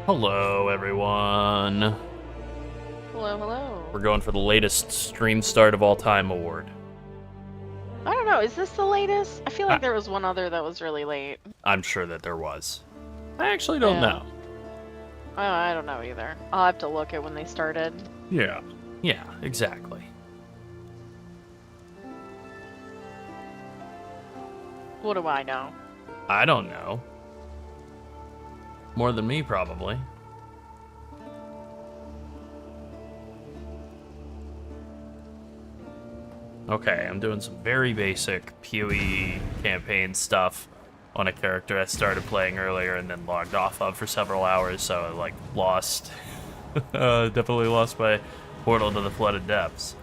Hello, everyone. Hello, hello. We're going for the latest stream start of all time award. I don't know, is this the latest? I feel like there was one other that was really late. I'm sure that there was. I actually don't Yeah. know. I don't know either. I'll have to look at when they started. Yeah, exactly. What do I know? I don't know. More than me, probably. Okay, I'm doing some very basic PoE campaign stuff on a character I started playing earlier and then logged off of for several hours, so I, like, lost. Definitely lost my portal to the flooded depths.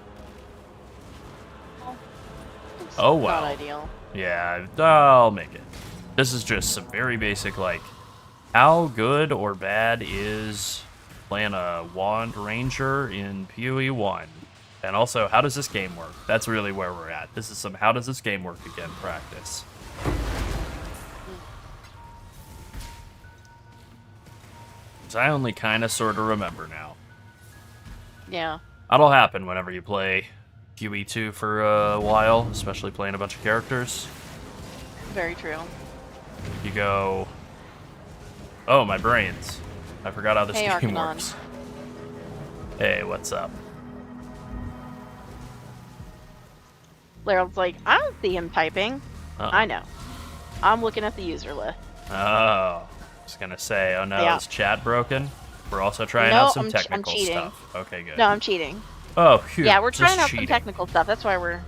Oh, well. Not ideal. Yeah, I'll make it. This is just some very basic, like, how good or bad is playing a Wand Ranger in PoE 1? And also, how does this game work? That's really where we're at. This is some how does this game work again practice. Because I only kind of sort of remember now. Yeah. That'll happen whenever you play PoE 2 for a while, especially playing a bunch of characters. Very true. You go, oh, my brains. I forgot how this Hey, game Arcanon. works. Hey, what's up? Lerald's like, I don't see him typing. I know. I'm looking at the user list. Oh, I was gonna say, oh no, Yeah. is chat broken? We're also trying No, out some I'm technical cheating. stuff. Okay, good. No, I'm cheating. Oh, phew, Yeah, we're just trying out cheating. some technical stuff. That's why we're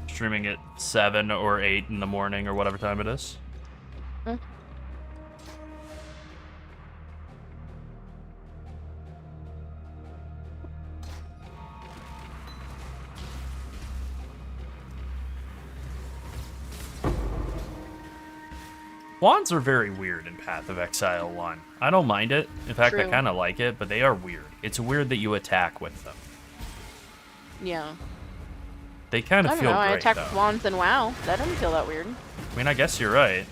Streaming at 7 or 8 in the morning or whatever time it is. Wands are very weird in Path of Exile 1. I don't mind it. In fact, I True. kind of like it, but they are weird. It's weird that you attack with them. yeah. They kind I of don't feel know, I great, attacked though. with wands and WoW. That doesn't feel that weird. I mean, I guess you're right.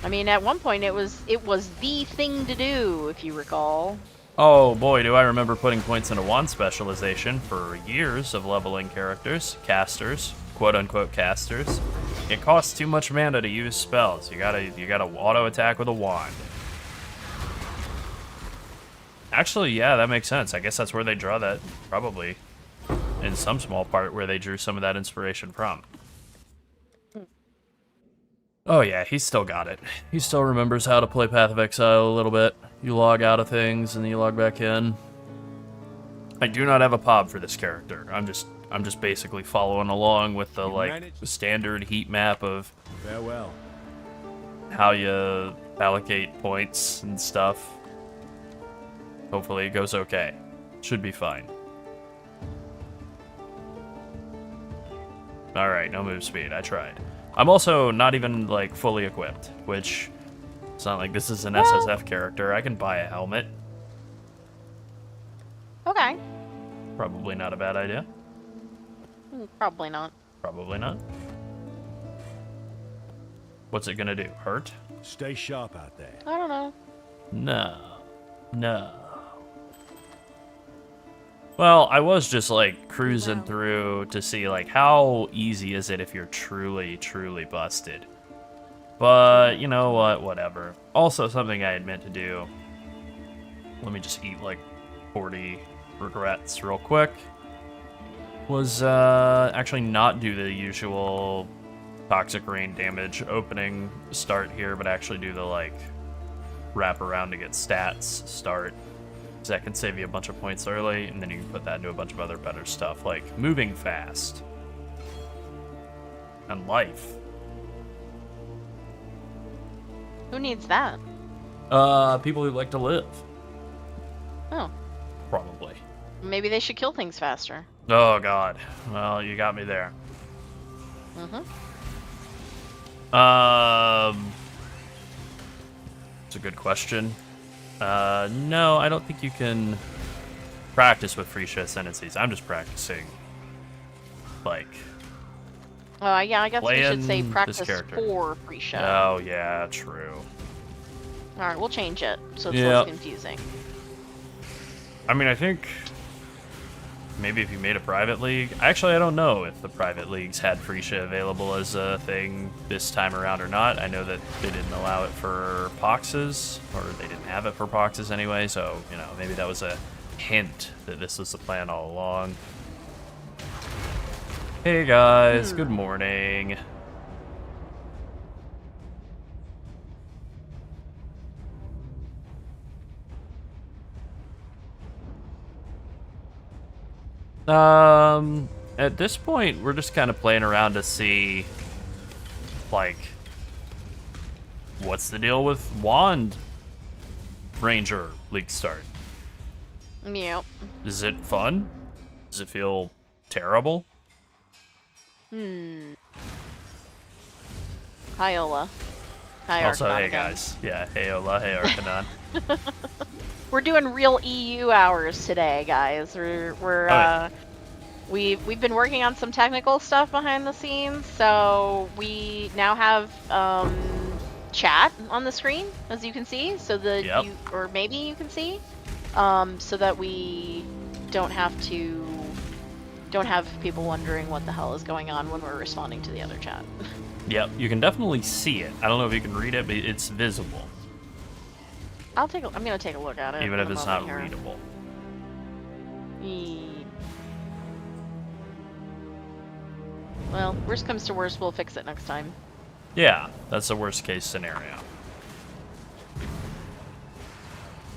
I mean, at one point it was the thing to do, if you recall. Oh boy, do I remember putting points into wand specialization for years of leveling characters, casters, quote-unquote casters. It costs too much mana to use spells. You gotta auto attack with a wand. Actually, yeah, that makes sense. I guess that's where they draw that, probably, in some small part, where they drew some of that inspiration from. Oh yeah, he's still got it. He still remembers how to play Path of Exile a little bit. You log out of things and then you log back in. I do not have a pop for this character. I'm just basically following along with the standard heat map of farewell. How you allocate points and stuff. Hopefully it goes okay. Should be fine. Alright, no move speed. I tried. I'm also not even, like, fully equipped, which it's not like this is an SSF character. I can buy a helmet. Okay. Probably not a bad idea. Probably not. Probably not. What's it gonna do? Hurt? Stay sharp out there. I don't know. No. Well, I was just, like, cruising through to see, like, how easy is it if you're truly, truly busted. But, you know what? Whatever. Also, something I had meant to do. Let me just eat, like, 40 regrets real quick. Was, actually not do the usual Toxic Rain damage opening start here, but actually do the, like, wrap around to get stats start. That can save you a bunch of points early, and then you can put that into a bunch of other better stuff, like moving fast. And life. Who needs that? People who like to live. Oh. Probably. Maybe they should kill things faster. Oh, God. Well, you got me there. It's a good question. No, I don't think you can practice with Phrecia ascendancies. I'm just practicing, like... Yeah, I guess we should say playing practice this character. for Phrecia. Oh, yeah, true. Alright, we'll change it so it's Yeah. less confusing. I mean, I think maybe if you made a private league. Actually, I don't know if the private leagues had Phrecia available as a thing this time around or not. I know that they didn't allow it for Poxes, or they didn't have it for Poxes anyway, so, you know, maybe that was a hint that this was the plan all along. Hey guys, good morning. At this point, we're just kind of playing around to see, like, what's the deal with Wand Ranger League Start? Yep. Is it fun? Does it feel terrible? Hi, Ola. Hi, Also, Arcanon hey again. guys. Yeah, hey Ola, hey Arcanon. We're doing real EU hours today, guys. We've been working on some technical stuff behind the scenes, so we now have chat on the screen, as you can see, so that Yep. or maybe you can see, so that we don't have people wondering what the hell is going on when we're responding to the other chat. Yep, you can definitely see it. I don't know if you can read it, but it's visible, I'm gonna take a look at it. even in if a it's moment not here. readable. Well, worst comes to worst, we'll fix it next time. Yeah, that's the worst case scenario.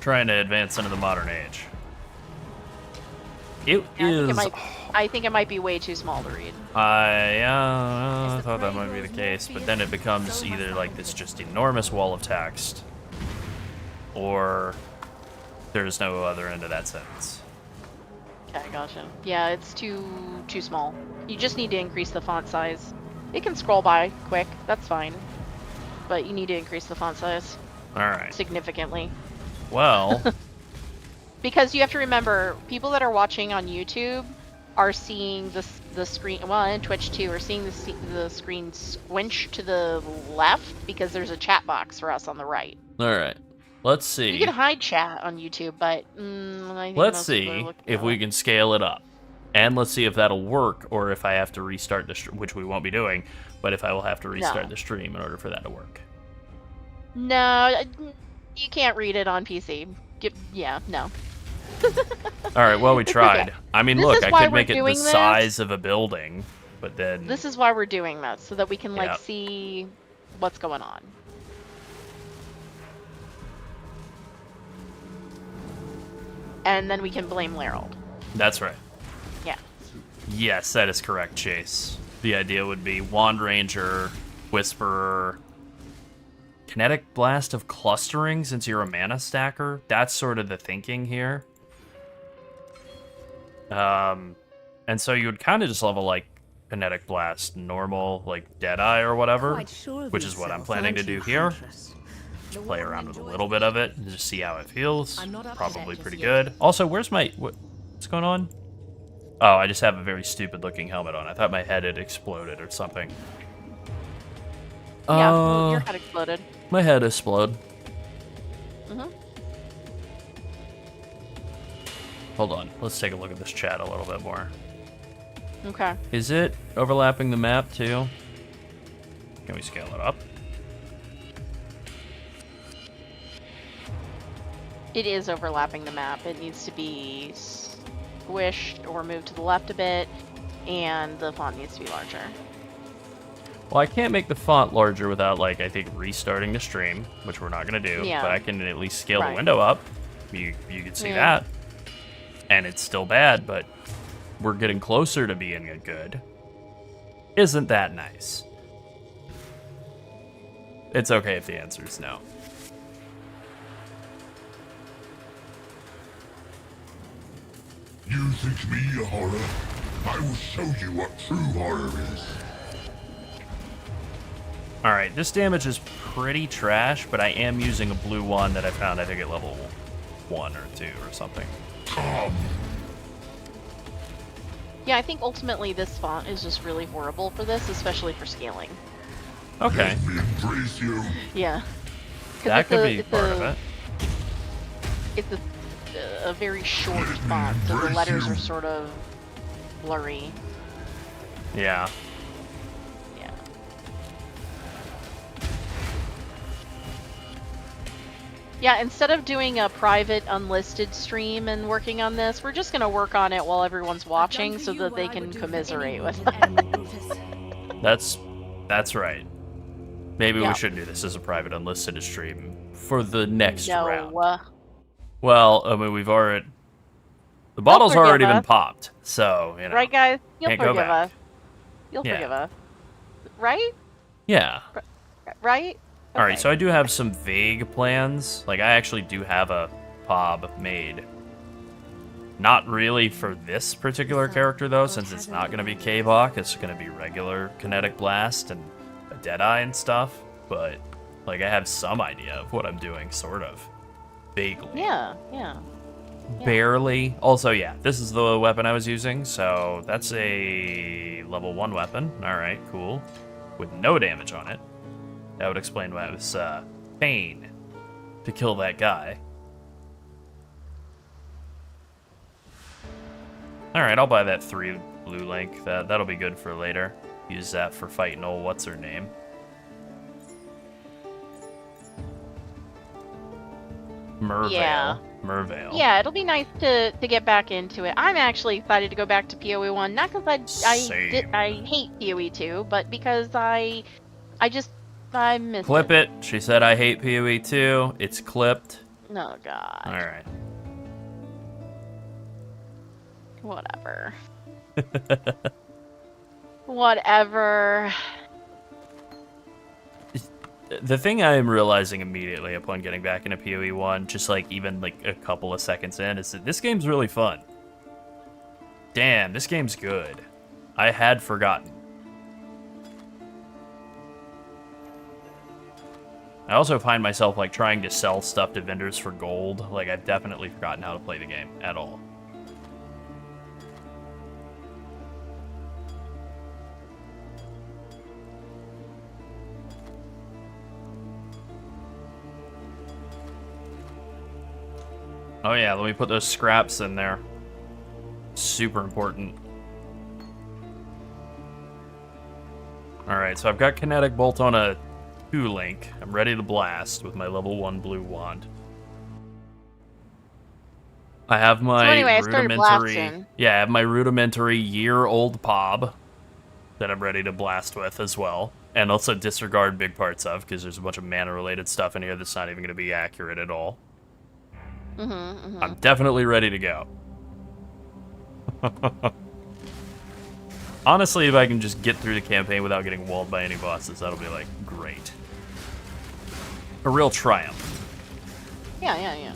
Trying to advance into the modern age. I think it might be way too small to read. I thought that might be the case, but then it becomes either like this just enormous wall of text, or there's no other end of that sentence. Okay, gotcha. Yeah, it's too small. You just need to increase the font size. It can scroll by quick, that's fine. But you need to increase the font size Alright. significantly. Well, Because you have to remember, people that are watching on YouTube are seeing the screen, well, and Twitch too, are seeing the screen squinch to the left because there's a chat box for us on the right. alright. Let's see. You can hide chat on YouTube, but I think Let's most people are see looking if at we it. can scale it up. And let's see if that'll work, or if I have to restart the stream, which we won't be doing, but if I will have to restart the stream in order for that to work. No, you can't read it on PC. No. Alright, well, we tried. Okay. I mean, This look, is I why could we're make it the doing this. size of a building, but then... This is why we're doing this, so that we can, like, Yep. see what's going on. And then we can blame Larold. That's right. Yeah. Yes, that is correct, Chase. The idea would be Wand Ranger, Whisperer, Kinetic Blast of Clustering, since you're a mana stacker. That's sort of the thinking here. And so you would kind of just level, like, Kinetic Blast normal, like Deadeye or whatever, which is what I'm planning to do here. Just play around with a little bit of it and just see how it feels. Probably pretty good. Also, where's my... What's going on? Oh, I just have a very stupid looking helmet on. I thought my head had exploded or something. Yeah, well, your head exploded. My head exploded. Hold on. Let's take a look at this chat a little bit more. Okay. Is it overlapping the map too? Can we scale it up? It is overlapping the map. It needs to be squished or moved to the left a bit, and the font needs to be larger. Well, I can't make the font larger without, like, I think restarting the stream, which we're not going to do. Yeah. But I can at least scale the Right. window up. You can see Yeah. that. And it's still bad, but we're getting closer to being a good. Isn't that nice? It's okay if the answer is no. You think me a horror? I will show you what true horror is. Alright, this damage is pretty trash, but I am using a blue one that I found, I think, at level 1 or 2 or something. Come. Yeah, I think ultimately this font is just really horrible for this, especially for scaling. Okay. Let me embrace you. Yeah. That could be part of it. It's a very short font, so the letters are sort of blurry. Yeah. Yeah. Yeah, instead of doing a private unlisted stream and working on this, we're just gonna work on it while everyone's watching so that they can commiserate with us. That's right. Maybe we Yeah. should do this as a private unlisted stream for the next round. No. Well, I mean, we've already... The bottle's forgive already been us. popped, so, you know. Right, guys? You'll Can't go forgive back. us. You'll Yeah. forgive us. Right? Yeah. Right? Alright, Okay. so I do have some vague plans. Like, I actually do have a POB made. Not really for this particular character, though, since it's not going to be K-Bach. It's going to be regular Kinetic Blast and a Deadeye and stuff. But, like, I have some idea of what I'm doing, sort of. Vaguely. Yeah. Barely. Also, yeah, this is the weapon I was using, so that's a level 1 weapon. Alright, cool. With no damage on it. That would explain why it was pain to kill that guy. Alright, I'll buy that 3 blue link. That'll be good for later. Use that for fighting old what's-her-name. Mervale. Yeah. Mervale. Yeah, it'll be nice to get back into it. I'm actually excited to go back to PoE 1, not because Same. I hate PoE 2, but because I miss Clip it. She said I hate PoE 2. It's clipped. Oh god. Alright. Whatever. Whatever. The thing I am realizing immediately upon getting back into PoE 1, just like even like a couple of seconds in, is that this game's really fun. Damn, this game's good. I had forgotten. I also find myself like trying to sell stuff to vendors for gold. Like I've definitely forgotten how to play the game at all. Oh yeah, let me put those scraps in there. Super important. Alright, so I've got Kinetic Bolt on a 2 link. I'm ready to blast with my level 1 blue wand. I have my So anyway, I started rudimentary... blasting. Yeah, I have my rudimentary year-old POB that I'm ready to blast with as well. And also disregard big parts of, because there's a bunch of mana-related stuff in here that's not even going to be accurate at all. I'm definitely ready to go. Honestly, if I can just get through the campaign without getting walled by any bosses, that'll be, like, great. A real triumph. Yeah.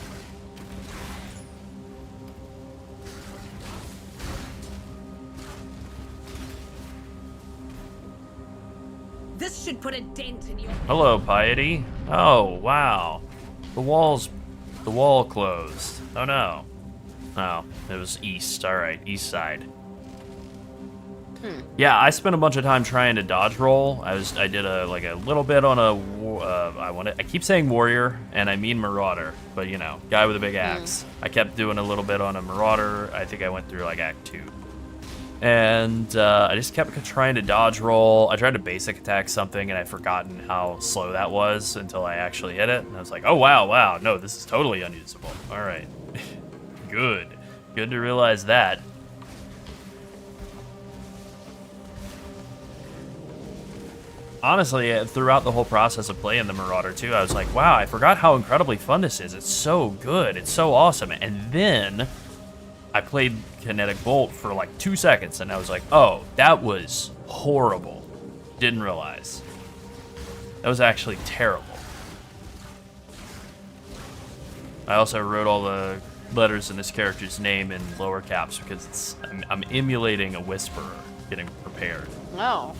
This should put a dent in your... Hello, Piety. Oh, wow. The wall closed. Oh, no. Oh, it was east. Alright, east side. Yeah, I spent a bunch of time trying to dodge roll. I did a little bit on a I keep saying warrior and I mean marauder, but you know, guy with a big axe. I kept doing a little bit on a marauder. I think I went through like act 2. And I just kept trying to dodge roll. I tried to basic attack something and I'd forgotten how slow that was until I actually hit it. And I was like, oh wow, no, this is totally unusable. All right, good to realize that. Honestly, throughout the whole process of playing the Marauder 2, I was like, wow, I forgot how incredibly fun this is. It's so good. It's so awesome. And then I played Kinetic Bolt for like 2 seconds, and I was like, oh, that was horrible. Didn't realize. That was actually terrible. I also wrote all the letters in this character's name in lower caps because I'm emulating a Whisperer, getting prepared. Oh.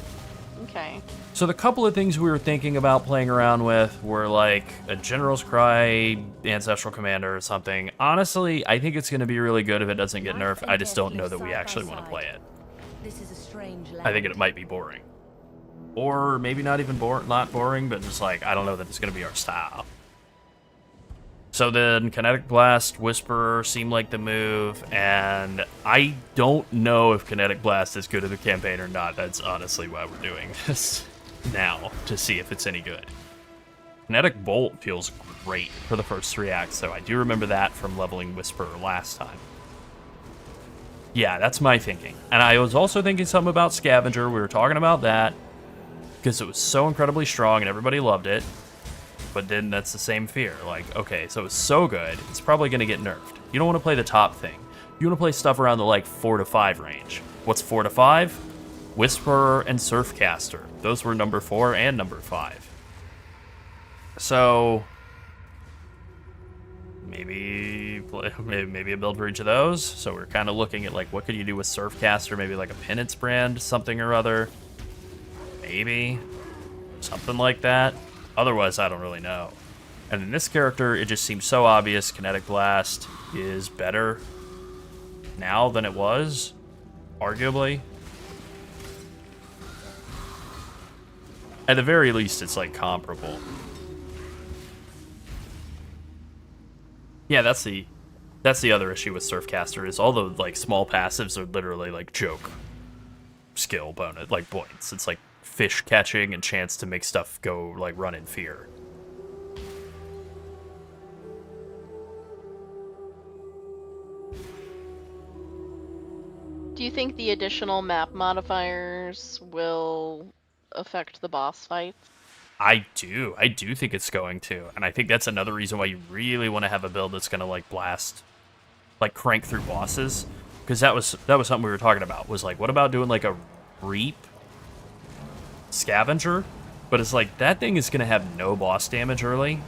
Okay. So the couple of things we were thinking about playing around with were like a General's Cry, Ancestral Commander or something. Honestly, I think it's going to be really good if it doesn't get nerfed. I just don't know that we actually want to play it. This is a strange I think it might be boring. Or maybe not even not boring, but just like, I don't know that it's going to be our style. So then Kinetic Blast, Whisperer seemed like the move, and I don't know if Kinetic Blast is good in the campaign or not. That's honestly why we're doing this now, to see if it's any good. Kinetic Bolt feels great for the first 3 acts, so I do remember that from leveling Whisperer last time. Yeah, that's my thinking. And I was also thinking something about Scavenger. We were talking about that because it was so incredibly strong and everybody loved it. But then that's the same fear. Like, okay, so it's so good, it's probably going to get nerfed. You don't want to play the top thing. You want to play stuff around the, like, 4 to 5 range. What's 4 to 5? Whisperer and Surfcaster. Those were number 4 and number 5. So maybe a build for each of those. So we're kind of looking at, like, what could you do with Surfcaster? Maybe like a Penance brand, something or other. Maybe something like that. Otherwise, I don't really know. And in this character, it just seems so obvious Kinetic Blast is better now than it was, arguably. At the very least, it's, like, comparable. Yeah, that's the other issue with Surfcaster, is all the, like, small passives are literally, like, joke skill bonus, like, points. It's, like, fish catching and chance to make stuff go, like, run in fear. Do you think the additional map modifiers will affect the boss fights? I do think it's going to, and I think that's another reason why you really want to have a build that's going to, like, blast, like, crank through bosses, because that was something we were talking about, was, like, what about doing, like, a Reap Scavenger? But it's like, that thing is going to have no boss damage early,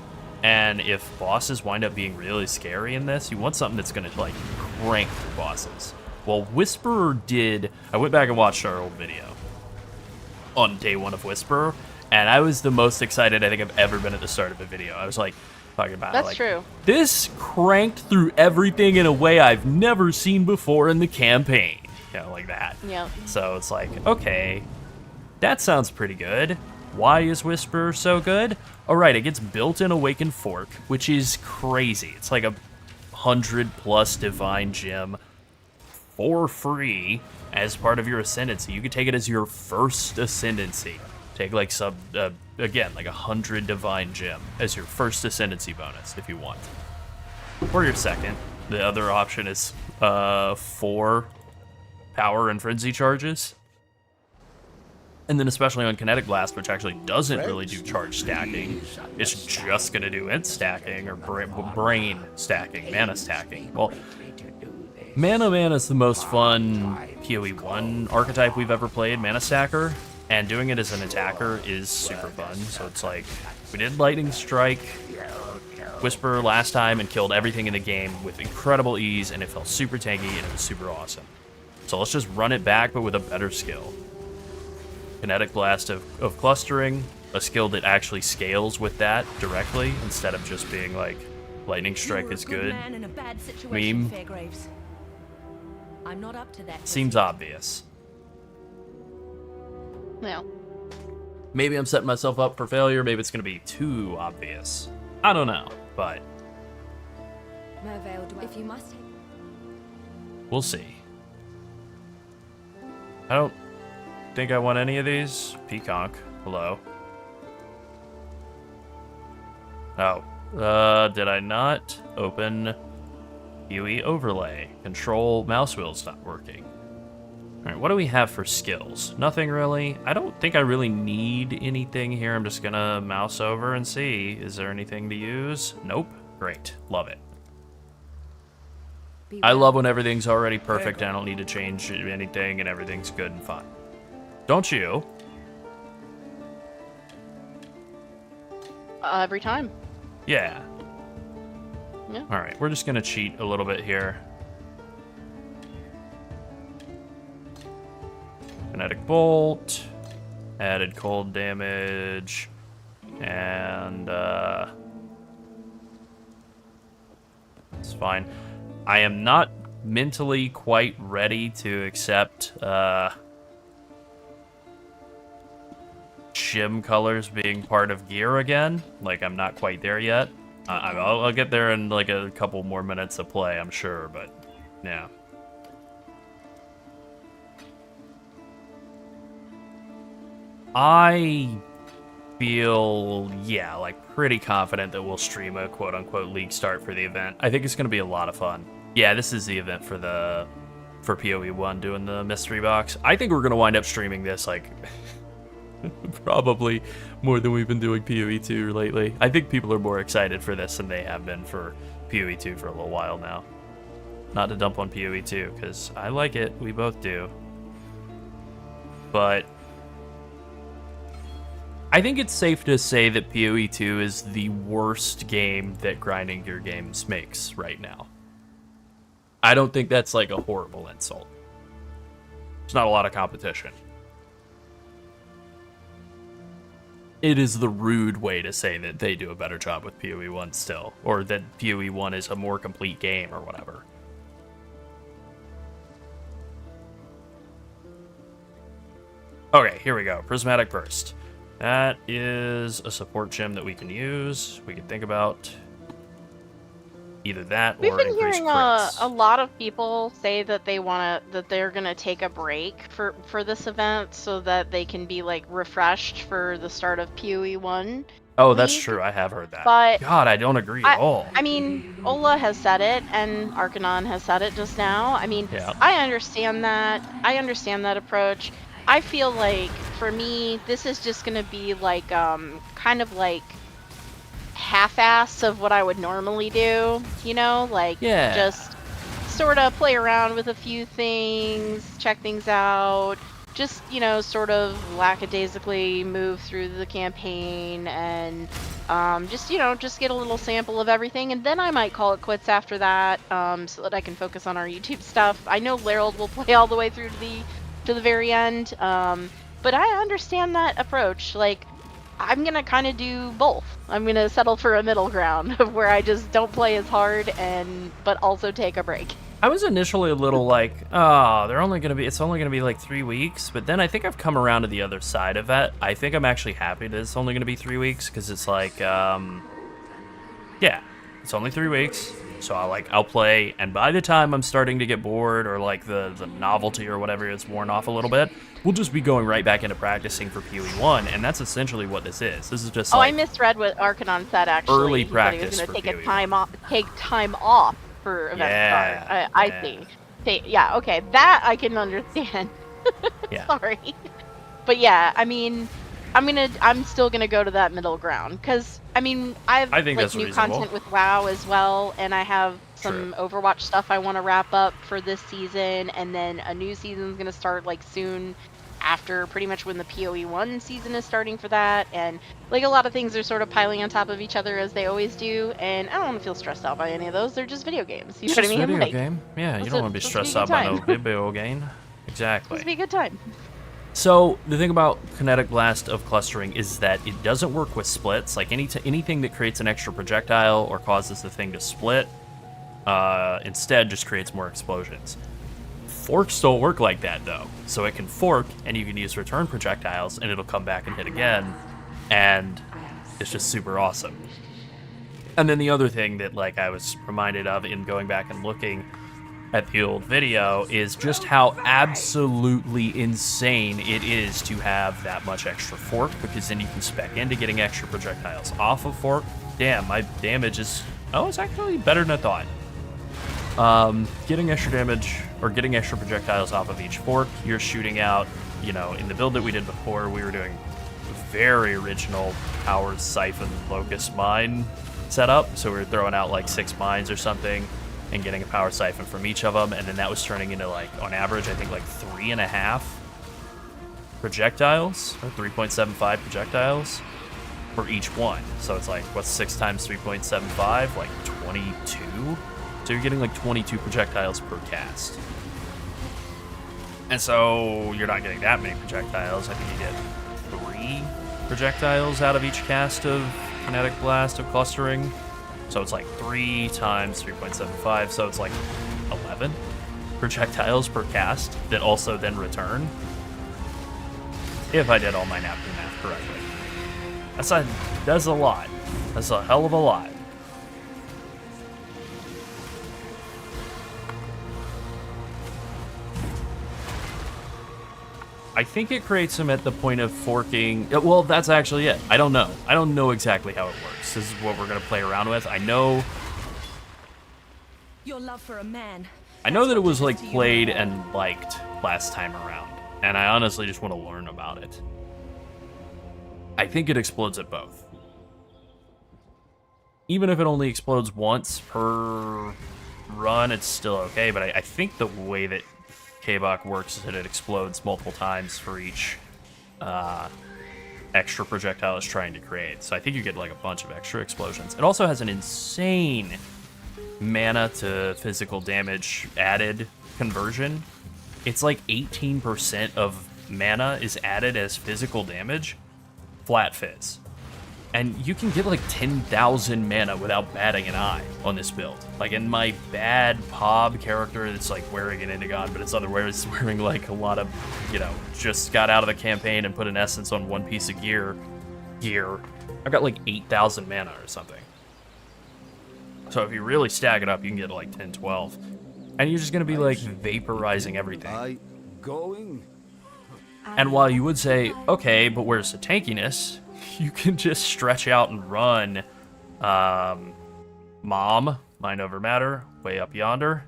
and if bosses wind up being really scary in this, you want something that's going to, like, crank through bosses. Well, Whisperer did. I went back and watched our old video on day 1 of Whisperer, and I was the most excited I think I've ever been at the start of a video. I was like, talking about That's like, true. This cranked through everything in a way I've never seen before in the campaign. You know, like that. Yeah. So it's like, okay, that sounds pretty good. Why is Whisperer so good? Alright, it gets built-in Awakened Fork, which is crazy. It's like 100+ Divine Gem for free as part of your Ascendancy. You could take it as your first Ascendancy. Take, like, again, like 100 Divine Gem as your first Ascendancy bonus if you want. Or your second. The other option is 4 Power and Frenzy charges. And then especially on Kinetic Blast, which actually doesn't really do charge stacking. It's just going to do int stacking or brain stacking, mana stacking. Well, Mana Man is the most fun PoE 1 archetype we've ever played, Mana Stacker. And doing it as an attacker is super fun. So it's like, we did Lightning Strike, Whisper last time and killed everything in the game with incredible ease, and it felt super tanky and it was super awesome. So let's just run it back, but with a better skill. Kinetic Blast of clustering, a skill that actually scales with that directly, instead of just being like, Lightning Strike is good. Man in a bad situation, Meme. Fairgraves. I'm not up to that. Seems obvious. Yeah. Maybe I'm setting myself up for failure, maybe it's going to be too obvious. I don't know, but Mervale, if you must. we'll see. I don't think I want any of these. Peaconk, hello. Oh, did I not open UE overlay? Control mouse wheel's not working. Alright, what do we have for skills? Nothing really. I don't think I really need anything here. I'm just gonna mouse over and see. Is there anything to use? Nope. Great. Love it. I love when everything's already perfect and I don't need to change anything and everything's good and fine. Don't you? Every time. Yeah. Yeah. Alright, we're just gonna cheat a little bit here. Kinetic Bolt, added cold damage, and it's fine. I am not mentally quite ready to accept gem colors being part of gear again. Like, I'm not quite there yet. I'll get there in like a couple more minutes of play, I'm sure, but yeah. I feel, yeah, like pretty confident that we'll stream a quote-unquote league start for the event. I think it's going to be a lot of fun. Yeah, this is the event for PoE 1 doing the mystery box. I think we're going to wind up streaming this like probably more than we've been doing PoE 2 lately. I think people are more excited for this than they have been for PoE 2 for a little while now. Not to dump on PoE 2 because I like it. We both do. But I think it's safe to say that PoE 2 is the worst game that Grinding Gear Games makes right now. I don't think that's like a horrible insult. There's not a lot of competition. It is the rude way to say that they do a better job with PoE 1 still, or that PoE 1 is a more complete game or whatever. Okay, here we go. Prismatic Burst. That is a support gem that we can use. We can think about either that We've or been increase hearing crits. a lot of people say that they're gonna take a break for this event so that they can be like refreshed for the start of PoE 1. Oh, that's League, true. I have heard that. but God, I don't agree at all. I mean, Ola has said it, and Arcanon has said it just now. I mean, Yeah. I understand that. I understand that approach. I feel like, for me, this is just going to be like, kind of like half-ass of what I would normally do, you know? Like, Yeah. just sort of play around with a few things, check things out, just, you know, sort of lackadaisically move through the campaign and just, you know, just get a little sample of everything. And then I might call it quits after that so that I can focus on our YouTube stuff. I know Larold will play all the way through to the very end. But I understand that approach. Like, I'm going to kind of do both. I'm going to settle for a middle ground of where I just don't play as hard but also take a break. I was initially a little like, oh, it's only gonna be like 3 weeks, but then I think I've come around to the other side of that. I think I'm actually happy that it's only gonna be 3 weeks, because it's like, yeah, it's only 3 weeks, so I'll play, and by the time I'm starting to get bored, or like the novelty or whatever is worn off a little bit, we'll just be going right back into practicing for PoE 1, and that's essentially what this is. This is just I like misread what Arcanon said, actually. early He practice said he was for going to PoE take time off for event start. I see. Yeah, okay, that I can understand. Yeah. Sorry. But yeah, I mean, I'm still gonna go to that middle ground, because I mean, I I think like that's new reasonable. content with WoW as well, and I have some Overwatch stuff I want to wrap up for this season, and then a new season's gonna start like soon after, pretty much when the PoE 1 season is starting for that, and like a lot of things are sort of piling on top of each other as they always do, and I don't want to feel stressed out by any of those. They're just video games. You know what I mean? Video Like, game. Yeah, you let's don't want to be just be a stressed good out by no time. video game. Exactly. It's be a good time. So the thing about Kinetic Blast of clustering is that it doesn't work with splits. Like anything that creates an extra projectile or causes the thing to split, instead just creates more explosions. Forks don't work like that though. So it can fork, and you can use return projectiles, and it'll come back and hit again, and it's just super awesome. And then the other thing that like I was reminded of in going back and looking at the old video is just how absolutely insane it is to have that much extra fork, because then you can spec into getting extra projectiles off of fork. Damn, my damage is, it's actually better than I thought. Getting extra damage or getting extra projectiles off of each fork, you're shooting out, you know, in the build that we did before, we were doing very original power siphon locust mine setup. So we were throwing out like 6 mines or something and getting a power siphon from each of them, and then that was turning into like, on average, I think like 3.5 projectiles, or 3.75 projectiles for each one. So it's like, what's 6 times 3.75? Like 22? So you're getting like 22 projectiles per cast. And so you're not getting that many projectiles. I think you get 3 projectiles out of each cast of Kinetic Blast of clustering. So it's like 3 times 3.75, so it's like 11 projectiles per cast that also then return. If I did all my napkin math correctly. That's a lot. That's a hell of a lot. I think it creates them at the point of forking. Well, that's actually it. I don't know. I don't know exactly how it works. This is what we're going to play around with. I know Your love for a man. that it was like played and liked last time around, and I honestly just want to learn about it. I think it explodes at both. Even if it only explodes once per run, it's still okay, but I think the way that K-Bach works is that it explodes multiple times for each extra projectile it's trying to create. So I think you get like a bunch of extra explosions. It also has an insane mana to physical damage added conversion. It's like 18% of mana is added as physical damage, flat fizz. And you can get like 10,000 mana without batting an eye on this build. Like in my bad Pob character that's like wearing an Indigon, but it's otherwise wearing like a lot of, you know, just got out of the campaign and put an essence on one piece of gear. I've got like 8,000 mana or something. So if you really stack it up, you can get like 10, 12. And you're just going to be like vaporizing everything. Going? And while you would say, okay, but where's the tankiness? You can just stretch out and run Mom, Mind Over Matter, way up yonder.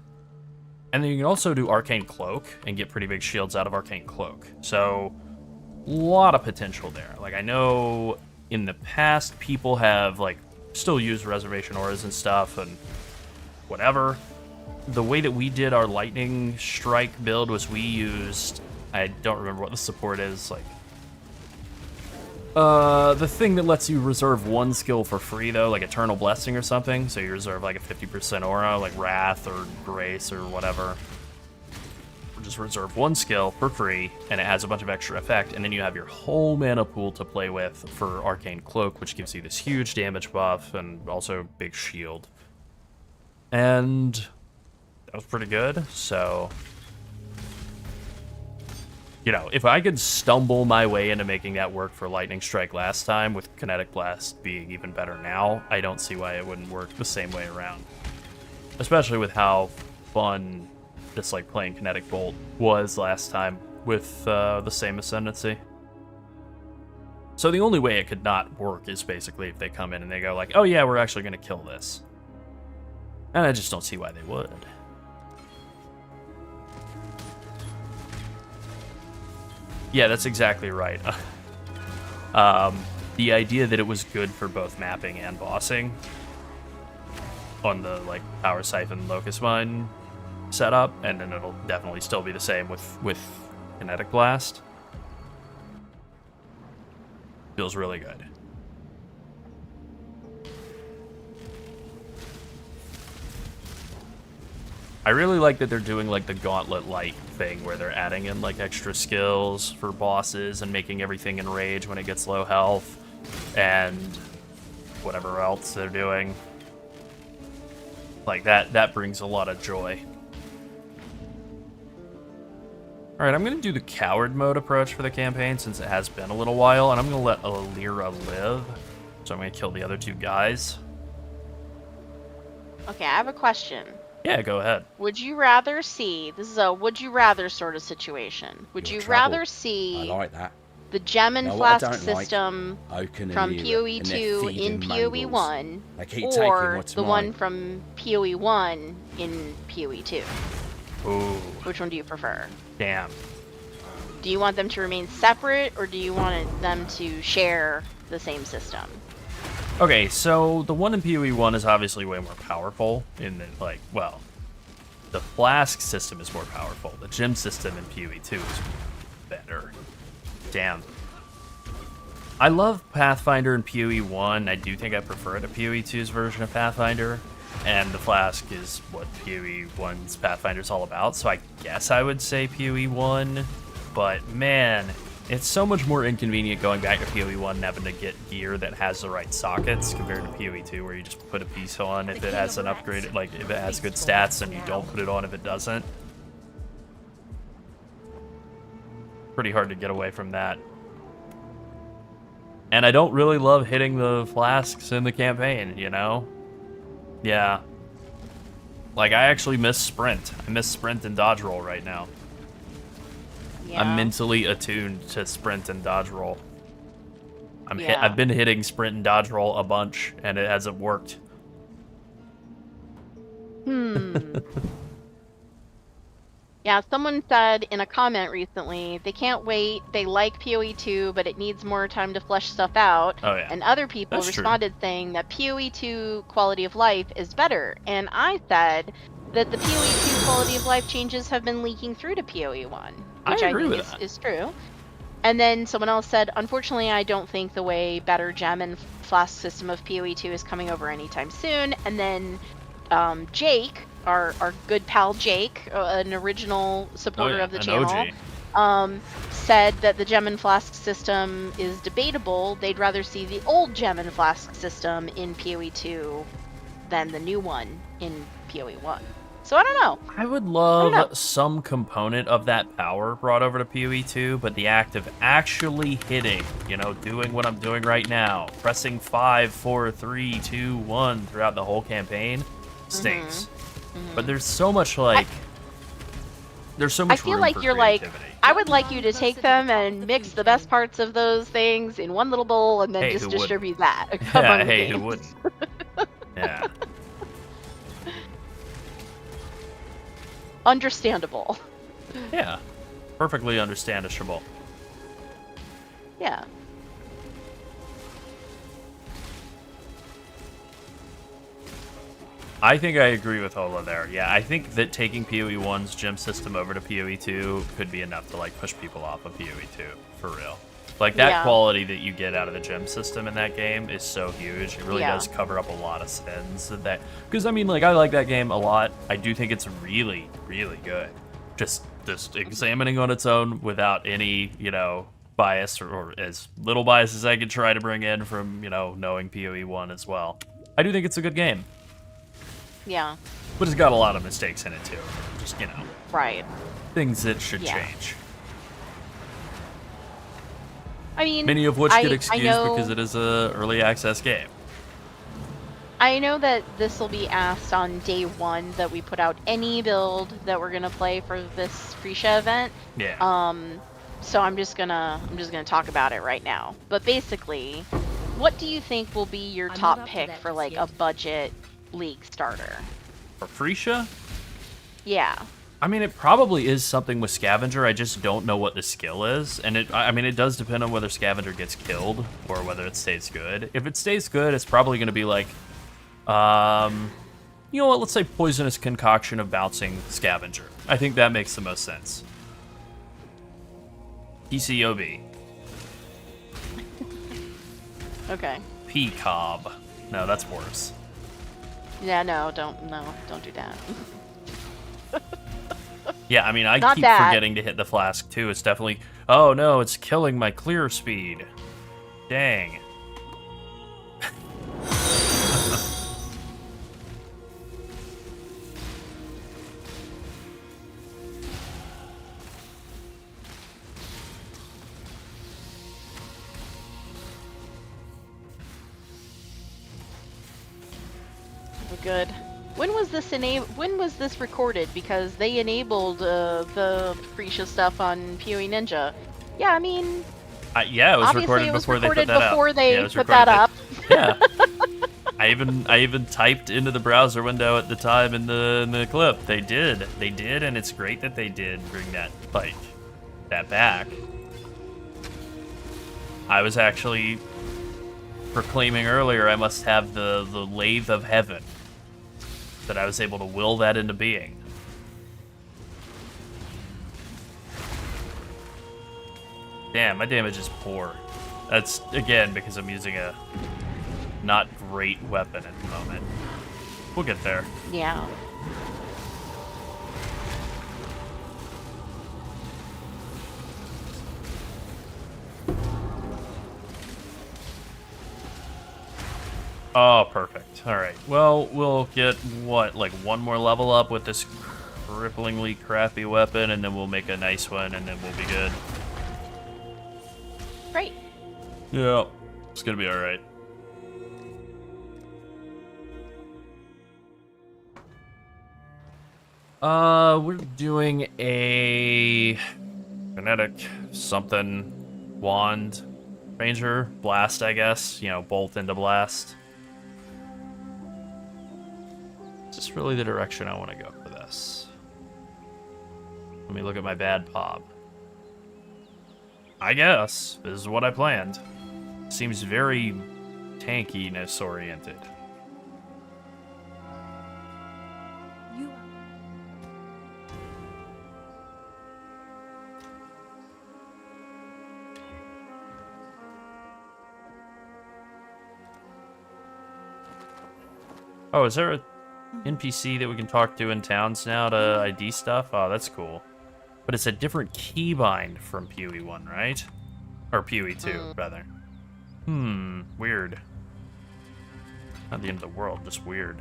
And then you can also do Arcane Cloak and get pretty big shields out of Arcane Cloak. So, a lot of potential there. Like, I know in the past people have, like, still used Reservation Auras and stuff and whatever. The way that we did our Lightning Strike build was we used, I don't remember what the support is, like, the thing that lets you reserve one skill for free, though, like Eternal Blessing or something. So you reserve like a 50% aura, like Wrath or Grace or whatever. Or just reserve one skill for free, and it has a bunch of extra effect. And then you have your whole mana pool to play with for Arcane Cloak, which gives you this huge damage buff and also big shield. And that was pretty good, so... You know, if I could stumble my way into making that work for Lightning Strike last time, with Kinetic Blast being even better now, I don't see why it wouldn't work the same way around. Especially with how fun just, like, playing Kinetic Bolt was last time with the same ascendancy. So the only way it could not work is basically if they come in and they go like, oh yeah, we're actually going to kill this. And I just don't see why they would. Yeah, that's exactly right. The idea that it was good for both mapping and bossing on the like Power Siphon Locust Mine setup, and then it'll definitely still be the same with Kinetic Blast. Feels really good. I really like that they're doing like the Gauntlet Light thing where they're adding in like extra skills for bosses and making everything enrage when it gets low health and whatever else they're doing. Like that brings a lot of joy. Alright, I'm going to do the Coward mode approach for the campaign since it has been a little while, and I'm going to let Alira live. So I'm going to kill the other two guys. Okay, I have a question. Yeah, go ahead. Would you rather see, this is a would you rather sort of situation. Would Your you trouble. rather see I like that. the gem and Know what I flask don't like? system Oaken and from Lyra, PoE and they're 2 in feeding PoE mongrels. 1 They keep taking or what's the mine. one from PoE 1 in PoE 2? Ooh, Which one do you prefer? damn. Do you want them to remain separate or do you want them to share the same system? Okay, so the one in PoE 1 is obviously way more powerful in that, like, well, the flask system is more powerful. The gem system in PoE 2 is better. Damn. I love Pathfinder in PoE 1. I do think I prefer it to PoE 2's version of Pathfinder. And the flask is what PoE 1's Pathfinder is all about. So I guess I would say PoE 1. But man, it's so much more inconvenient going back to PoE 1 and having to get gear that has the right sockets compared to PoE 2 where you just put a piece on if it has an upgrade, like if it has good stats and you don't put it on if it doesn't. Pretty hard to get away from that. And I don't really love hitting the flasks in the campaign, you know? Yeah. Like, I actually miss sprint. I miss sprint and dodge roll right now. Yeah. I'm mentally attuned to sprint and dodge roll. Yeah. I've been hitting sprint and dodge roll a bunch, and it hasn't worked. Yeah, someone said in a comment recently, they can't wait, they like PoE 2, but it needs more time to flesh stuff out. Oh, yeah. And other people That's true. responded saying that PoE 2 quality of life is better. And I said that the PoE 2 quality of life changes have been leaking through to PoE 1, which I agree think with that. is true. And then someone else said, unfortunately, I don't think the way better gem and flask system of PoE 2 is coming over anytime soon. And then Jake, our good pal Jake, an original supporter of the an channel, OG. said that the gem and flask system is debatable. They'd rather see the old gem and flask system in PoE 2 than the new one in PoE 1. So I don't know. I would know. love some component of that power brought over to PoE 2, but the act of actually hitting, doing what I'm doing right now, pressing 5, 4, 3, 2, 1 throughout the whole campaign, stinks. But there's so much there's so much I feel room like for you're like, creativity. I would like you to take them and mix the best parts of those things in one little bowl and then Hey, just who wouldn't? distribute that Yeah, among the hey, who games. wouldn't? Yeah. Understandable. Yeah. Perfectly understandable. Yeah. I think I agree with Ola there. Yeah, I think that taking PoE 1's gem system over to PoE 2 could be enough to push people off of PoE 2 for real. That Yeah. quality that you get out of the gem system in that game is so huge. It really Yeah. does cover up a lot of sins because I like that game a lot. I do think it's really, really good. Just examining on its own without any, bias or as little bias as I could try to bring in from, knowing PoE 1 as well. I do think it's a good game. Yeah. But it's got a lot of mistakes in it too. Just, Right. things that should Yeah. change. I mean, Many of which I get excused know, because it is a early access game. I know that this will be asked on day 1 that we put out any build that we're gonna play for this Phrecia event. Yeah. So I'm just gonna talk about it right now. But basically, what do you think will be your I'm not top up to pick that for just a yet. budget league starter? For Phrecia, Yeah. I mean, it probably is something with Scavenger. I just don't know what the skill is. And it does depend on whether Scavenger gets killed or whether it stays good. If it stays good, it's probably going to be let's say Poisonous Concoction of Bouncing Scavenger. I think that makes the most sense. PCOB. Okay. P-Cob. No, that's worse. Yeah, don't do that. Yeah, I Not keep that. forgetting to hit the flask, too. It's definitely... Oh, no, it's killing my clear speed. Dang. Good. When was this recorded? Because they enabled the Phrecia stuff on PoE Ninja. Yeah, I mean, Yeah, it was obviously recorded it was before they put recorded that before up. they Yeah, it was put recorded that up. Yeah. I even typed into the browser window at the time in the clip. They did, and it's great that they did bring that back. I was actually proclaiming earlier I must have the lathe of heaven, that I was able to will that into being. Damn, my damage is poor. That's, again, because I'm using a not great weapon at the moment. We'll get there. Yeah. Oh, perfect. Alright. Well, we'll get, one more level up with this cripplingly crappy weapon, and then we'll make a nice one, and then we'll be good. Great. Yeah. It's gonna be alright. We're doing a Kinetic, something, wand, ranger, blast, I guess. You know, bolt into blast. Is this really the direction I want to go for this? Let me look at my bad pop. I guess this is what I planned. Seems very tankiness oriented. You Oh, is there a NPC that we can talk to in towns now to ID stuff? Oh, that's cool. But it's a different keybind from PoE 1, right? Or PoE 2, rather. Weird. Not the end of the world, just weird.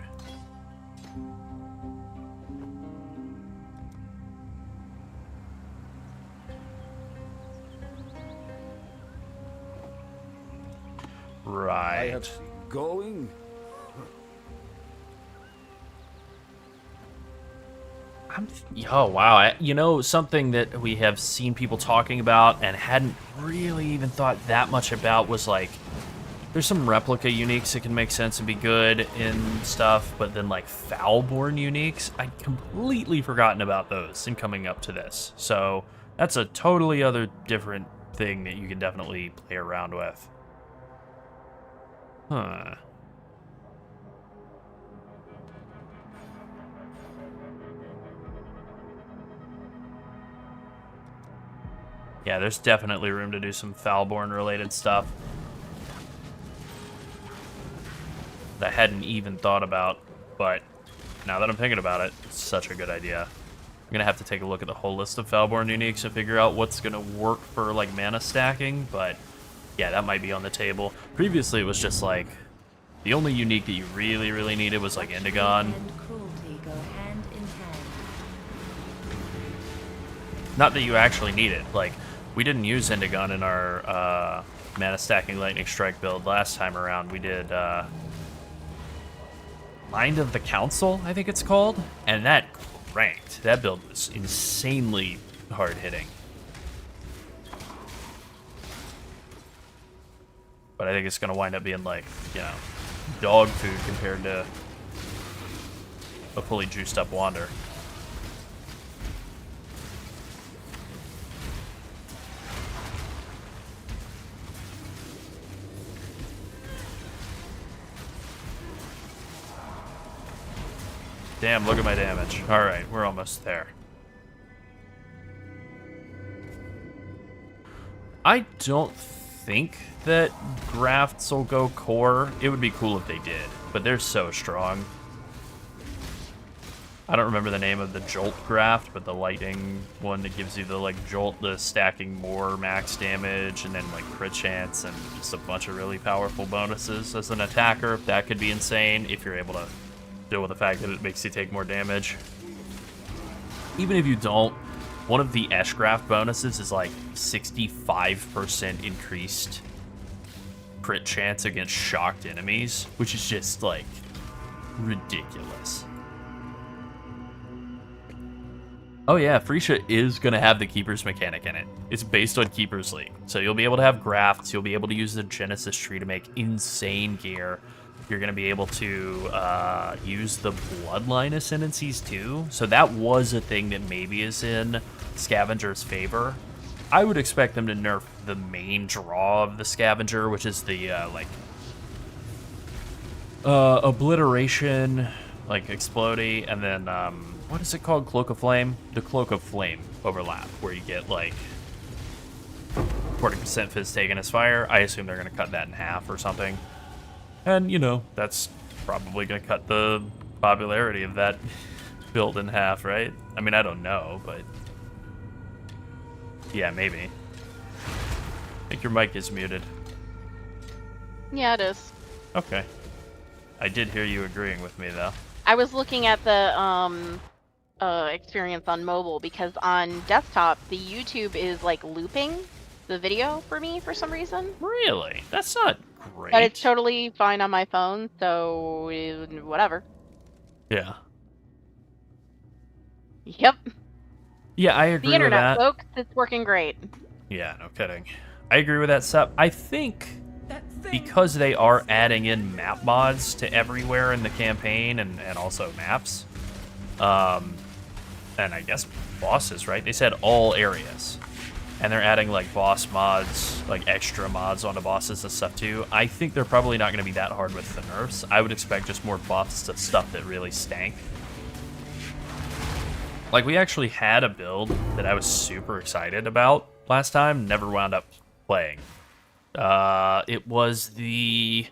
Right. Going? Oh, wow. You know, something that we have seen people talking about and hadn't really even thought that much about was, like, there's some replica uniques that can make sense and be good in stuff, but then, like, Foulborn uniques, I'd completely forgotten about those in coming up to this. So that's a totally other different thing that you can definitely play around with. Huh. Yeah, there's definitely room to do some Foulborn related stuff that I hadn't even thought about, but now that I'm thinking about it, it's such a good idea. I'm gonna have to take a look at the whole list of Foulborn uniques to figure out what's gonna work for like mana stacking, but yeah, that might be on the table. Previously, it was just like the only unique that you really needed was like Indigon. and cruelty go hand in hand. Not that you actually need it. Like, we didn't use Indigon in our mana stacking Lightning Strike build last time around. We did Mind of the Council, I think it's called, and that cranked. That build was insanely hard hitting. But I think it's going to wind up being like, you know, dog food compared to a fully juiced up Wander. Damn, look at my damage. Alright, we're almost there. I don't think that Grafts will go core. It would be cool if they did, but they're so strong. I don't remember the name of the Jolt Graft, but the lightning one that gives you the like Jolt, the stacking more max damage, and then like crit chance, and just a bunch of really powerful bonuses as an attacker. That could be insane if you're able to deal with the fact that it makes you take more damage. Even if you don't, one of the Eshgraft bonuses is like 65% increased crit chance against shocked enemies, which is just like ridiculous. Oh yeah, Phrecia is going to have the Keeper's mechanic in it. It's based on Keeper's League. So you'll be able to have Grafts, you'll be able to use the Genesis tree to make insane gear. You're going to be able to use the Bloodline Ascendancies too. So that was a thing that maybe is in Scavenger's favor. I would expect them to nerf the main draw of the Scavenger, which is the Obliteration, like Explodey, and then what is it called? Cloak of Flame? The Cloak of Flame overlap, where you get like 40% Fizz taken as fire. I assume they're going to cut that in half or something. And, you know, that's probably going to cut the popularity of that build in half, right? I mean, I don't know, but yeah, maybe. I think your mic is muted. Yeah, it is. Okay. I did hear you agreeing with me, though. I was looking at the experience on mobile because on desktop the YouTube is like looping the video for me for some reason. Really? That's not great. But it's totally fine on my phone, so whatever. Yeah. Yep. Yeah, I agree The internet, with that. folks, it's working great. Yeah, no kidding. I agree with that, Sep. I think because they are adding in map mods to everywhere in the campaign and also maps, and I guess bosses, right? They said all areas. And they're adding, like, boss mods, like, extra mods onto bosses and stuff, too. I think they're probably not going to be that hard with the nerfs. I would expect just more buffs to stuff that really stank. Like, we actually had a build that I was super excited about last time, never wound up playing. It was the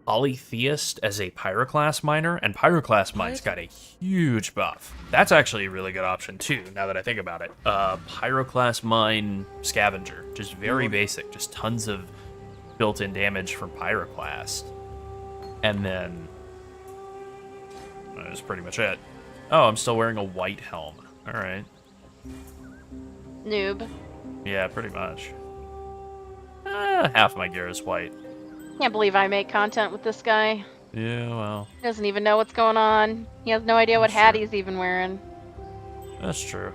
Polytheist as a Pyroclast miner, and Pyroclast mines got a huge buff. That's actually a really good option too, now that I think about it. Pyroclast mine scavenger, just very basic, just tons of built-in damage from Pyroclast. And then that's pretty much it. Oh, I'm still wearing a white helm. Alright. Noob. Yeah, pretty much. Half my gear is white. Can't believe I make content with this guy. Yeah, well, He doesn't even know what's going on. He has no idea what Sure. hat he's even wearing. that's true.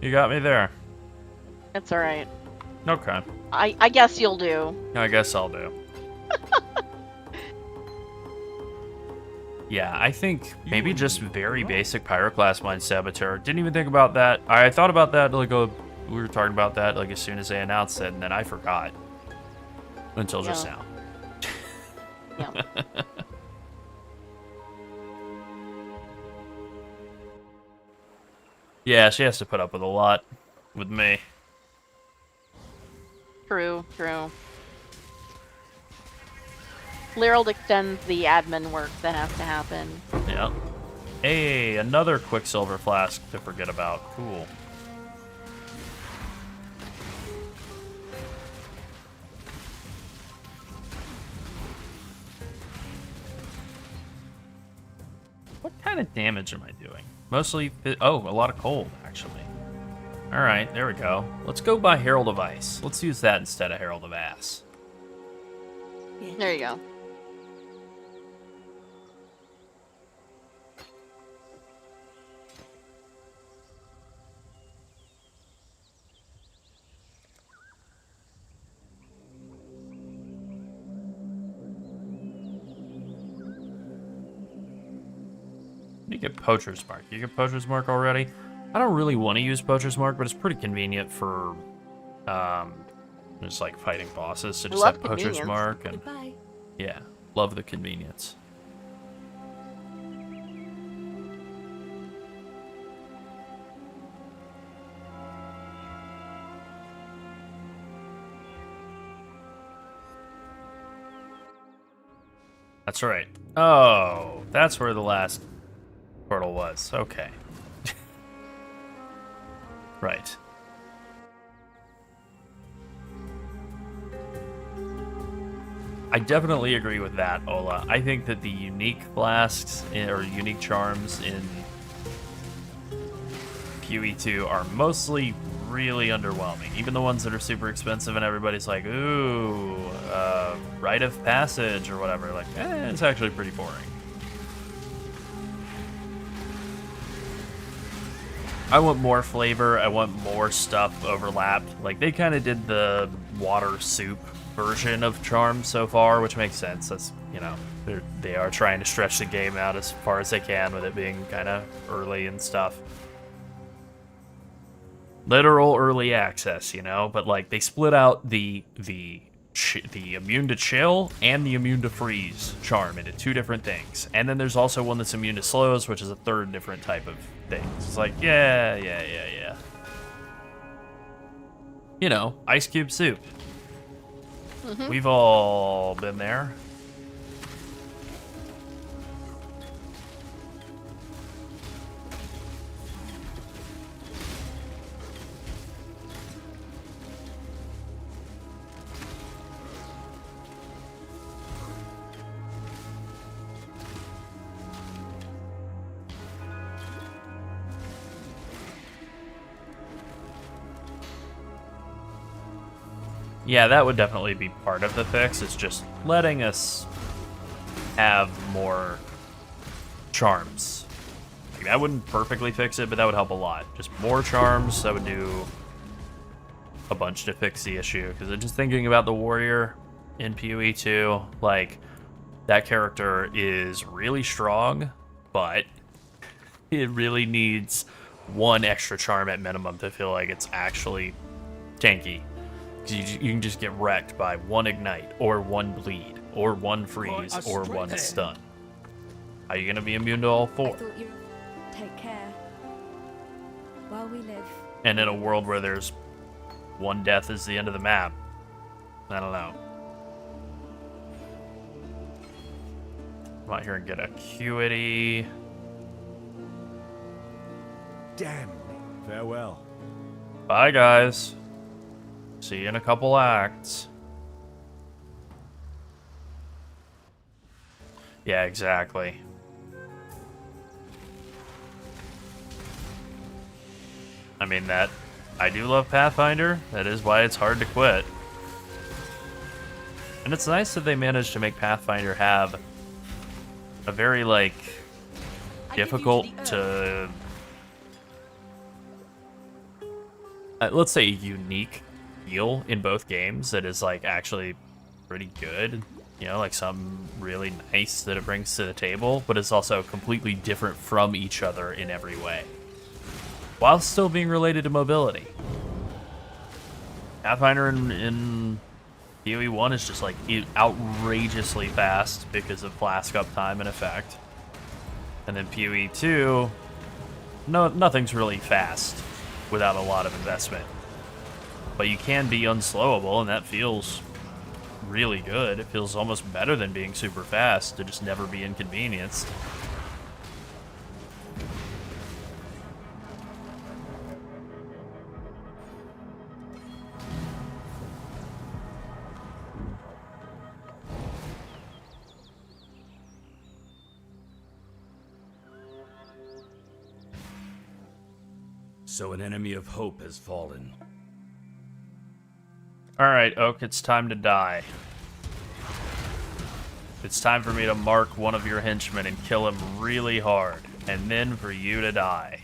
You got me there. It's alright. Okay. I guess you'll do. I guess I'll do. Yeah, I think maybe just very basic Pyroclast Mine Saboteur. Didn't even think about that. I thought about that, like, we were talking about that, like, as soon as they announced it, and then I forgot. Until just now. Yeah. Yeah, she has to put up with a lot with me. True, true. Lerald extends the admin work that has to happen. Yeah. Hey, another Quicksilver Flask to forget about. Cool. What kind of damage am I doing? Mostly, oh, a lot of cold, actually. Alright, there we go. Let's go by Herald of Ice. Let's use that instead of Herald of Ass. There you go. You get Poacher's Mark. You get Poacher's Mark already? I don't really want to use Poacher's Mark, but it's pretty convenient for just like fighting bosses to just Love have Poacher's convenience. Mark and Goodbye. yeah, love the convenience. That's right. Oh, that's where the last portal was. Okay. Right. I definitely agree with that, Ola. I think that the unique flasks or unique charms in QE2 are mostly really underwhelming. Even the ones that are super expensive and everybody's like, ooh, rite of passage or whatever. Like, it's actually pretty boring. I want more flavor. I want more stuff overlapped. Like, they kind of did the water soup version of charm so far, which makes sense. That's, you know, they are trying to stretch the game out as far as they can with it being kind of early and stuff. Literal early access, you know, but like they split out the immune to chill and the immune to freeze charm into two different things, and then there's also one that's immune to slows, which is a third different type of thing. It's like, yeah. You know, ice cube soup. We've all been there. Yeah, that would definitely be part of the fix. It's just letting us have more charms. Like, that wouldn't perfectly fix it, but that would help a lot. Just more charms, that would do a bunch to fix the issue. Because just thinking about the warrior in PoE 2, like, that character is really strong, but it really needs one extra charm at minimum to feel like it's actually tanky. Because you can just get wrecked by one ignite, or one bleed, or one freeze, or one stun. Are you going to be immune to all I four? thought you'd take care while we live. And in a world where there's one death is the end of the map, I don't know. Come out here and get acuity. Damn me. Farewell. Bye, guys. See you in a couple acts. Yeah, exactly. I mean, I do love Pathfinder. That is why it's hard to quit. And it's nice that they managed to make Pathfinder have a very, like, difficult to... let's say unique feel in both games that is, like, actually pretty good. You know, like something really nice that it brings to the table, but it's also completely different from each other in every way, while still being related to mobility. Pathfinder in PoE 1 is just like outrageously fast because of flask uptime and effect. And then PoE 2, nothing's really fast without a lot of investment. But you can be unslowable, and that feels really good. It feels almost better than being super fast to just never be inconvenienced. So an enemy of hope has fallen. Alright, Oak, it's time to die. It's time for me to mark one of your henchmen and kill him really hard, and then for you to die.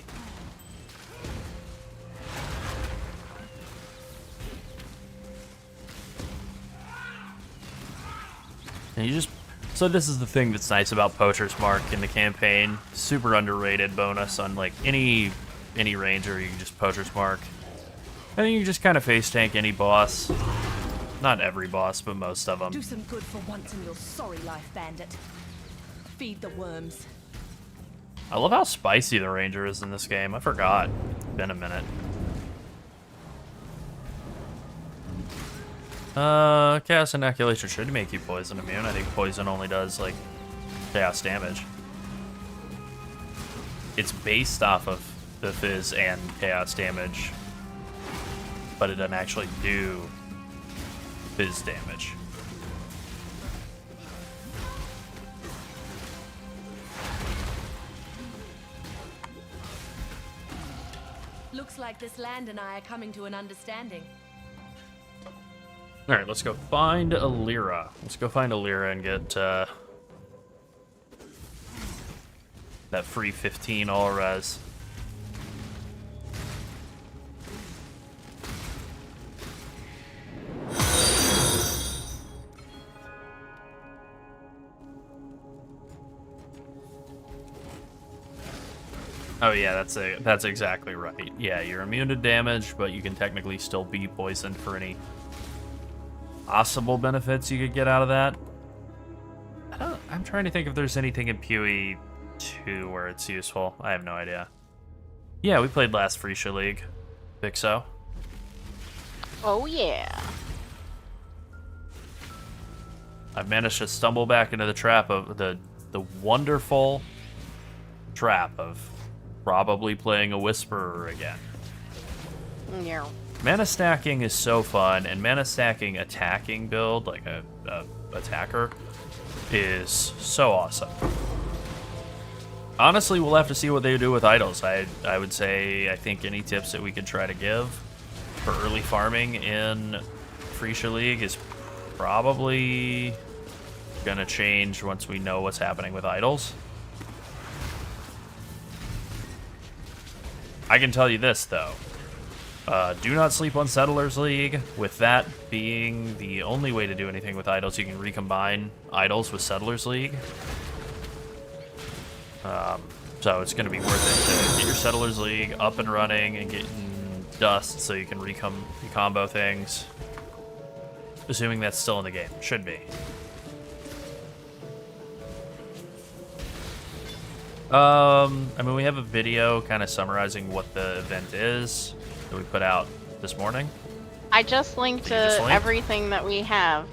And you just... So this is the thing that's nice about Poacher's Mark in the campaign. Super underrated bonus on, like, any ranger. You can just Poacher's Mark. And then you can just kind of face tank any boss. Not every boss, but most of them. Do some good for once in your sorry life, bandit. Feed the worms. I love how spicy the ranger is in this game. I forgot. It's been a minute. Chaos Inoculation should make you poison immune. I think poison only does, like, chaos damage. It's based off of the fizz and chaos damage, but it doesn't actually do fizz damage. Looks like this land and I are coming to an understanding. Alright, let's go find Alira. Let's go find Alira and get that free 15 all res. Oh yeah, that's exactly right. Yeah, you're immune to damage, but you can technically still be poisoned for any possible benefits you could get out of that. I'm trying to think if there's anything in PoE 2 where it's useful. I have no idea. Yeah, we played last Phrecia League. Think so. Oh yeah. I've managed to stumble back into the trap of the wonderful trap of probably playing a Whisperer again. Yeah. Mana stacking is so fun, and mana stacking attacking build, like a attacker, is so awesome. Honestly, we'll have to see what they do with idols. I would say, I think any tips that we could try to give for early farming in Phrecia League is probably gonna change once we know what's happening with idols. I can tell you this, though. Do not sleep on Settlers League. With that being the only way to do anything with idols, you can recombine idols with Settlers League. So it's going to be worth it to get your Settlers League up and running and getting dust so you can recombo things. Assuming that's still in the game. Should be. I mean, we have a video kind of summarizing what the event is that we put out this morning. I just linked to everything that we have.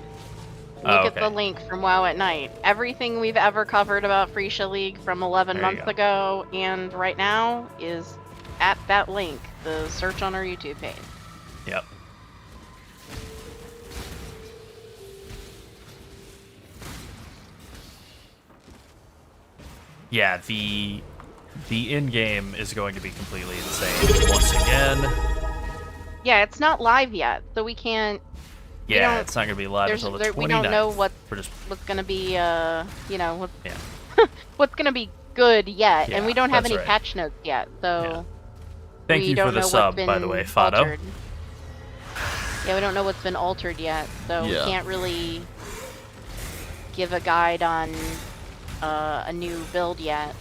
Oh, Look at the link from WoW at Night. Everything we've ever covered about Phrecia League from 11 months ago and right now is at that link. The search on our YouTube page. Yep. Yeah, the end game is going to be completely insane once again. Yeah, it's not live yet, so we can't. Yeah, it's not going to be live until the 29th. We don't know what's going to be, what's going to be good yet, and we don't have any patch notes yet, so. Thank you for the sub, by the way, Fado. Altered. Yeah, we don't know what's been altered yet, so we can't really give a guide on a new build yet.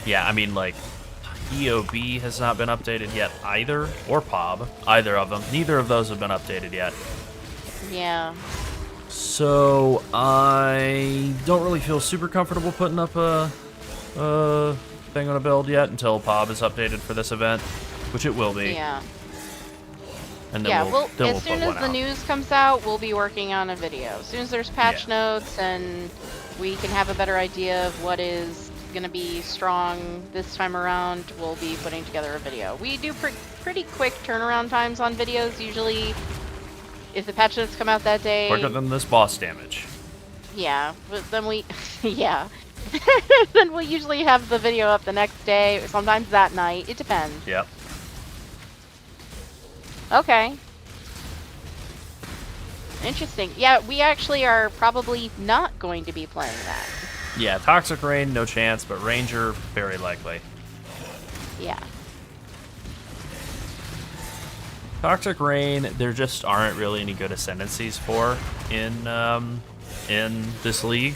Yeah, I mean, like, EOB has not been updated yet either, or POB, either of them. Neither of those have been updated yet. Yeah. So, I don't really feel super comfortable putting up a thing on a build yet until POB is updated for this event, which it will be. Yeah. And then as soon as the news comes out, we'll be working on a video. As soon as there's patch notes and we can have a better idea of what is going to be strong this time around, we'll be putting together a video. We do pretty quick turnaround times on videos, usually if the patch notes come out that day. Quicker than this boss damage. Yeah, but then we, yeah. Then we'll usually have the video up the next day, or sometimes that night. It depends. Yep. Okay. Interesting. Yeah, we actually are probably not going to be playing that. Yeah, Toxic Rain, no chance, but Ranger, very likely. Yeah. Toxic Rain, there just aren't really any good ascendancies for in this league.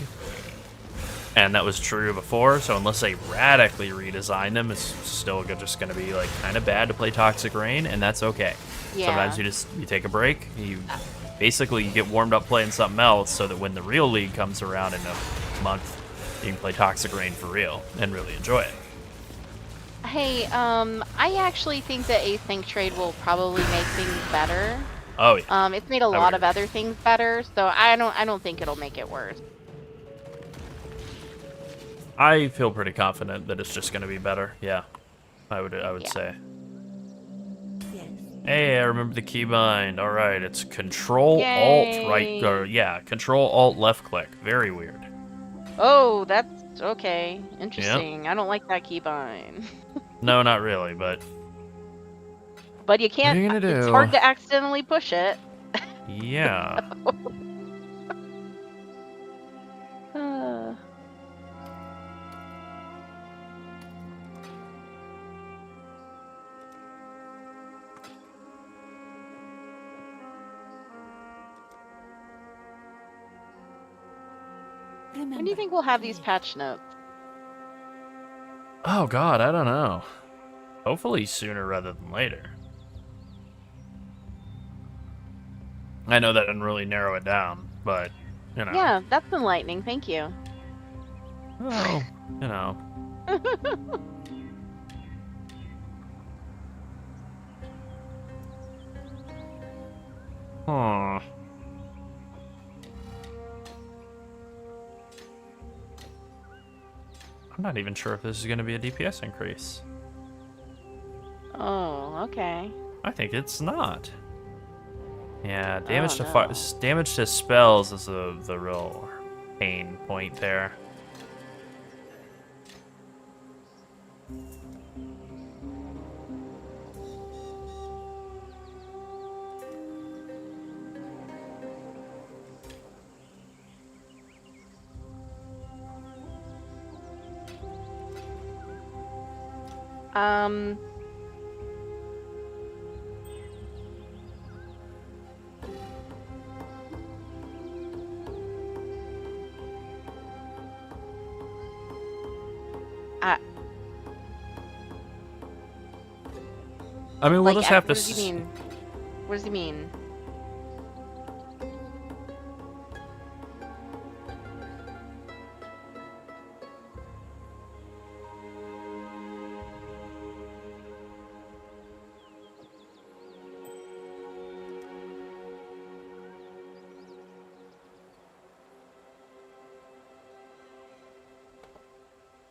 And that was true before, so unless they radically redesign them, it's still just going to be like kind of bad to play Toxic Rain, and that's okay. Yeah. Sometimes you take a break, you get warmed up playing something else, so that when the real league comes around in a month, you can play Toxic Rain for real and really enjoy it. Hey, I actually think that async trade will probably make things better. Oh yeah. It's made a lot of other things better, so I don't think it'll make it worse. I feel pretty confident that it's just going to be better. Yeah, I would say. Yes. Hey, I remember the keybind. All right, it's Control Yay. Alt right, or yeah, Control Alt left click. Very weird. Oh, that's okay. Interesting. Yep. I don't like that keybind. No, not really, but. But you can't. What are you gonna do? It's hard to accidentally push it. Yeah. When do you think we'll have these patch notes? Oh God, I don't know. Hopefully sooner rather than later. I know that didn't really narrow it down, but you know. Yeah, that's enlightening. Thank you. Well, you know. Huh. I'm not even sure if this is going to be a DPS increase. Oh, okay. I think it's not. Yeah, damage damage to spells is the real pain point there. Um. I, I mean, we'll like, just have to. what does he mean? What does he mean?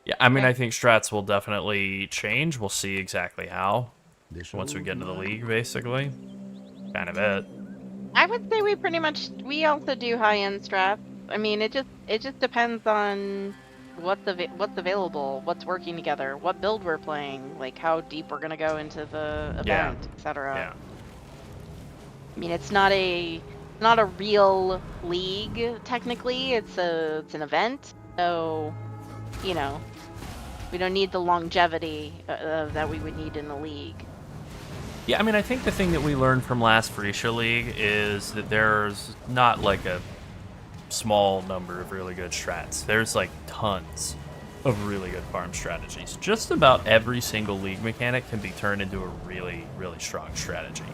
Yeah, I mean, Okay. I think strats will definitely change. We'll see exactly how once we get into the league, basically. Kind of it. I would say we also do high-end strats. I mean, it just depends on what's available, what's working together, what build we're playing, like how deep we're gonna go into the Yeah. event, etc. Yeah. I mean, it's not a real league technically. It's an event, so you know we don't need the longevity that we would need in the league. Yeah, I mean, I think the thing that we learned from last Phrecia League is that there's not like a small number of really good strats. There's like tons of really good farm strategies. Just about every single league mechanic can be turned into a really, really strong strategy.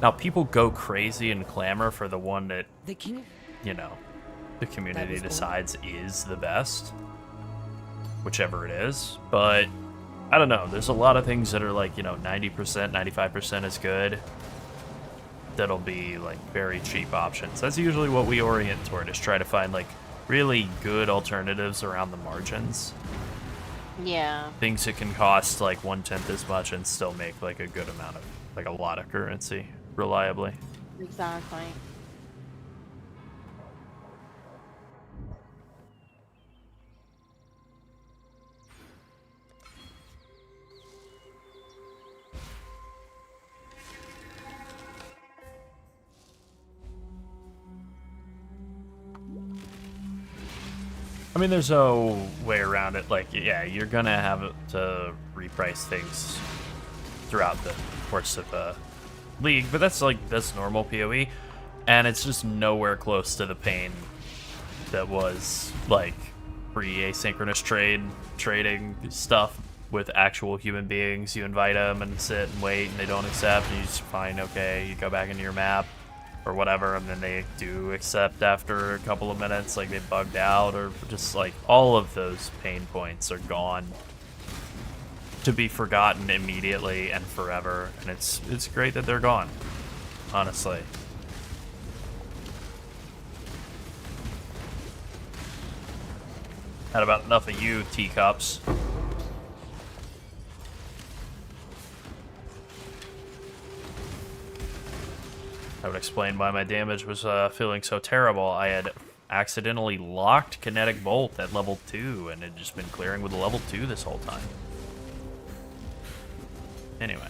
Now, people go crazy and clamor for the one that, The king. you know, the community was all. decides is the best, whichever it is. But I don't know. There's a lot of things that are like, 90%, 95% is good. That'll be like very cheap options. That's usually what we orient toward, is try to find like really good alternatives around the margins. Yeah. Things that can cost like 1/10 as much and still make like a good amount of, like a lot of currency reliably. Exactly. I mean, there's no way around it. Like, yeah, you're gonna have to reprice things throughout the course of a league, but that's normal PoE, and it's just nowhere close to the pain that was like pre-asynchronous trading stuff with actual human beings. You invite them and sit and wait, and they don't accept, and you just find, okay, you go back into your map or whatever, and then they do accept after a couple of minutes, like they bugged out, or just like all of those pain points are gone to be forgotten immediately and forever, and it's great that they're gone, honestly. Had about enough of you, teacups. That would explain why my damage was feeling so terrible. I had accidentally locked Kinetic Bolt at level 2, and had just been clearing with a level 2 this whole time. Anyway.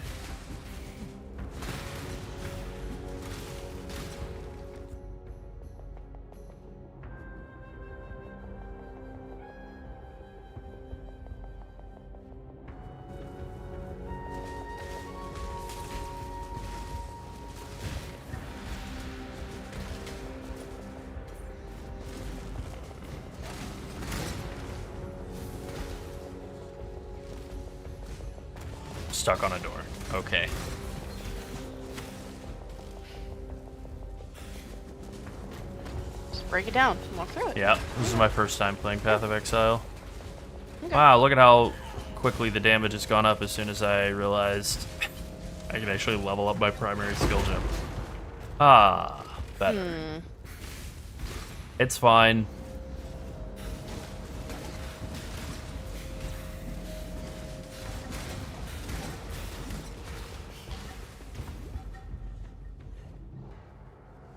Stuck on a door. Okay. Just break it down and walk through it. Yeah, this is my first time playing Path of Exile. Okay. Wow, look at how quickly the damage has gone up as soon as I realized I can actually level up my primary skill gem. Ah, better. It's fine.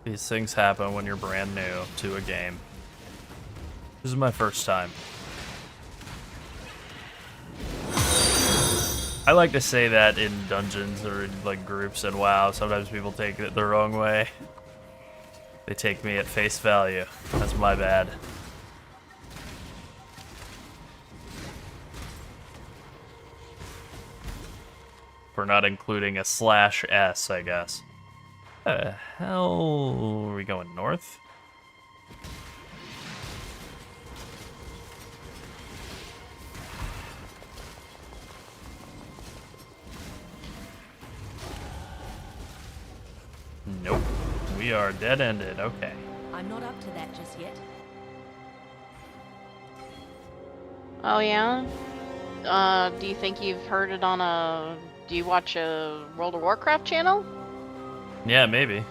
These things happen when you're brand new to a game. This is my first time. I like to say that in dungeons or in like groups in WoW. Sometimes people take it the wrong way. They take me at face value. That's my bad. for not including a /S, I guess. Hell, are we going north? Nope. We are dead-ended. Okay. I'm not up to that just yet. Oh yeah? Do you think you've heard it on a... Do you watch a World of Warcraft channel? Yeah, maybe.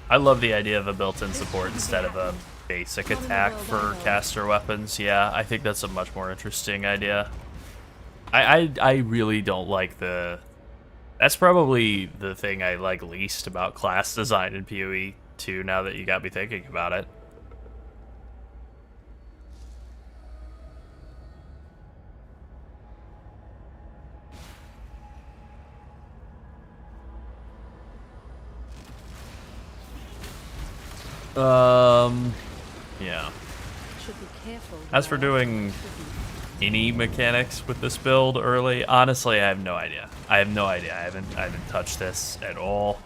I love the idea of a built-in support instead of a basic attack for caster weapons. Yeah, I think that's a much more interesting idea. I really don't like the... That's probably the thing I like least about class design in PoE 2, now that you got me thinking about it. Yeah. Should be careful. As for doing any mechanics with this build early, honestly, I have no idea. I have no idea. I haven't touched this at all.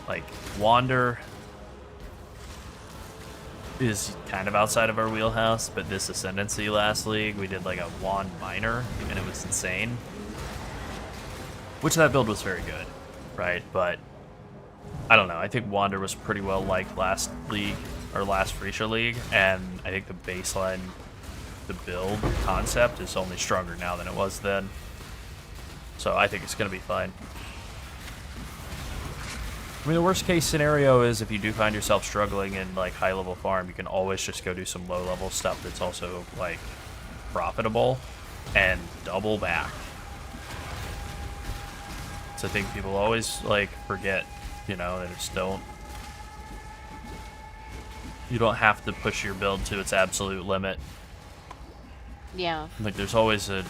Like, Wander is kind of outside of our wheelhouse, but this Ascendancy last league, we did like a Wand Minor, and it was insane. Which that build was very good, right? But I don't know. I think Wander was pretty well liked last league, or last Phrecia league, and I think the baseline, the build concept is only stronger now than it was then. So I think it's going to be fine. I mean, the worst case scenario is if you do find yourself struggling in like high level farm, you can always just go do some low level stuff that's also like profitable and double back. So I think people always like forget, you know, they just don't. You don't have to push your build to its absolute limit. Yeah. Like there's always a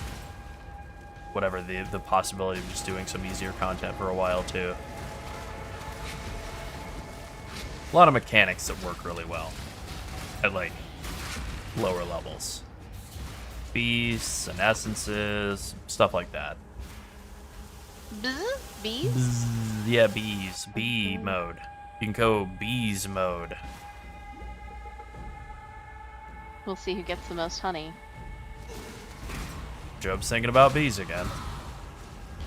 whatever the possibility of just doing some easier content for a while too. A lot of mechanics that work really well at like lower levels. Beasts and essences, stuff like that. Bees? Yeah, bees. Bee mode. You can go bees mode. We'll see who gets the most honey. Job's thinking about bees again.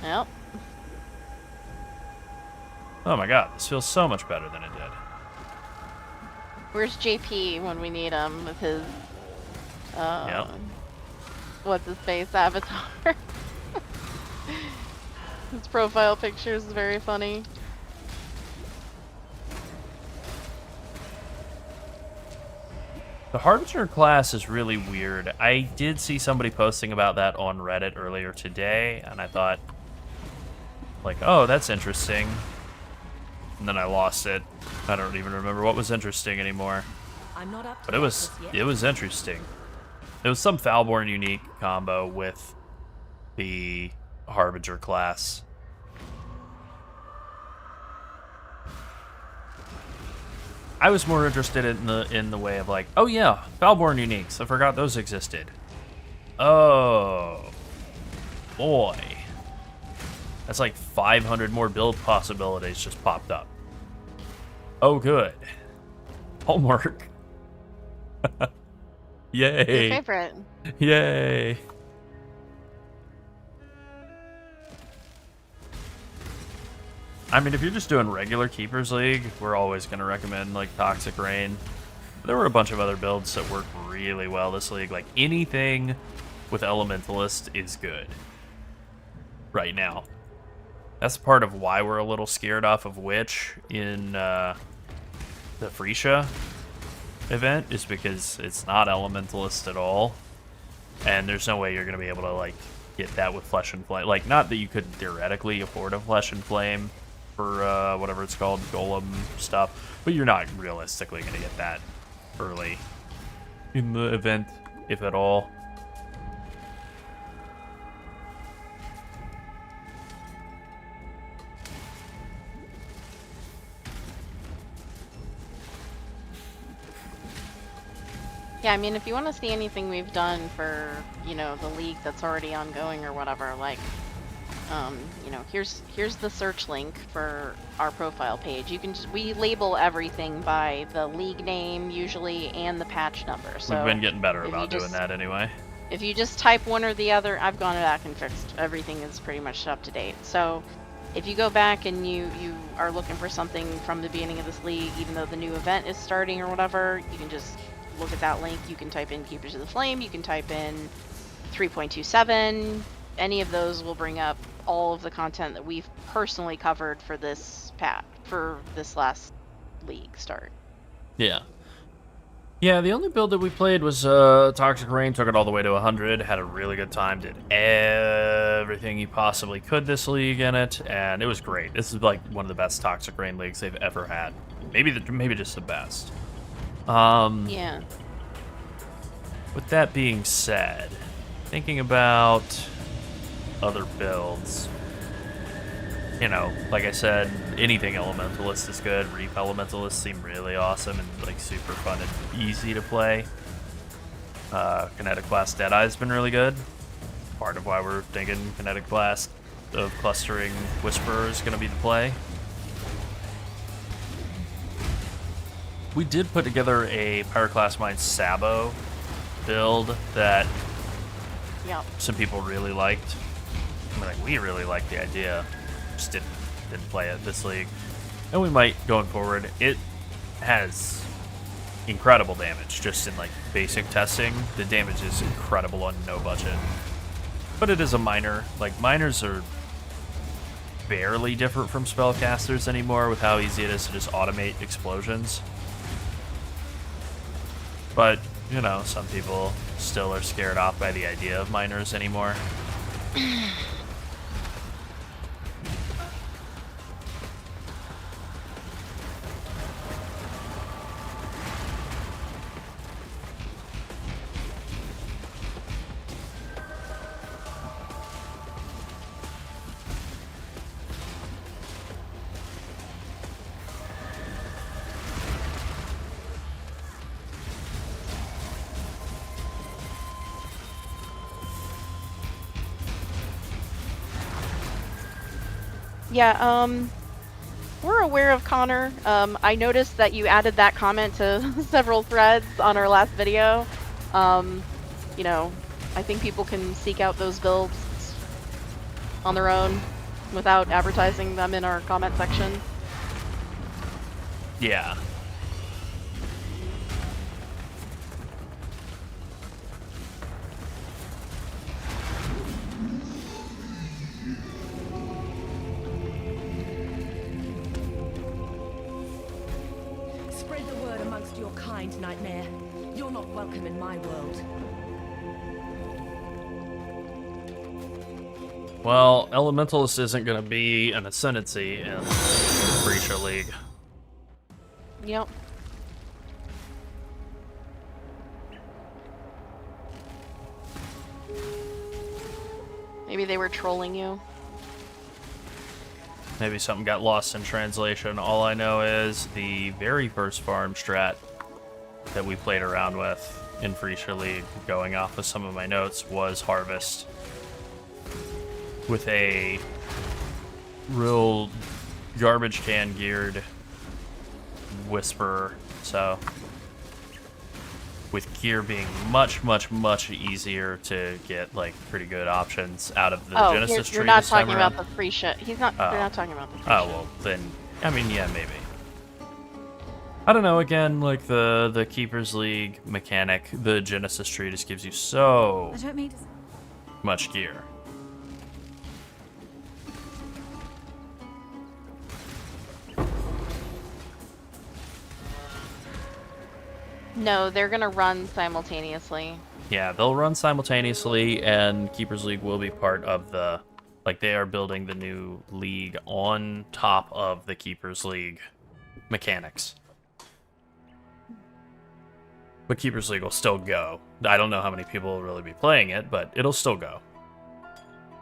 Yep. Oh my god, this feels so much better than it did. Where's JP when we need him with his, Yep. what's his face avatar? His profile picture is very funny. The Harbinger class is really weird. I did see somebody posting about that on Reddit earlier today, and I thought, like, oh, that's interesting. And then I lost it. I don't even remember what was interesting anymore. I'm not up to But it that was just yet. it was interesting. It was some Falborn unique combo with the Harbinger class. I was more interested in the way of like, oh yeah, Falborn uniques. I forgot those existed. Oh boy. That's like 500 more build possibilities just popped up. Oh good. Homework. Your Yay. favorite. Yay. I mean, if you're just doing regular Keepers League, we're always going to recommend, like, Toxic Rain. There were a bunch of other builds that work really well this league. Like, anything with Elementalist is good right now. That's part of why we're a little scared off of Witch in the Phrecia event, is because it's not Elementalist at all. And there's no way you're going to be able to, like, get that with Flesh and Flame. Like, not that you couldn't theoretically afford a Flesh and Flame for whatever it's called, Golem stuff, but you're not realistically going to get that early in the event, if at all. Yeah, I mean, if you want to see anything we've done for, you know, the league that's already ongoing or whatever, like, you know, here's the search link for our profile page. You can just, we label everything by the league name usually and the patch number. So We've been getting better if you about doing just- that anyway. If you just type one or the other, I've gone back and fixed everything is pretty much up to date. So if you go back and you are looking for something from the beginning of this league, even though the new event is starting or whatever, you can just look at that link. You can type in Keepers of the Flame. You can type in 3.27. Any of those will bring up all of the content that we've personally covered for this for this last league start. Yeah. Yeah, the only build that we played was Toxic Rain, took it all the way to 100, had a really good time, did everything you possibly could this league in it, and it was great. This is like one of the best Toxic Rain leagues they've ever had. Maybe just the best. Yeah. With that being said, thinking about other builds, you know, like I said, anything Elementalist is good. Reap Elementalists seem really awesome and like super fun and easy to play. Kinetic Blast Deadeye's been really good. Part of why we're thinking Kinetic Blast of Clustering Whisperer is going to be the play. We did put together a Pyroclast Mine Sabo build that Yep. some people really liked. I mean, like, we really liked the idea. Just didn't play it this league. And we might going forward. It has incredible damage just in like basic testing. The damage is incredible on no budget. But it is a miner. Like, miners are barely different from spellcasters anymore with how easy it is to just automate explosions. But, you know, some people still are scared off by the idea of miners anymore. Yeah, we're aware of Connor. I noticed that you added that comment to several threads on our last video. You know, I think people can seek out those builds on their own without advertising them in our comment section. Yeah. Spread the word amongst your kind, Nightmare. You're not welcome in my world. Well, Elementalist isn't going to be an ascendancy in Phrecia League. Yep. Maybe they were trolling you. Maybe something got lost in translation. All I know is the very first farm strat that we played around with in Phrecia League, going off of some of my notes, was Harvest. With a real garbage can geared Whisperer. So, with gear being much, much, much easier to get like pretty good options out of the Genesis tree you're not this time talking around. about the Phrecia. He's not. Oh. They're not talking about the Oh, Phrecia. well, then, I mean, yeah, maybe. I don't know, again, like the Keepers League mechanic, the Genesis tree just gives you so I don't mean to... much gear. No, they're gonna run simultaneously. Yeah, they'll run simultaneously, and Keepers League will be part of the... Like, they are building the new league on top of the Keepers League mechanics. But Keepers League will still go. I don't know how many people will really be playing it, but it'll still go.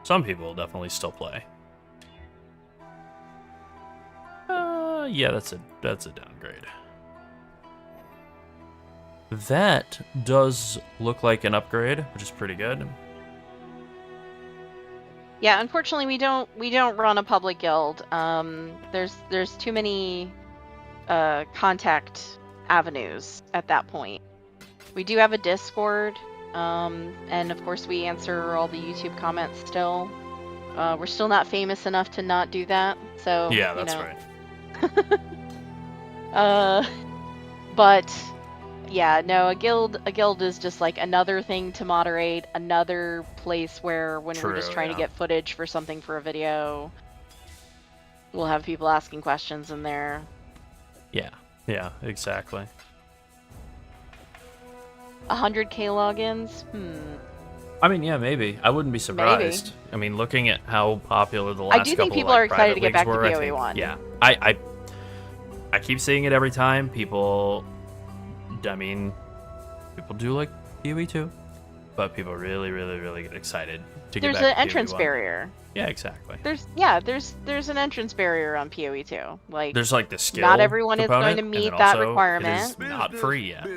Some people will definitely still play. Yeah, that's a downgrade. That does look like an upgrade, which is pretty good. Yeah, unfortunately, we don't run a public guild. There's too many contact avenues at that point. We do have a Discord, and of course we answer all the YouTube comments still. We're still not famous enough to not do that, so Yeah, that's right. But yeah, no, a guild is just like another thing to moderate, another place where when we're just True, trying to yeah. get footage for something for a video, we'll have people asking questions in there. Yeah, exactly. 100K logins? I mean, yeah, maybe. I wouldn't be surprised. I mean, looking at how popular the last do couple think people of, like, are excited to private get back leagues to were, I PoE think- 1. Yeah, I keep seeing it every time. People, I mean, people do like PoE 2, but people really, really, really get excited to get There's back an to PoE entrance 1. barrier. Yeah, exactly. There's an entrance barrier on PoE 2. Like, There's like the skill. not everyone is going to component, and meet then that also requirement. It is not free yet.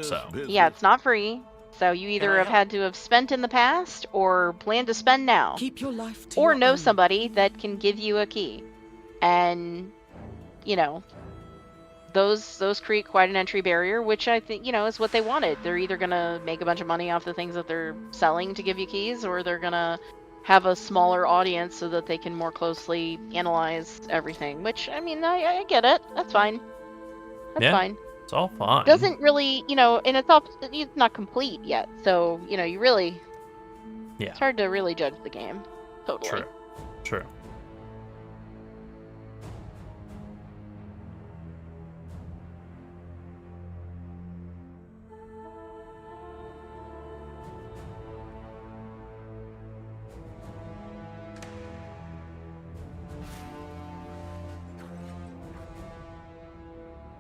So Yeah, it's not free. So you either have had to have spent in the past or plan to spend now. Keep your life to Or your know own. somebody that can give you a key. And, you know, those create quite an entry barrier, which I think, is what they wanted. They're either going to make a bunch of money off the things that they're selling to give you keys, or they're going to have a smaller audience so that they can more closely analyze everything, which, I mean, I get it. That's fine. That's fine. it's all fine. Doesn't really, and it's not complete yet. So, you really, it's hard to really judge the game. Totally. True.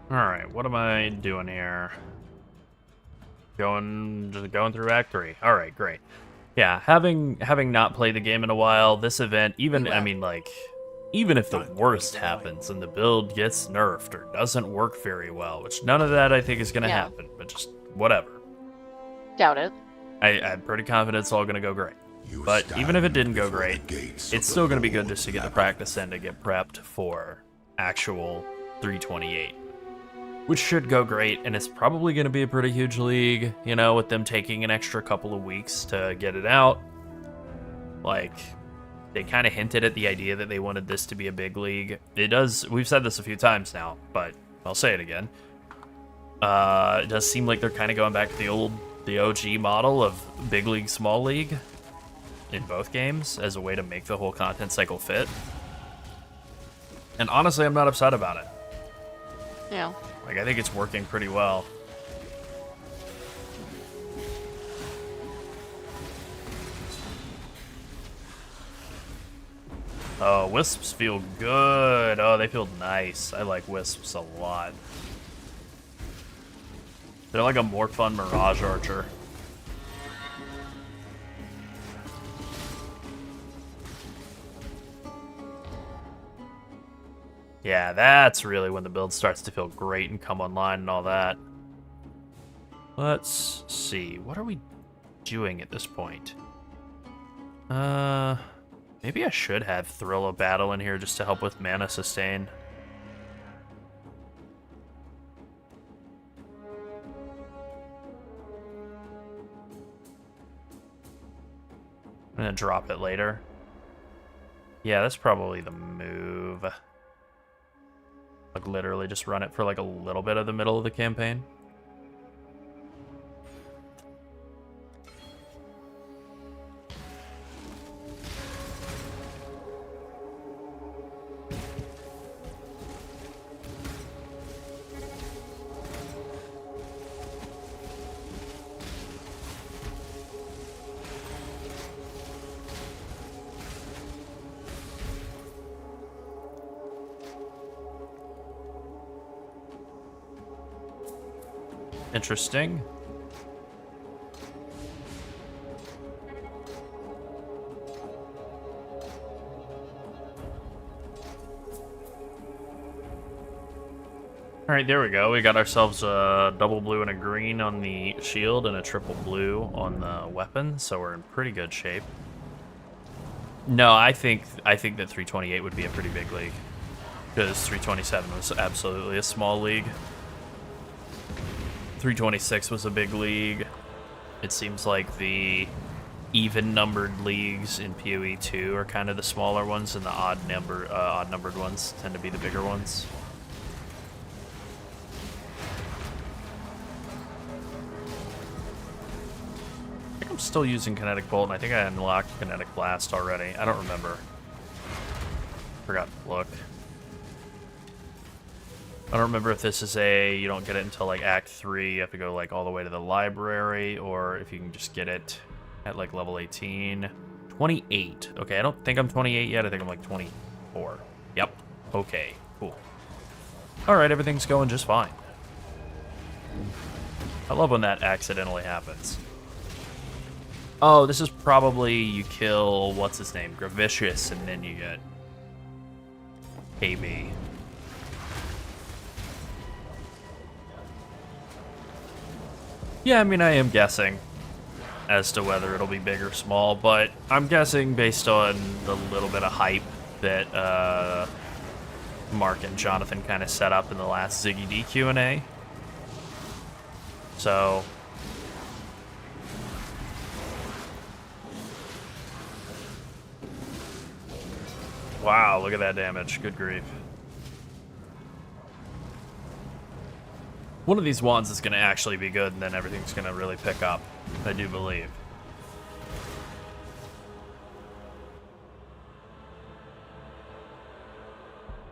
Alright, what am I doing here? Just going through Act 3. Alright, great. Yeah, having not played the game in a while, this event, even if the worst happens and the build gets nerfed or doesn't work very well, which none of that I think is gonna happen, but just whatever. Doubt it. I'm pretty confident it's all gonna go great. But even if it didn't go great, it's still gonna be good just to get the practice in to get prepped for actual 328. Which should go great, and it's probably going to be a pretty huge league, with them taking an extra couple of weeks to get it out. Like, they kind of hinted at the idea that they wanted this to be a big league. We've said this a few times now, but I'll say it again. It does seem like they're kind of going back to the OG model of big league, small league in both games as a way to make the whole content cycle fit. And honestly, I'm not upset about it. Yeah. Like, I think it's working pretty well. Oh, wisps feel good. Oh, they feel nice. I like wisps a lot. They're like a more fun Mirage Archer. Yeah, that's really when the build starts to feel great and come online and all that. Let's see. What are we doing at this point? Maybe I should have Thrill of Battle in here just to help with mana sustain. I'm gonna drop it later. Yeah, that's probably the move. Like, literally just run it for like a little bit of the middle of the campaign. Interesting. Alright, there we go. We got ourselves a double blue and a green on the shield and a triple blue on the weapon, so we're in pretty good shape. No, I think that 328 would be a pretty big league. Because 327 was absolutely a small league. 326 was a big league. It seems like the even-numbered leagues in PoE 2 are kind of the smaller ones, and the odd-numbered ones tend to be the bigger ones. I think I'm still using Kinetic Bolt, and I think I unlocked Kinetic Blast already. I don't remember. Forgot to look. I don't remember if this is you don't get it until like Act 3, you have to go like all the way to the library, or if you can just get it at like level 18. 28. Okay, I don't think I'm 28 yet, I think I'm like 24. Yep. Okay, cool. Alright, everything's going just fine. I love when that accidentally happens. Oh, this is probably you kill, what's his name, Gravicious, and then you get KB. Yeah, I mean, I am guessing as to whether it'll be big or small, but I'm guessing based on the little bit of hype that Mark and Jonathan kind of set up in the last Ziggy D Q&A. So... wow, look at that damage. Good grief. One of these wands is going to actually be good, and then everything's going to really pick up. I do believe.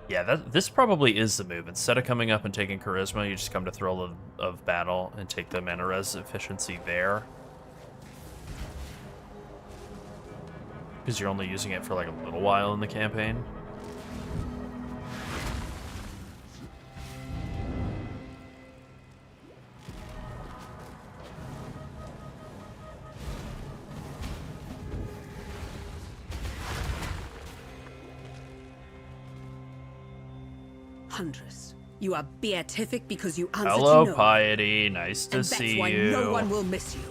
Yeah, this probably is the move. Instead of coming up and taking Charisma, you just come to Thrill of Battle and take the mana res efficiency there. Because you're only using it for like a little while in the campaign. Huntress, you are beatific because you answer Hello, to no Piety. Nice to see and that's why you. no one will miss you.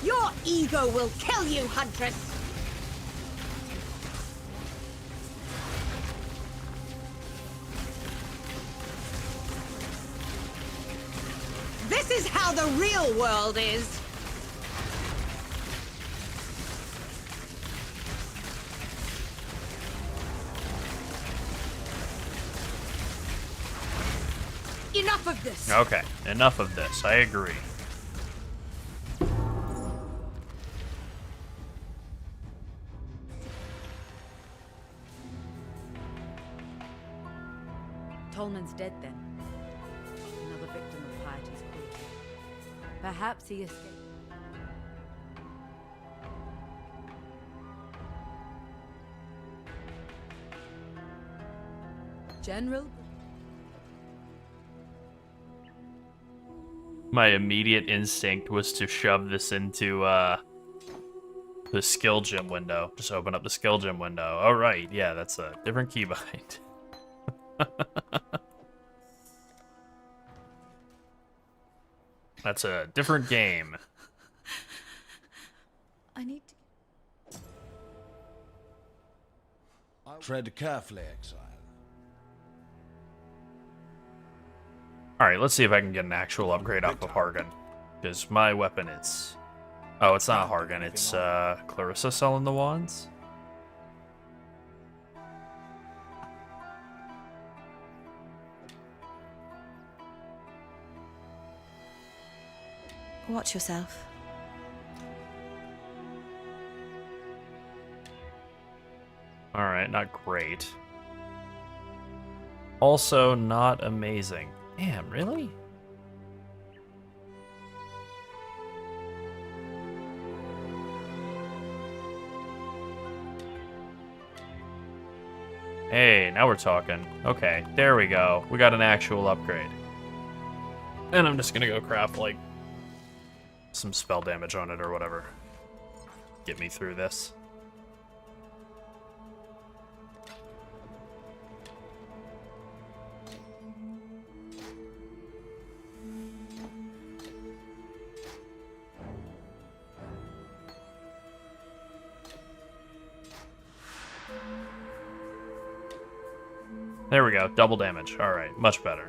Your ego will kill you, Huntress! This is how the real world is! Enough of this! Okay, enough of this. I agree. Tolman's dead then. Another victim of Piety's cruelty. Perhaps he escaped. General? My immediate instinct was to shove this into the skill gem window. Just open up the skill gem window. All right, yeah, that's a different keybind. That's a different game. I need to... Tread carefully, exile. Alright, let's see if I can get an actual upgrade off of Hargan. Because my weapon is... oh, it's not Hargan, it's Clarissa selling the wands. Watch yourself. Alright, not great. Also, not amazing. Damn, really? Hey, now we're talking. Okay, there we go. We got an actual upgrade. And I'm just gonna go craft, like, some spell damage on it or whatever. Get me through this. There we go. Double damage. All right. Much better.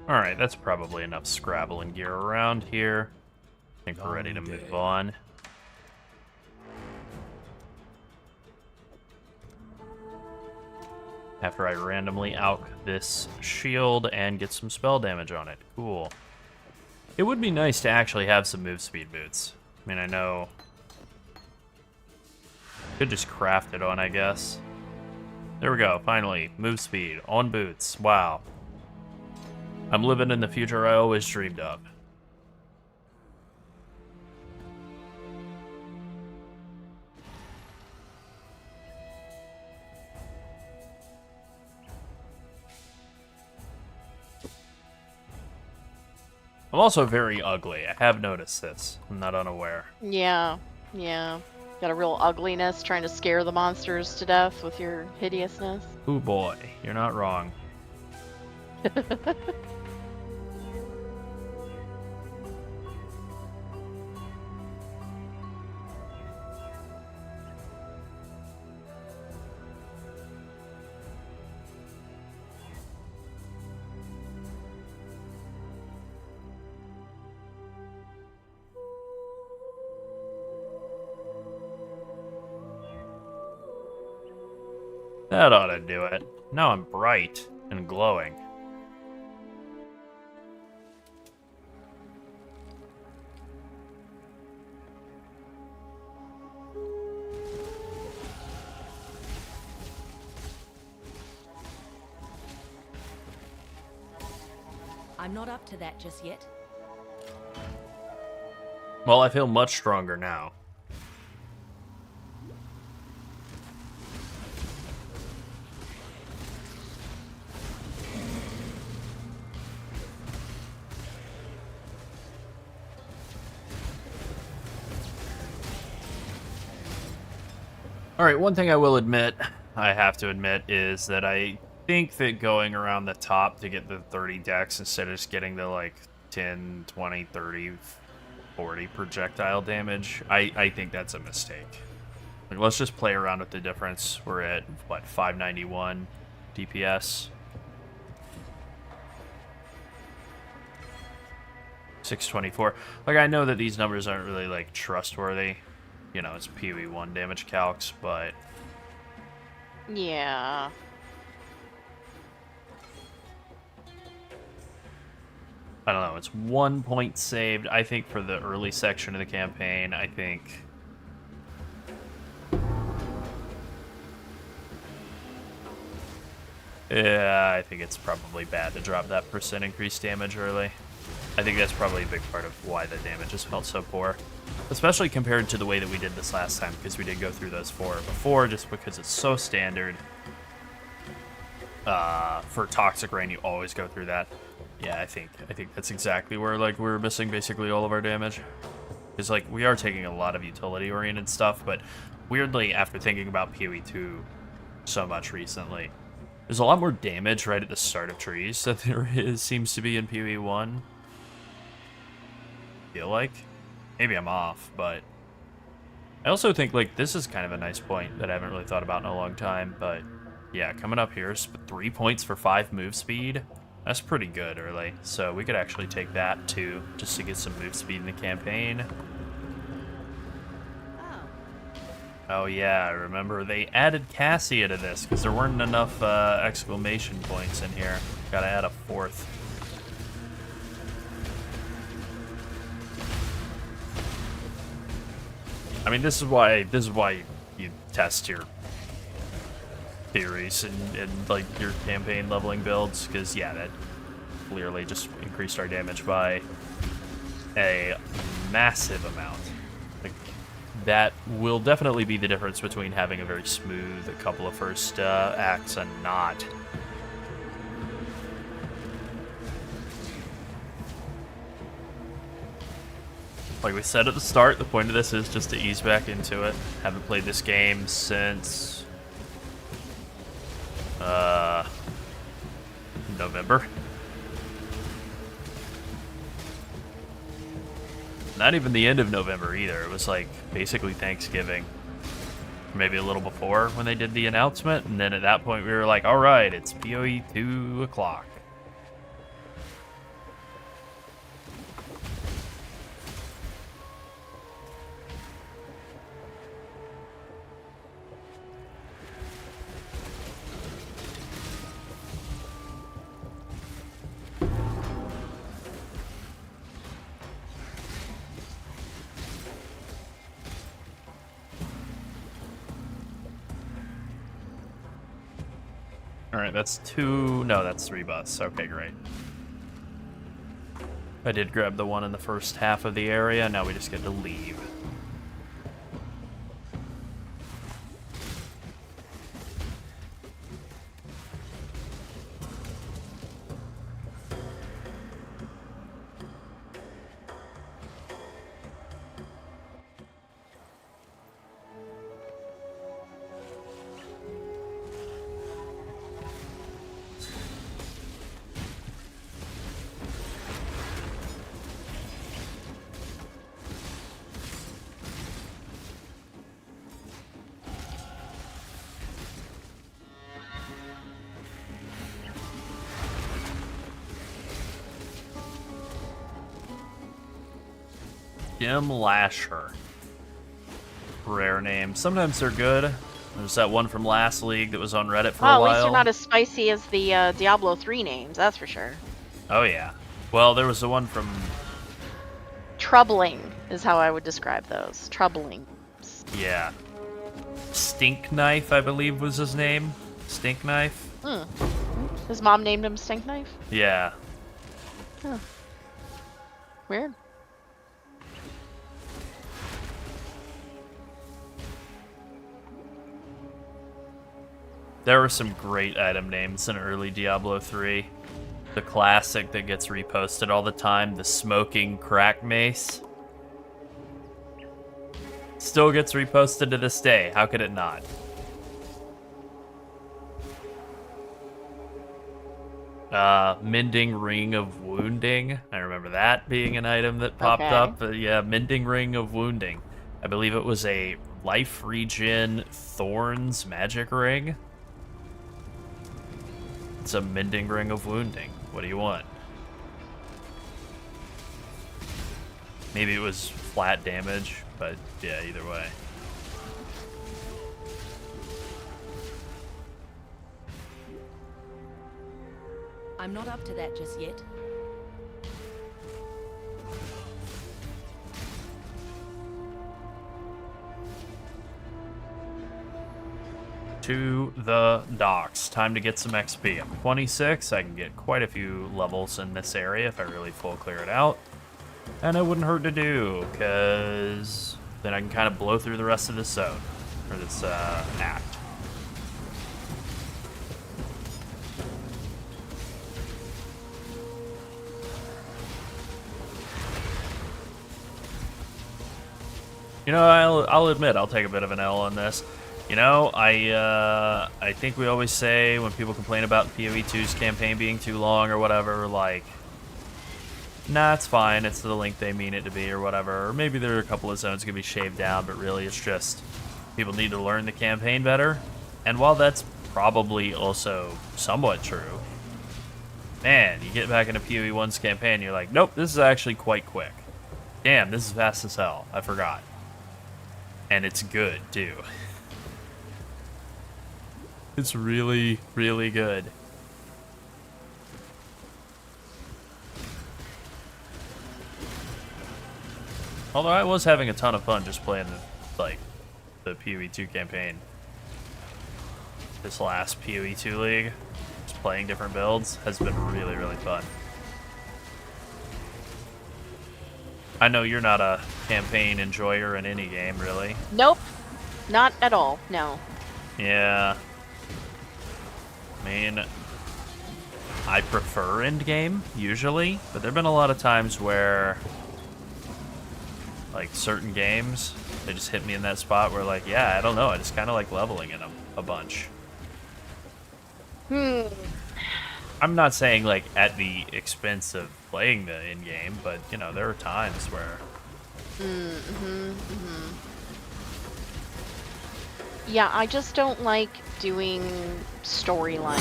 Alright, that's probably enough Scrabble and gear around here. I think we're ready to move on. After I randomly alch this shield and get some spell damage on it. Cool. It would be nice to actually have some move speed boots. I mean, I know... Could just craft it on, I guess. There we go, finally. Move speed on boots. Wow. I'm living in the future I always dreamed of. I'm also very ugly. I have noticed this. I'm not unaware. Yeah, yeah. Got a real ugliness trying to scare the monsters to death with your hideousness. Ooh boy, you're not wrong. That ought to do it. Now I'm bright and glowing. I'm not up to that just yet. Well, I feel much stronger now. Alright, one thing I will admit, I have to admit, is that I think that going around the top to get the 30 dex instead of just getting the, like, 10, 20, 30, 40 projectile damage, I think that's a mistake. Like, let's just play around with the difference. We're at, what, 591 DPS? 624. Like, I know that these numbers aren't really, like, trustworthy. You know, it's PoE1 damage calcs, but... Yeah. I don't know, it's 1 point saved, I think, for the early section of the campaign. I think... Yeah, I think it's probably bad to drop that % increased damage early. I think that's probably a big part of why the damage has felt so poor. Especially compared to the way that we did this last time, because we did go through those 4 before, just because it's so standard. For Toxic Rain, you always go through that. Yeah, I think that's exactly where, like, we're missing basically all of our damage. Because, like, we are taking a lot of utility-oriented stuff, but weirdly, after thinking about PoE2 so much recently, there's a lot more damage right at the start of trees than there seems to be in PoE1. Feel like? Maybe I'm off, but I also think, like, this is kind of a nice point that I haven't really thought about in a long time, but yeah, coming up here, 3 points for 5 move speed, that's pretty good early, so we could actually take that too, just to get some move speed in the campaign. Oh yeah, I remember they added Cassia to this, because there weren't enough exclamation points in here. Gotta add a 4th. I mean, this is why you test your theories and like your campaign leveling builds, because yeah, that clearly just increased our damage by a massive amount, like that will definitely be the difference between having a very smooth couple of first acts and not. Like we said at the start, the point of this is just to ease back into it. Haven't played this game since November. Not even the end of November either. It was like basically Thanksgiving. Maybe a little before when they did the announcement, and then at that point we were like, all right, it's PoE 2 o'clock. Alright, that's 2... No, that's 3 buffs. Okay, great. I did grab the one in the first half of the area, now we just get to leave. Jim Lasher. Rare name. Sometimes they're good. There's that one from last league that was on Reddit for a Well, while. at least they're not as spicy as the Diablo 3 names, that's for sure. Oh, yeah. Well, there was the one from... Troubling is how I would describe those. Troubling. Yeah. Stink Knife, I believe was his name. Stink Knife? His mom named him Stink Knife? Yeah. Huh. Weird. There were some great item names in early Diablo 3. The classic that gets reposted all the time, the Smoking Crack Mace. Still gets reposted to this day. How could it not? Mending Ring of Wounding. I remember that being an item that popped up. Yeah, Mending Ring of Wounding. I believe it was a life regen Thorns magic ring. It's a Mending Ring of Wounding. What do you want? Maybe it was flat damage, but yeah, either way. I'm not up to that just yet. To the docks. Time to get some XP. I'm 26. I can get quite a few levels in this area if I really full clear it out. And it wouldn't hurt to do, because then I can kind of blow through the rest of this zone, or this act. You know, I'll admit I'll take a bit of an L on this. You know, I think we always say when people complain about PoE 2's campaign being too long or whatever, like, nah, it's fine, it's the length they mean it to be or whatever. Or maybe there are a couple of zones that can be shaved down, but really it's just people need to learn the campaign better. And while that's probably also somewhat true, man, you get back into PoE 1's campaign, you're like, nope, this is actually quite quick. Damn, this is fast as hell. I forgot. And it's good, too. It's really, really good. Although I was having a ton of fun just playing the PoE 2 campaign. This last PoE 2 league, just playing different builds, has been really, really fun. I know you're not a campaign enjoyer in any game, really. Nope, not at all. No. Yeah. I mean, I prefer endgame, usually, but there have been a lot of times where, like, certain games, they just hit me in that spot where, like, yeah, I don't know, I just kind of like leveling in them a bunch. I'm not saying, like, at the expense of playing the in-game, but, you know, there are times where... Yeah, I just don't like doing storylines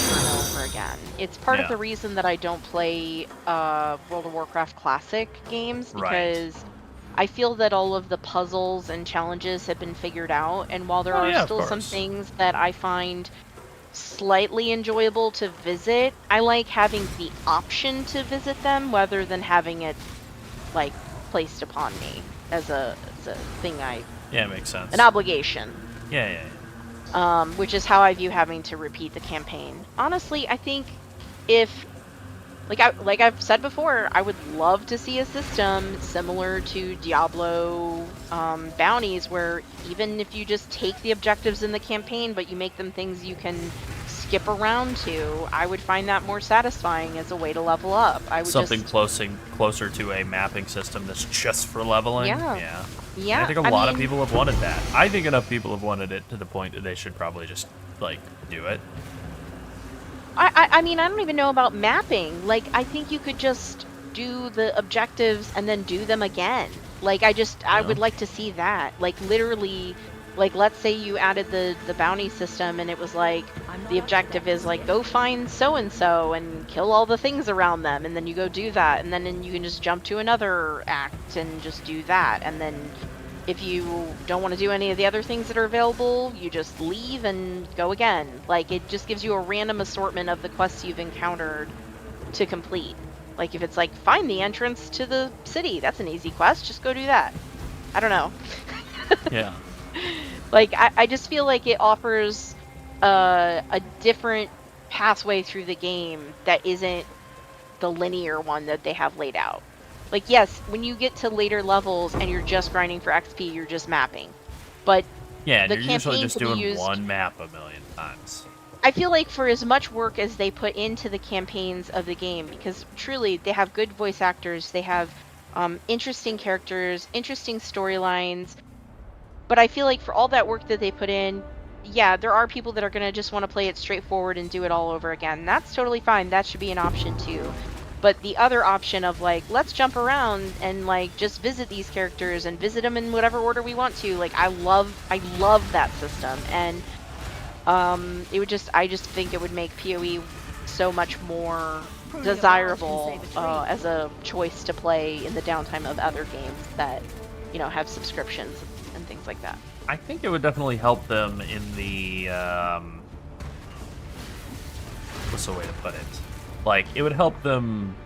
over and over again. It's part of Yeah. the reason that I don't play World of Warcraft Classic games, Right. because I feel that all of the puzzles and challenges have been figured out, and while there Oh, are yeah, of still some course. things that I find slightly enjoyable to visit, I like having the option to visit them rather than having it, like, placed upon me as a thing Yeah, it makes sense. an obligation. Yeah. Which is how I view having to repeat the campaign. Honestly, I think if, like I've said before, I would love to see a system similar to Diablo bounties, where even if you just take the objectives in the campaign, but you make them things you can skip around to, I would find that more satisfying as a way to level up. I would Something just, closer to a mapping system that's just for leveling. Yeah. I think a lot of people have wanted that. I think enough people have wanted it to the point that they should probably just, like, do it. I mean, I don't even know about mapping. Like, I think you could just do the objectives and then do them again. Like, I would like to see that. Like, literally, like, let's say you added the bounty system and it was like, the objective is like, go find so-and-so and kill all the things around them, and then you go do that, and then you can just jump to another act and just do that, and then if you don't want to do any of the other things that are available, you just leave and go again. Like, it just gives you a random assortment of the quests you've encountered to complete. Like, if it's like, find the entrance to the city, that's an easy quest, just go do that. I don't know. Yeah. Like, I just feel like it offers a different pathway through the game that isn't the linear one that they have laid out. Like, yes, when you get to later levels and you're just grinding for XP, you're just mapping. But Yeah, and the you're usually campaign just could be doing used- one map a million times. I feel like for as much work as they put into the campaigns of the game, because truly they have good voice actors, they have interesting characters, interesting storylines, but I feel like for all that work that they put in, yeah, there are people that are going to just want to play it straightforward and do it all over again. That's totally fine. That should be an option too. But the other option of, like, let's jump around and, like, just visit these characters and visit them in whatever order we want to, like, I love that system. And I just think it would make PoE so much more desirable as a choice to play in the downtime of other games that, you know, have subscriptions and things like that. I think it would definitely help them in the, what's the way to put it? Like, it would help them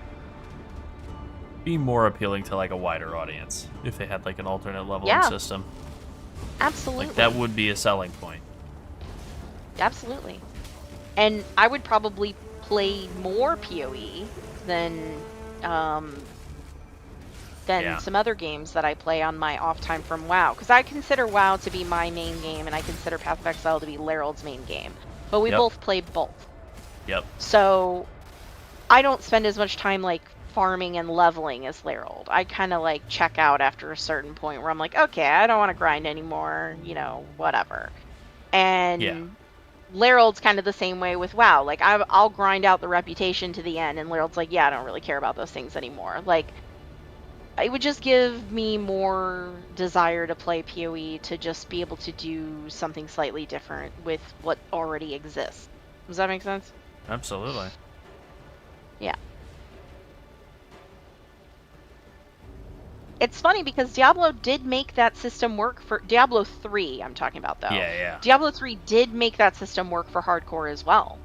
be more appealing to, like, a wider audience if they had, like, an alternate leveling Yeah. system. Absolutely. Like, that would be a selling point. Absolutely. And I would probably play more PoE than Yeah. some other games that I play on my off time from WoW, because I consider WoW to be my main game and I consider Path of Exile to be Larold's main game. But we Yep. both play both. Yep. So I don't spend as much time, like, farming and leveling as Larold. I kind of, like, check out after a certain point where I'm like, okay, I don't want to grind anymore, you know, whatever. And Yeah. Larold's kind of the same way with WoW. Like, I'll grind out the reputation to the end, and Larold's like, yeah, I don't really care about those things anymore. Like, it would just give me more desire to play PoE, to just be able to do something slightly different with what already exists. Does that make sense? Absolutely. Yeah. It's funny because Diablo did make that system work for Diablo 3, I'm talking about, though. Yeah. Diablo 3 did make that system work for hardcore as well,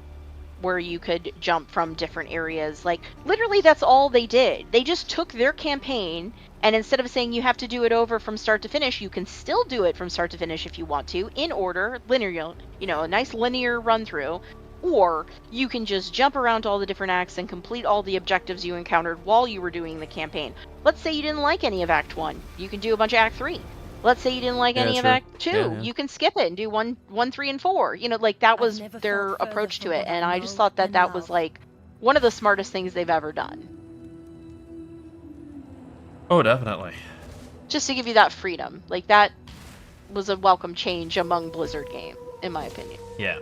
where you could jump from different areas. Like, literally, that's all they did. They just took their campaign, and instead of saying you have to do it over from start to finish, you can still do it from start to finish if you want to, in order, linear, you know, a nice linear run through. Or you can just jump around to all the different acts and complete all the objectives you encountered while you were doing the campaign. Let's say you didn't like any of Act 1. You can do a bunch of Act 3. Let's say you didn't like Yeah, any of sure. Act 2. Yeah. You can skip it and do 1, 3, and 4. You know, like, that I've was never their felt further approach to from it. what And I I just know thought that and that was, love. like, one of the smartest things they've ever done. Oh, definitely. Just to give you that freedom. Like, that was a welcome change among Blizzard game, in my opinion. Yeah.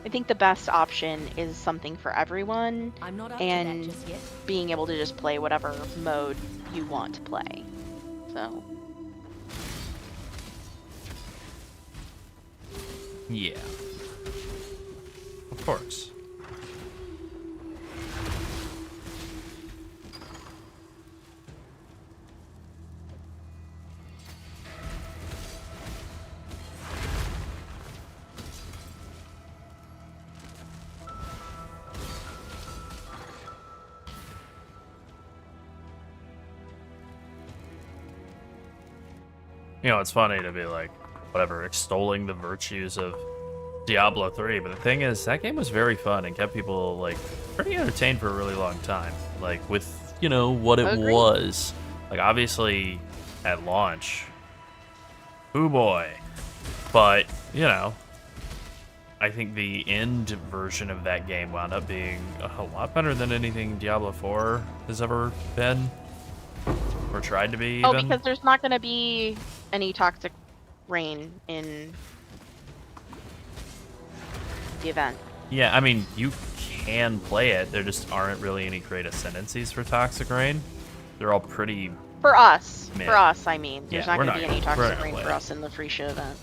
I think the best option is something for everyone, I'm not up to and that just yet. being able to just play whatever mode you want to play. So, Yeah. Of course. You know, it's funny to be like, whatever, extolling the virtues of Diablo 3, but the thing is, that game was very fun and kept people, like, pretty entertained for a really long time. Like, with, you know, what it Agreed. was. Like, obviously, at launch, oh boy. But, you know, I think the end version of that game wound up being a lot better than anything Diablo 4 has ever been. Or tried to be, oh, even. because there's not going to be any toxic rain in the event. Yeah, I mean, you can play it. There just aren't really any great ascendancies for Toxic Rain. They're all pretty... For us. Mid. For us, I mean. There's Yeah, not we're going to be not any gonna- we're toxic not rain gonna for play us in the Phrecia event.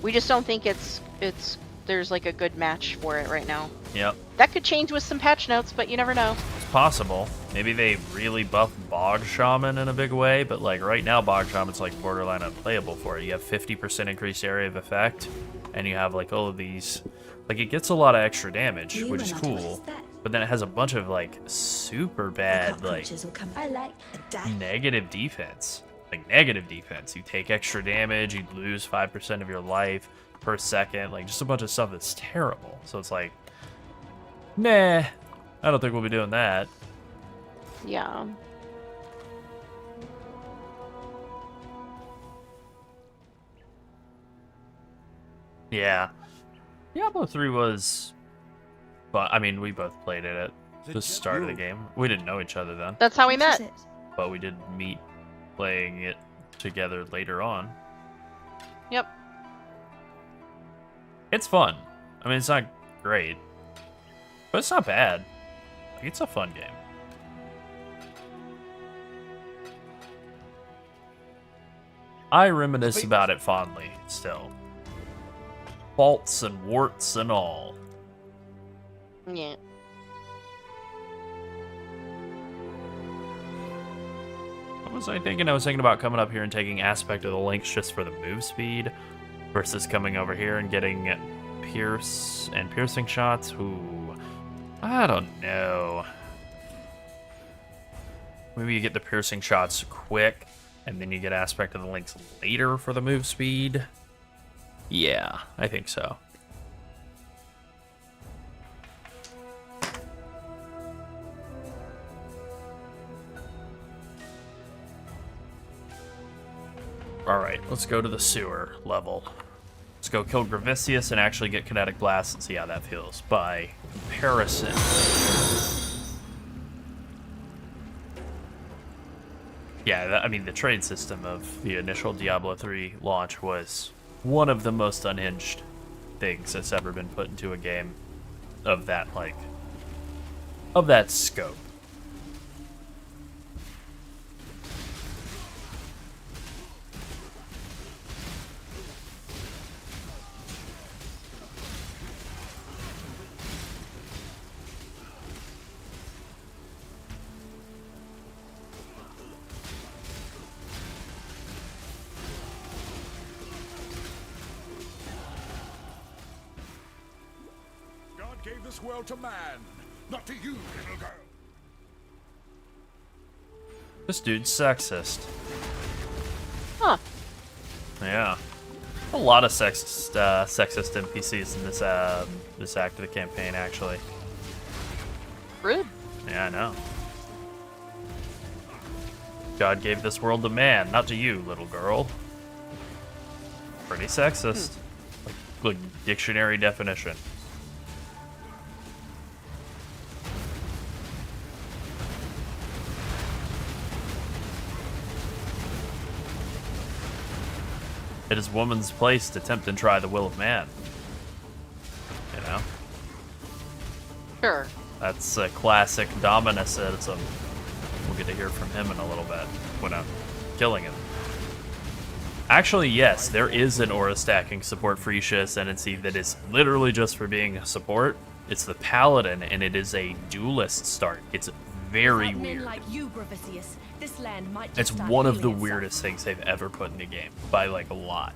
We just don't think there's like a good match for it right now. Yep, That could change with some patch notes, but you never know. it's possible. Maybe they really buff Bog Shaman in a big way, but like right now, Bog Shaman's like borderline unplayable for it. You have 50% increased area of effect, and you have like all of these... Like, it gets a lot of extra damage, which is cool, but then it has a bunch of like super bad, like, negative defense. Like, negative defense. You take extra damage, you lose 5% of your life per second, like, just a bunch of stuff that's terrible. So it's like, nah, I don't think we'll be doing that. Yeah. Yeah. Diablo 3 was... But, I mean, we both played it at the start of the game. We didn't know each other then, That's how we met. but we did meet playing it together later on. Yep. It's fun. I mean, it's not great, but it's not bad. Like, it's a fun game. I reminisce about it fondly, still. Faults and warts and all. Yeah. What was I thinking? I was thinking about coming up here and taking aspect of the links just for the move speed versus coming over here and getting pierce and piercing shots. Ooh, I don't know. Maybe you get the piercing shots quick and then you get aspect of the links later for the move speed. Yeah, I think so. Alright, let's go to the sewer level. Let's go kill Gravicius and actually get Kinetic Blast and see how that feels. By comparison. Yeah, I mean, the trade system of the initial Diablo 3 launch was one of the most unhinged things that's ever been put into a game of that, like, of that scope. God gave this world to man, not to you, little girl. This dude's sexist. Huh. Yeah. A lot of sexist NPCs in this act of the campaign, actually. Rude. Yeah, I know. God gave this world to man, not to you, little girl. Pretty sexist. Like dictionary definition. It is woman's place to tempt and try the will of man. You know? Sure. That's a classic Dominusism. We'll get to hear from him in a little bit when I'm killing him. Actually, yes, there is an aura stacking support Phrecia ascendancy that is literally just for being a support. It's the Paladin, and it is a duelist start. It's very weird. Like you, Gravicius, this land might just It's start one of the healing itself. weirdest things they've ever put in a game, by like a lot.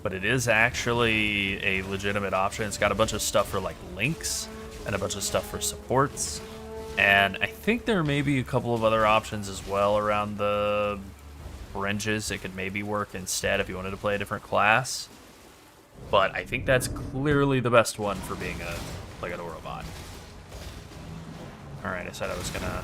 But it is actually a legitimate option. It's got a bunch of stuff for like links, and a bunch of stuff for supports. And I think there may be a couple of other options as well around the fringes. It could maybe work instead if you wanted to play a different class. But I think that's clearly the best one for being like an aura bot. Alright, I said I was gonna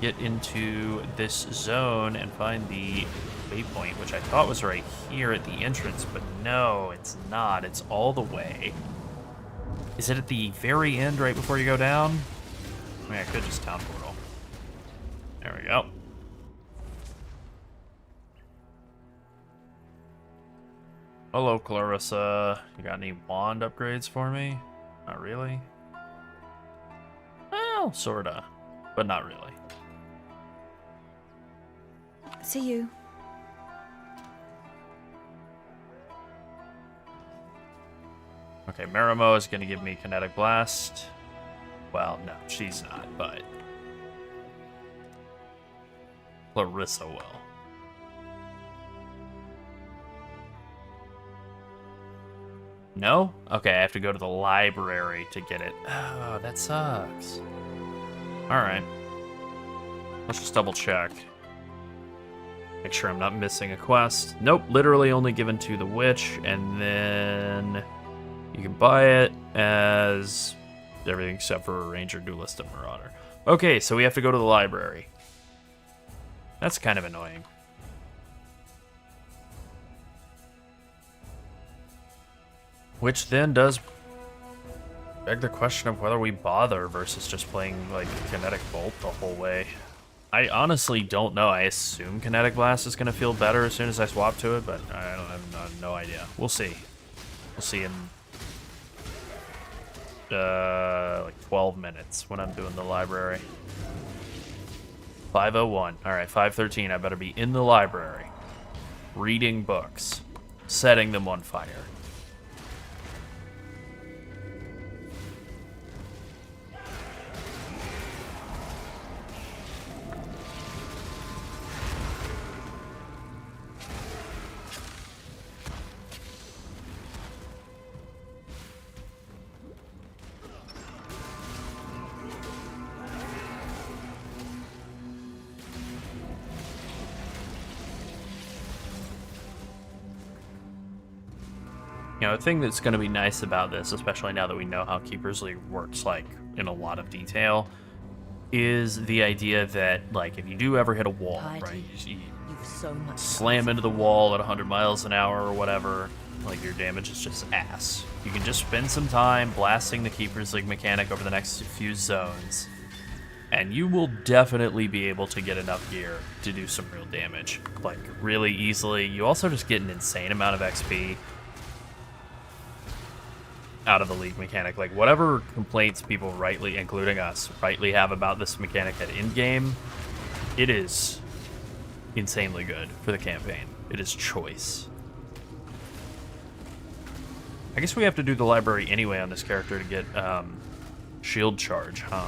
get into this zone and find the waypoint, which I thought was right here at the entrance, but no, it's not. It's all the way. Is it at the very end right before you go down? I mean, I could just town portal. There we go. Hello, Clarissa. You got any wand upgrades for me? Not really. Well, sorta, but not really. See you. Okay, Marimo is gonna give me Kinetic Blast. Well, no, she's not, but Clarissa will. No? Okay, I have to go to the library to get it. Oh, that sucks. Alright. Let's just double check. Make sure I'm not missing a quest. Nope, literally only given to the witch, and then you can buy it as everything except for a ranger, duelist, and marauder. Okay, so we have to go to the library. That's kind of annoying. Which then does beg the question of whether we bother versus just playing like Kinetic Bolt the whole way. I honestly don't know. I assume Kinetic Blast is going to feel better as soon as I swap to it, but I have no idea. We'll see. We'll see in like 12 minutes when I'm doing the library. 5:01. All right, 5:13. I better be in the library, reading books, setting them on fire. You know, the thing that's going to be nice about this, especially now that we know how Keeper's League works, like, in a lot of detail, is the idea that, like, if you do ever hit a wall, right, you You've so much slam into the wall at 100 miles an hour or whatever, like, your damage is just ass. You can just spend some time blasting the Keeper's League mechanic over the next few zones, and you will definitely be able to get enough gear to do some real damage, like, really easily. You also just get an insane amount of XP out of the League mechanic. Like, whatever complaints people rightly, including us, rightly have about this mechanic at in-game, it is insanely good for the campaign. It is choice. I guess we have to do the library anyway on this character to get shield charge, huh?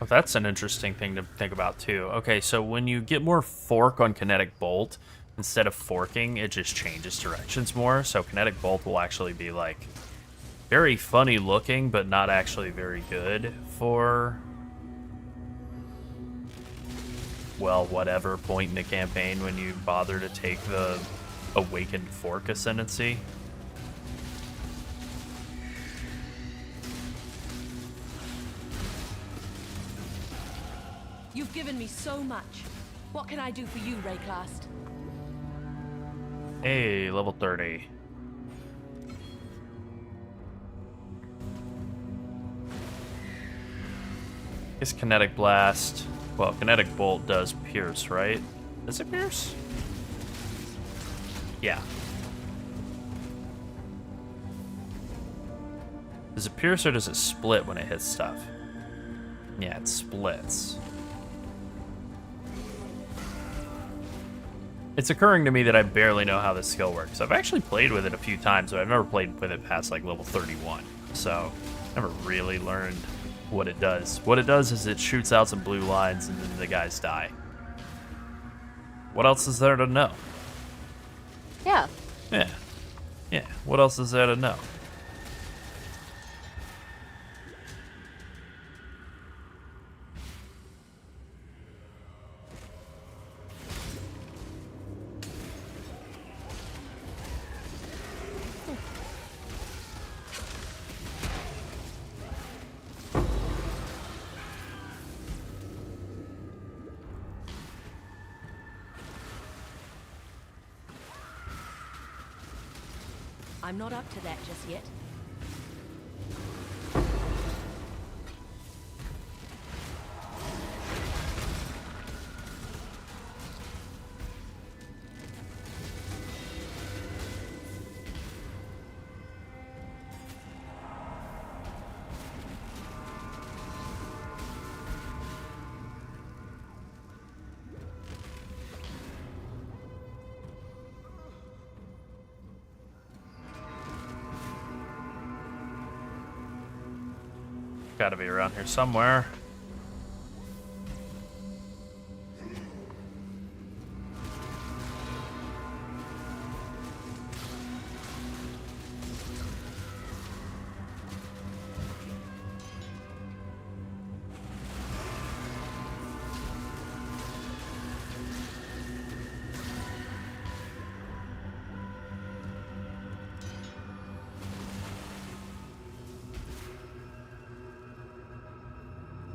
Oh, that's an interesting thing to think about, too. Okay, so when you get more fork on Kinetic Bolt, instead of forking, it just changes directions more. So Kinetic Bolt will actually be, like, very funny looking, but not actually very good for, well, whatever point in the campaign when you bother to take the Awakened Fork Ascendancy. You've given me so much. What can I do for you, Rayclast? Hey, level 30. Guess Kinetic Blast. Well, Kinetic Bolt does pierce, right? Does it pierce? Yeah. Does it pierce or does it split when it hits stuff? Yeah, it splits. It's occurring to me that I barely know how this skill works. I've actually played with it a few times, but I've never played with it past like level 31. So, never really learned what it does. What it does is it shoots out some blue lines and then the guys die. What else is there to know? Yeah. Yeah. Yeah. What else is there to know? I'm not up to that just yet. Gotta be around here somewhere.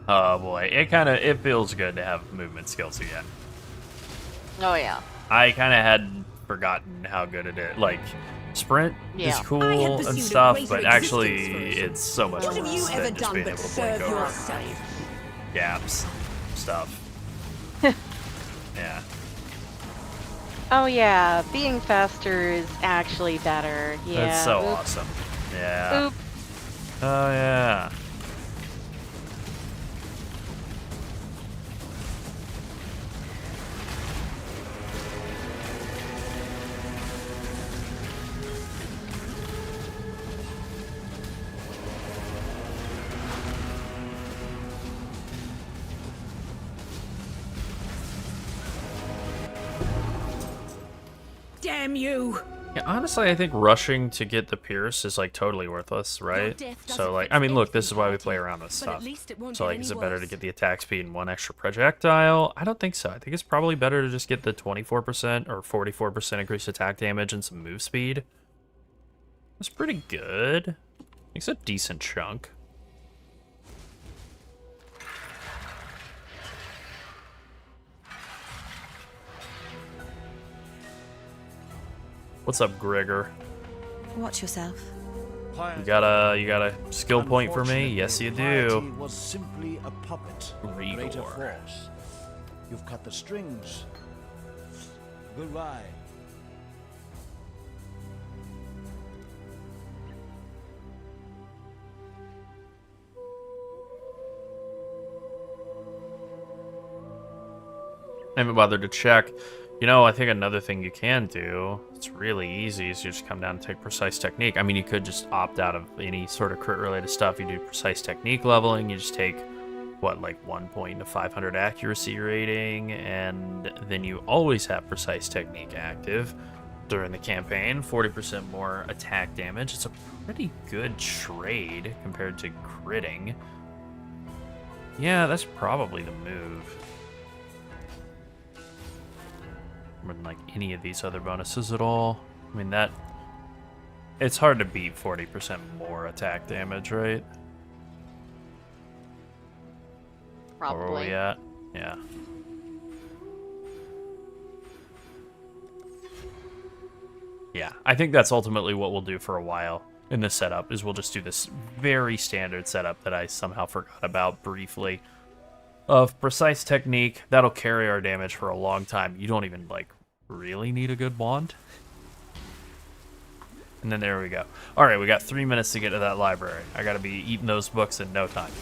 Oh boy, it feels good to have movement skills again. Oh yeah. I kind of had forgotten how good it is. Like, sprint is Yeah. cool I had and pursued a stuff, greater but existence actually for it's so much What worse have you ever than just done being but able to blink serve over yourself? gaps, stuff. Yeah. Oh yeah, being faster is actually better. Yeah. That's so Oop. awesome. Yeah. Oop. Oh yeah. Damn you! Yeah, honestly, I think rushing to get the pierce is like totally worthless, right? death So doesn't like, fix I mean, look, this is anything, why we play Party, around this but at stuff. least it won't So get like, any is it better to worse. get the attack speed and one extra projectile? I don't think so. I think it's probably better to just get the 24% or 44% increased attack damage and some move speed. That's pretty good. It's a decent chunk. What's up, Gregor? Watch yourself. You got a skill point for me? Yes, you Piety do. was simply a puppet of a greater Rigor. force. You've cut the strings. Goodbye. I haven't bothered to check. You know, I think another thing you can do, it's really easy, is you just come down and take precise technique. I mean, you could just opt out of any sort of crit related stuff. You do precise technique leveling, you just take what, like 1 point to 500 accuracy rating, and then you always have precise technique active during the campaign, 40% more attack damage. It's a pretty good trade compared to critting. Yeah, that's probably the move. More than like any of these other bonuses at all. I mean, that... It's hard to beat 40% more attack damage, right? Probably. Where were we at? Yeah. Yeah, I think that's ultimately what we'll do for a while in this setup, is we'll just do this very standard setup that I somehow forgot about briefly. Of precise technique, that'll carry our damage for a long time. You don't even, like, really need a good wand. And then there we go. Alright, we got 3 minutes to get to that library. I gotta be eating those books in no time.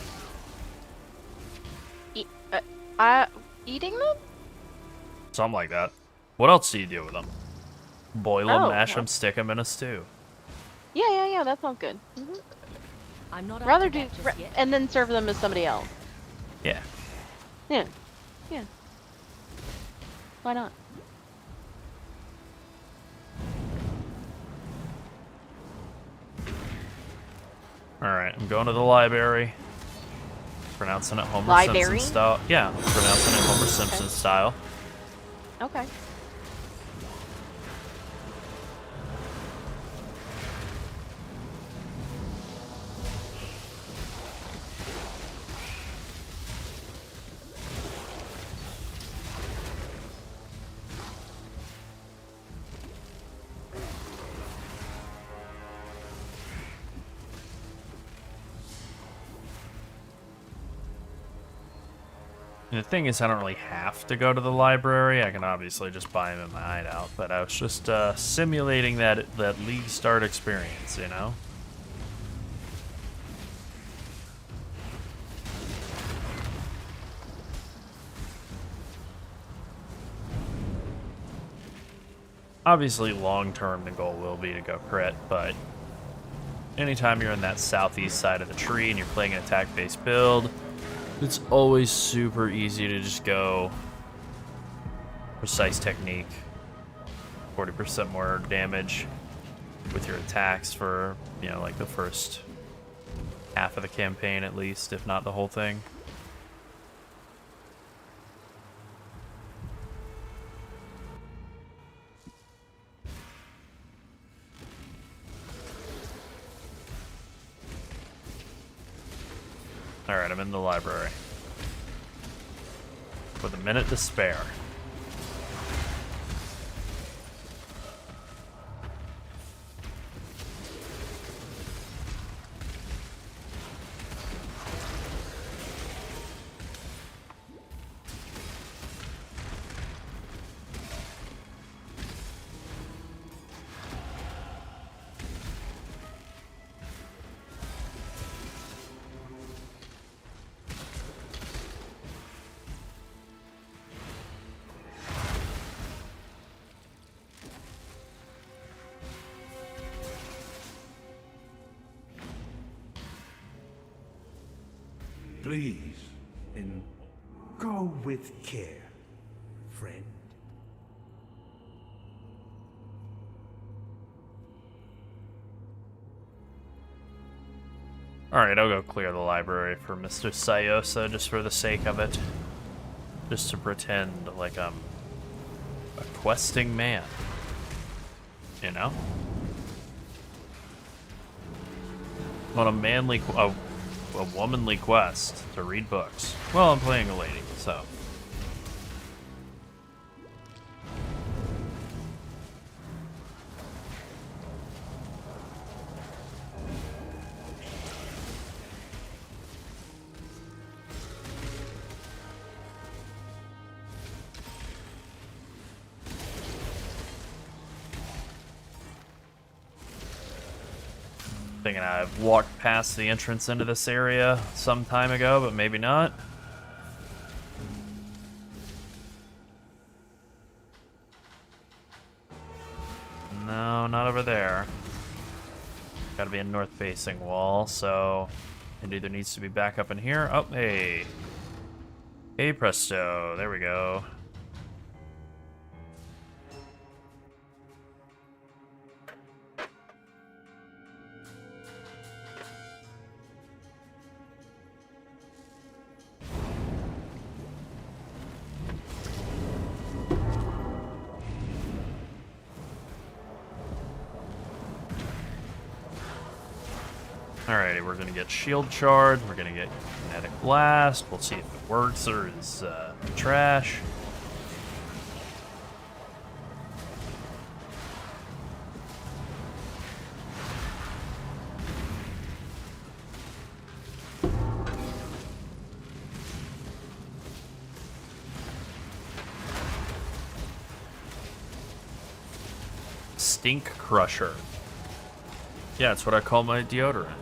Eating them? Something like that. What else do you do with them? Boil them, Oh, mash well. them, stick them in a stew. Yeah, that sounds good. I'm not up Rather to do, that just yet. and then serve them as somebody else. Yeah. Yeah. Why not? Alright, I'm going to the library. Pronouncing it Homer Library? Simpson style. Yeah, pronouncing it Homer Simpson style. Okay. And the thing is, I don't really have to go to the library. I can obviously just buy them in my hideout, but I was just simulating that League Start experience, you know? Obviously, long-term, the goal will be to go crit, but anytime you're in that southeast side of the tree and you're playing an attack-based build, it's always super easy to just go precise technique, 40% more damage with your attacks for, you know, like the first half of the campaign at least, if not the whole thing. Alright, I'm in the library. With a minute to spare. Please, and go with care, friend. Alright, I'll go clear the library for Mr. Sayosa just for the sake of it. Just to pretend like I'm a questing man. You know? On a manly, a womanly quest to read books. Well, I'm playing a lady, so. Thinking I've walked past the entrance into this area some time ago, but maybe not. No, not over there. Gotta be a north-facing wall, so it either needs to be back up in here. Oh, hey. Hey presto, there we go. Alrighty, we're gonna get shield charge, we're gonna get kinetic blast, we'll see if it works or is trash. Stink Crusher. Yeah, that's what I call my deodorant.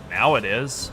Now it is.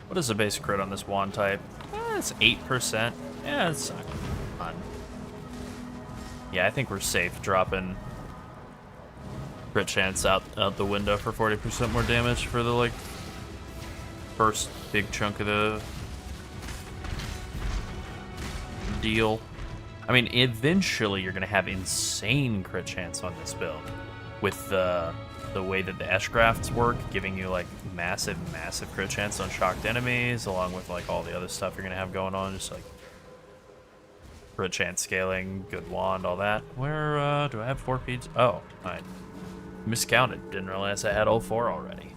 What is the base crit on this wand type? It's 8%. Yeah, it's not fun. Yeah, I think we're safe dropping crit chance out the window for 40% more damage for the like first big chunk of the deal. I mean, eventually you're gonna have insane crit chance on this build with the way that the Eshgrafts work, giving you like massive crit chance on shocked enemies, along with like all the other stuff you're gonna have going on, just like crit chance scaling, good wand, all that. Where do I have 4 feeds? Oh, I miscounted. Didn't realize I had all 4 already.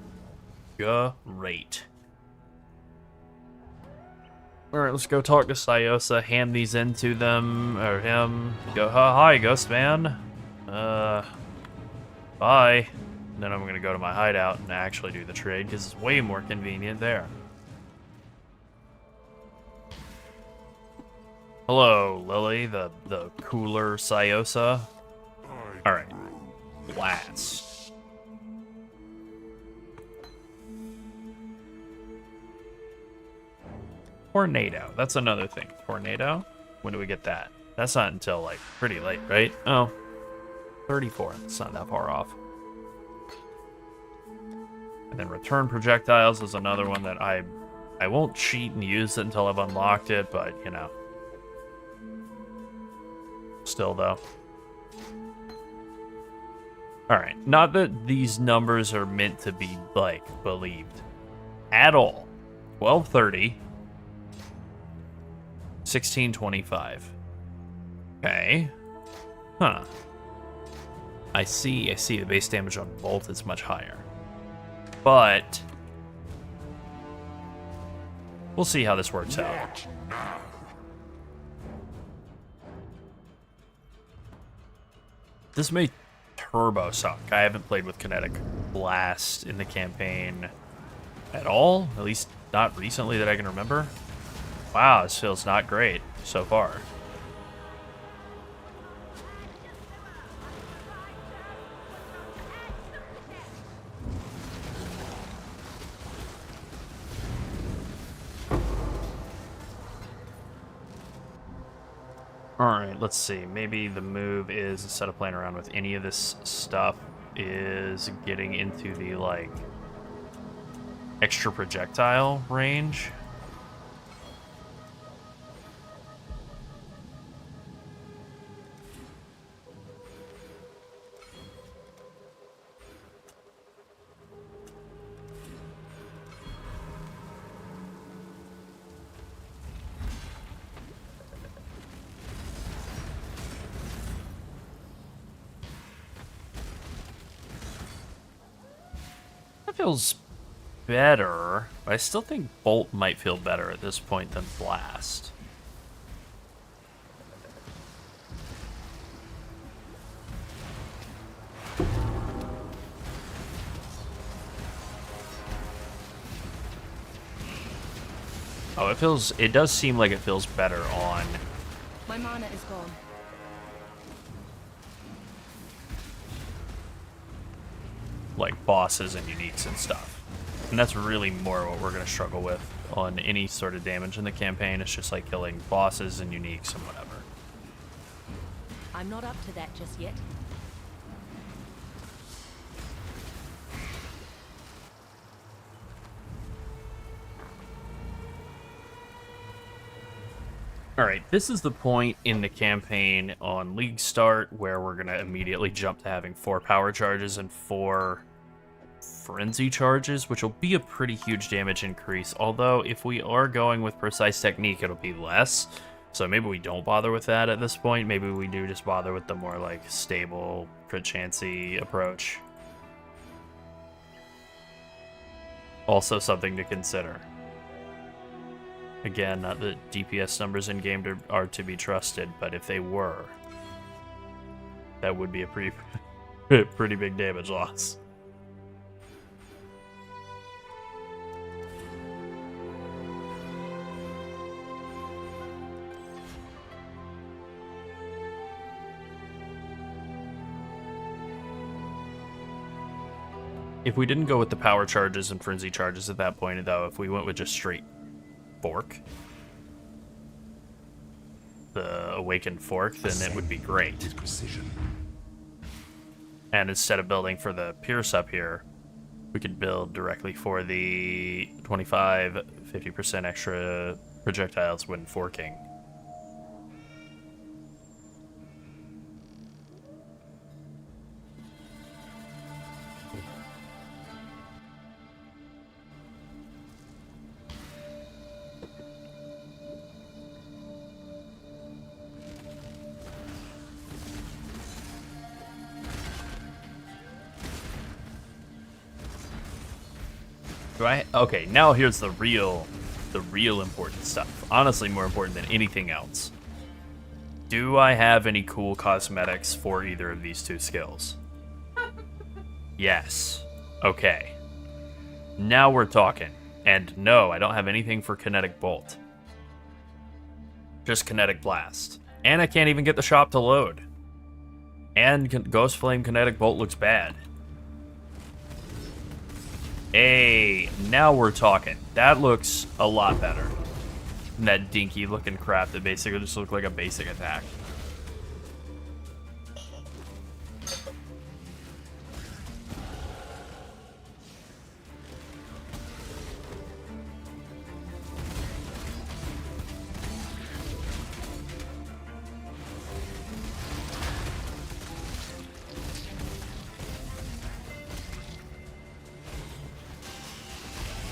Great. All right, let's go talk to Syosa, hand these into them, or him. Go, hi, Ghost Man. Bye. And then I'm gonna go to my hideout and actually do the trade, because it's way more convenient there. Hello, Lily, the cooler Syosa. Alright. Blast. Tornado. That's another thing. Tornado? When do we get that? That's not until, like, pretty late, right? Oh. 34. It's not that far off. And then return projectiles is another one that I won't cheat and use it until I've unlocked it, but, you know. Still, though. Alright, not that these numbers are meant to be, like, believed. At all. 1230. 1625. Okay. Huh. I see the base damage on Bolt is much higher. But we'll see how this works out. This may turbo suck. I haven't played with Kinetic Blast in the campaign at all. At least not recently that I can remember. Wow, this feels not great so far. Alright, let's see. Maybe the move is, instead of playing around with any of this stuff, is getting into the, like, extra projectile range. Feels better, but I still think Bolt might feel better at this point than Blast. Oh, it does seem like it feels better on My mana is gone. like bosses and uniques and stuff. And that's really more what we're going to struggle with on any sort of damage in the campaign. It's just like killing bosses and uniques and whatever. I'm not up to that just yet. Alright, this is the point in the campaign on League Start where we're going to immediately jump to having 4 power charges and 4 frenzy charges, which will be a pretty huge damage increase. Although, if we are going with precise technique, it'll be less. So maybe we don't bother with that at this point. Maybe we do just bother with the more, like, stable, crit chancey approach. Also something to consider. Again, not that DPS numbers in-game are to be trusted, but if they were, that would be a pretty big damage loss. If we didn't go with the power charges and frenzy charges at that point, though, if we went with just straight fork, the awakened fork, then it would be great. Precision. And instead of building for the pierce up here, we could build directly for the 50% extra projectiles when forking. Okay, now here's the real important stuff. Honestly, more important than anything else. Do I have any cool cosmetics for either of these 2 skills? Yes. Okay. Now we're talking. And no, I don't have anything for Kinetic Bolt. Just Kinetic Blast. And I can't even get the shop to load. And Ghost Flame Kinetic Bolt looks bad. Hey, now we're talking. That looks a lot better than that dinky looking crap that basically just looked like a basic attack.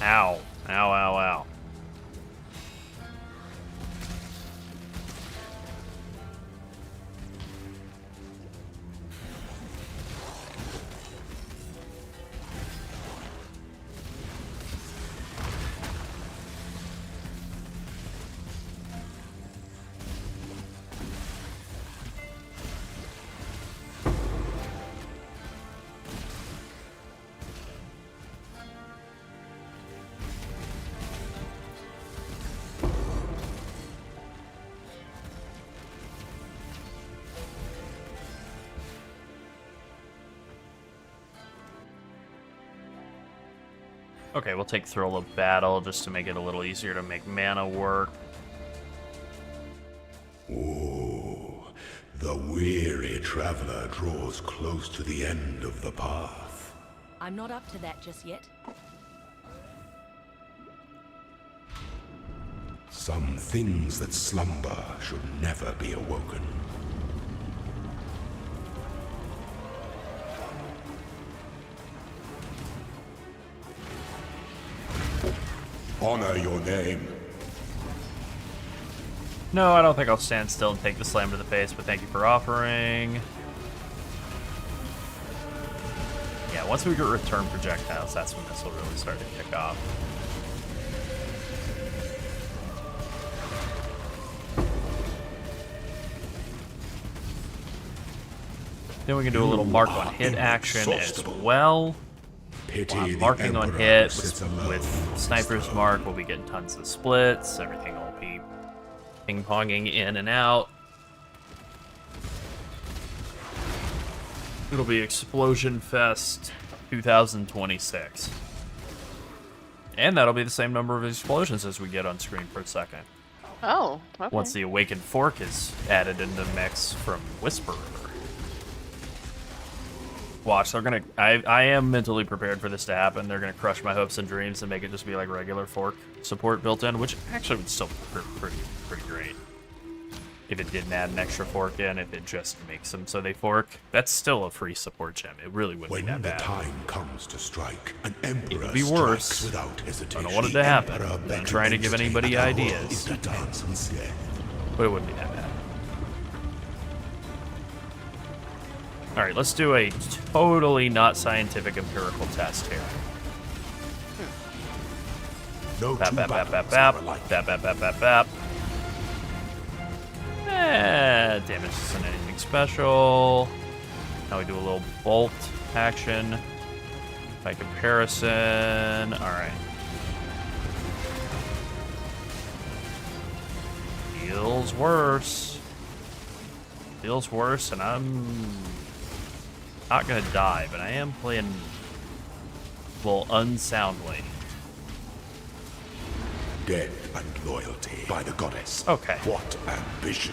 Ow. Ow, ow, ow. Okay, we'll take Thrill of Battle just to make it a little easier to make mana work. Oh, the weary traveler draws close to the end of the path. I'm not up to that just yet. Some things that slumber should never be awoken. Honor your name. No, I don't think I'll stand still and take the slam to the face, but thank you for offering. Yeah, once we get return projectiles, that's when this will really start to kick off. Then we can do a little mark on hit action as well. Pity the marking on Emperor hit sits with, alone with on his Sniper's throne. Mark. We'll be getting tons of splits. Everything will be ping-ponging in and out. It'll be Explosion Fest 2026. And that'll be the same number of explosions as we get on screen per second. Oh, okay. Once the Awakened Fork is added in the mix from Whisperer. Watch, they're gonna... I am mentally prepared for this to happen. They're gonna crush my hopes and dreams and make it just be like regular fork support built in, which actually would still be pretty great. If it didn't add an extra fork in, if it just makes them so they fork, that's still a free support gem. It really wouldn't When be that the bad. time comes to strike, an emperor be worse. strikes without hesitation. I don't want it to The happen. emperor I'm not trying to give beckons anybody and the world ideas. is to dance instead. But it wouldn't be that bad. Alright, let's do a totally not scientific empirical test here. No Bap, two bap, bap, bap, battles bap. are alike. Bap, bap, bap, bap, bap. Damage isn't anything special. Now we do a little bolt action. By comparison. Alright. Feels worse. Feels worse, and I'm not gonna die, but I am playing a little unsoundly. Death and loyalty by the goddess. Okay. What ambition.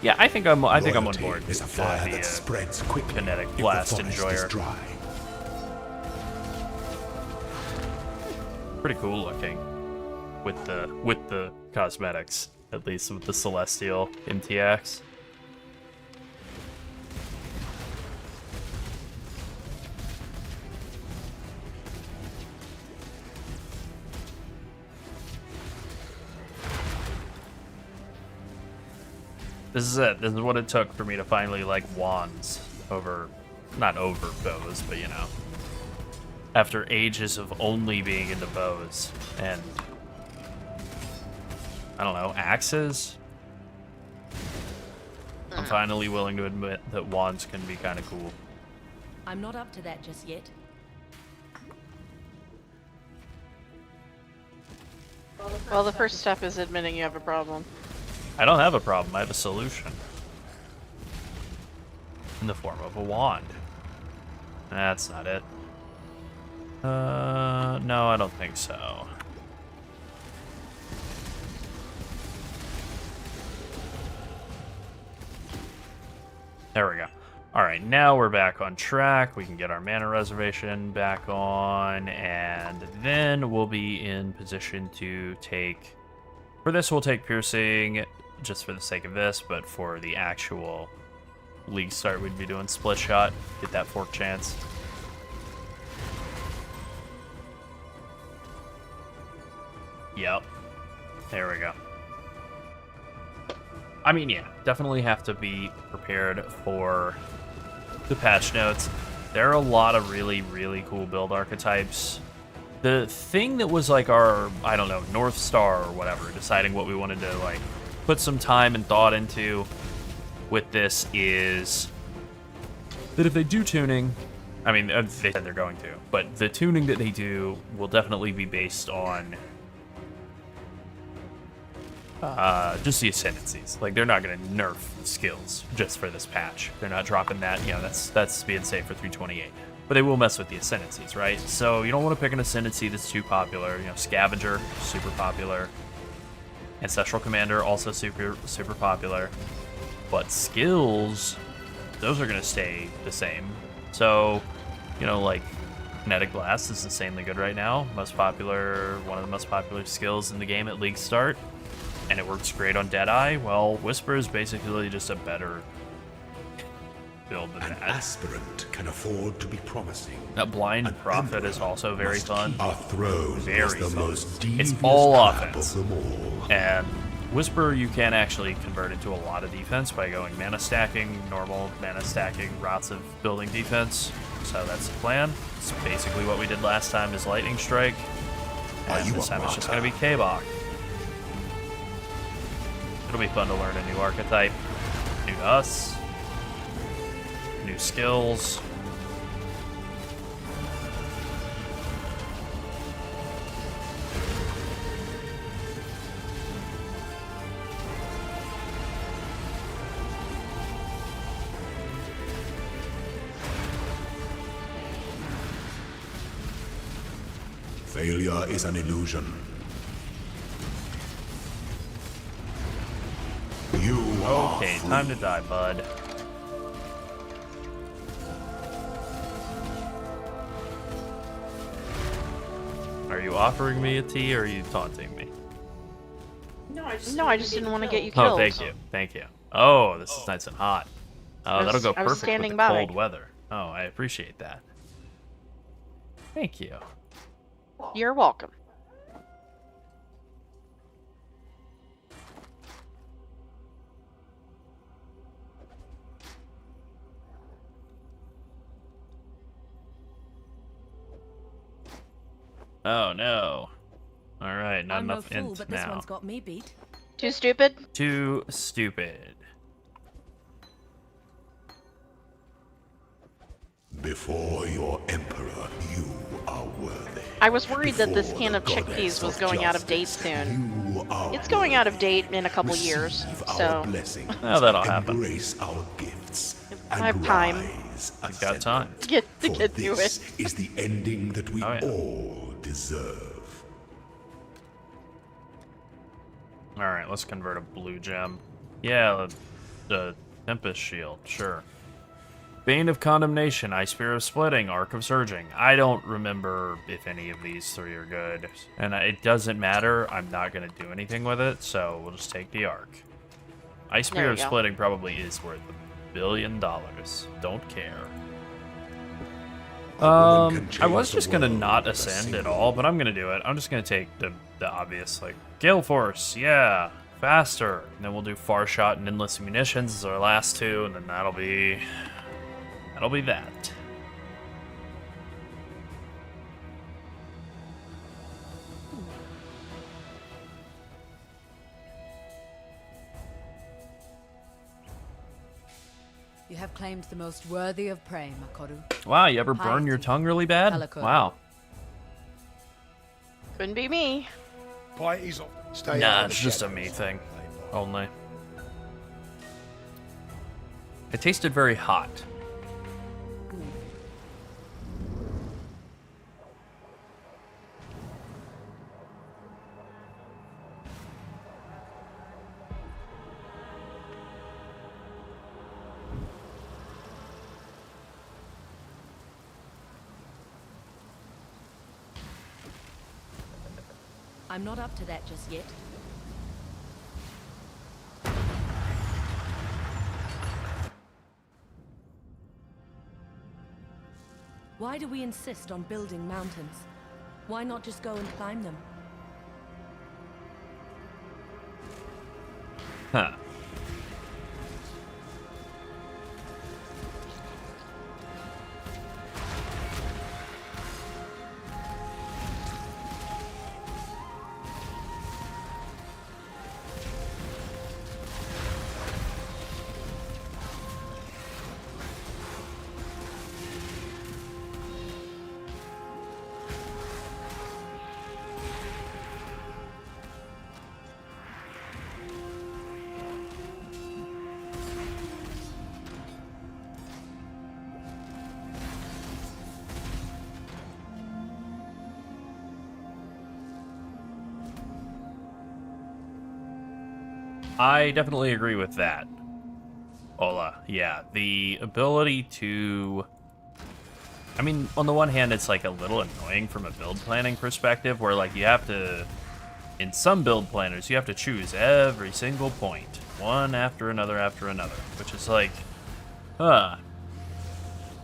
Yeah, I think I'm on Loyalty board. is a with, fire the, that spreads quickly kinetic if blast the forest enjoyer. is dry. Pretty cool looking with the cosmetics, at least with the Celestial MTX. This is it. This is what it took for me to finally like wands over, not over bows, but you know, after ages of only being into bows and I don't know, axes. I'm finally willing to admit that wands can be kind of cool. I'm not up to that just yet. Well, the first step is admitting you have a problem. I don't have a problem. I have a solution. In the form of a wand. That's not it. No, I don't think so. There we go. Alright, now we're back on track. We can get our mana reservation back on, and then we'll be in position to take... For this, we'll take Piercing, just for the sake of this, but for the actual league start, we'd be doing Split Shot, get that fork chance. Yep. There we go. I mean, yeah, definitely have to be prepared for the patch notes. There are a lot of really, really cool build archetypes. The thing that was like our, I don't know, North Star or whatever, deciding what we wanted to like put some time and thought into with this is that if they do tuning, I mean, they said they're going to, but the tuning that they do will definitely be based on just the ascendancies. Like, they're not going to nerf skills just for this patch. They're not dropping that. You know, that's being safe for 328. But they will mess with the ascendancies, right? So you don't want to pick an ascendancy that's too popular. You know, Scavenger, super popular. Ancestral Commander, also super popular. But skills, those are going to stay the same. So, you know, like, Kinetic Blast is insanely good right now. Most popular, one of the most popular skills in the game at League Start. And it works great on Deadeye. Well, Whisper is basically just a better build than An that. aspirant can afford to be promising. That Blind An Prophet is emperor also very must fun. keep our throne Very is the fun. most devious It's all trap offense. of them all. And Whisper, you can actually convert into a lot of defense by going mana stacking, normal mana stacking, routes of building defense. So that's the plan. It's basically what we did last time is Lightning Strike. Are And you this a time it's just martyr? going to be K-Bach. It'll be fun to learn a new archetype. New to us. New skills. Failure is an illusion. You are Okay, free. time to die, bud. Are you offering me a tea or are you taunting me? No, I just didn't want to get you killed. Oh, thank you. Thank you. Oh, this is nice and hot. Oh, that'll go I was perfect with standing the by. cold weather. Oh, I appreciate that. Thank you. You're welcome. Oh, no. Alright, not I'm no enough fool, int but this now. one's got me beat. Too stupid? Too stupid. Before your emperor, you are worthy. I was worried that this Before can the of chickpeas goddess was going out of date justice, soon. You are It's going out of worthy. date in a couple years, Receive our so blessings. Oh, that'll happen. Embrace our gifts. And I have time. rise, You've got time. ascendant. Get to For get to this it. is the ending that we Oh, yeah. all deserve. Alright, let's convert a blue gem. Yeah, the Tempest Shield, sure. Bane of Condemnation, Ice Spear of Splitting, Arc of Surging. I don't remember if any of these three are good. And it doesn't matter, I'm not going to do anything with it, so we'll just take the Arc. Ice There Spear you of go. Splitting probably is worth $1 billion. Don't care. A woman can I was change just the gonna world not with a ascend at single all, but I'm gonna do it. I'm just gonna take the obvious, like, Gale Force, yeah, faster. And then we'll do Far Shot and Endless Munitions as our last two, and then that'll be that. You have claimed the most worthy of prey, Makoru. Wow, you ever burn your tongue really bad? Calico. Wow. Couldn't be me. Parties on. Stay Nah, out of it's the just a shadows. me thing. Only. It tasted very hot. I'm not up to that just yet. Why do we insist on building mountains? Why not just go and climb them? Huh. I definitely agree with that. Ola, yeah. The ability to... I mean, on the one hand, it's like a little annoying from a build planning perspective, where like you have to... In some build planners, you have to choose every single point, one after another, which is like,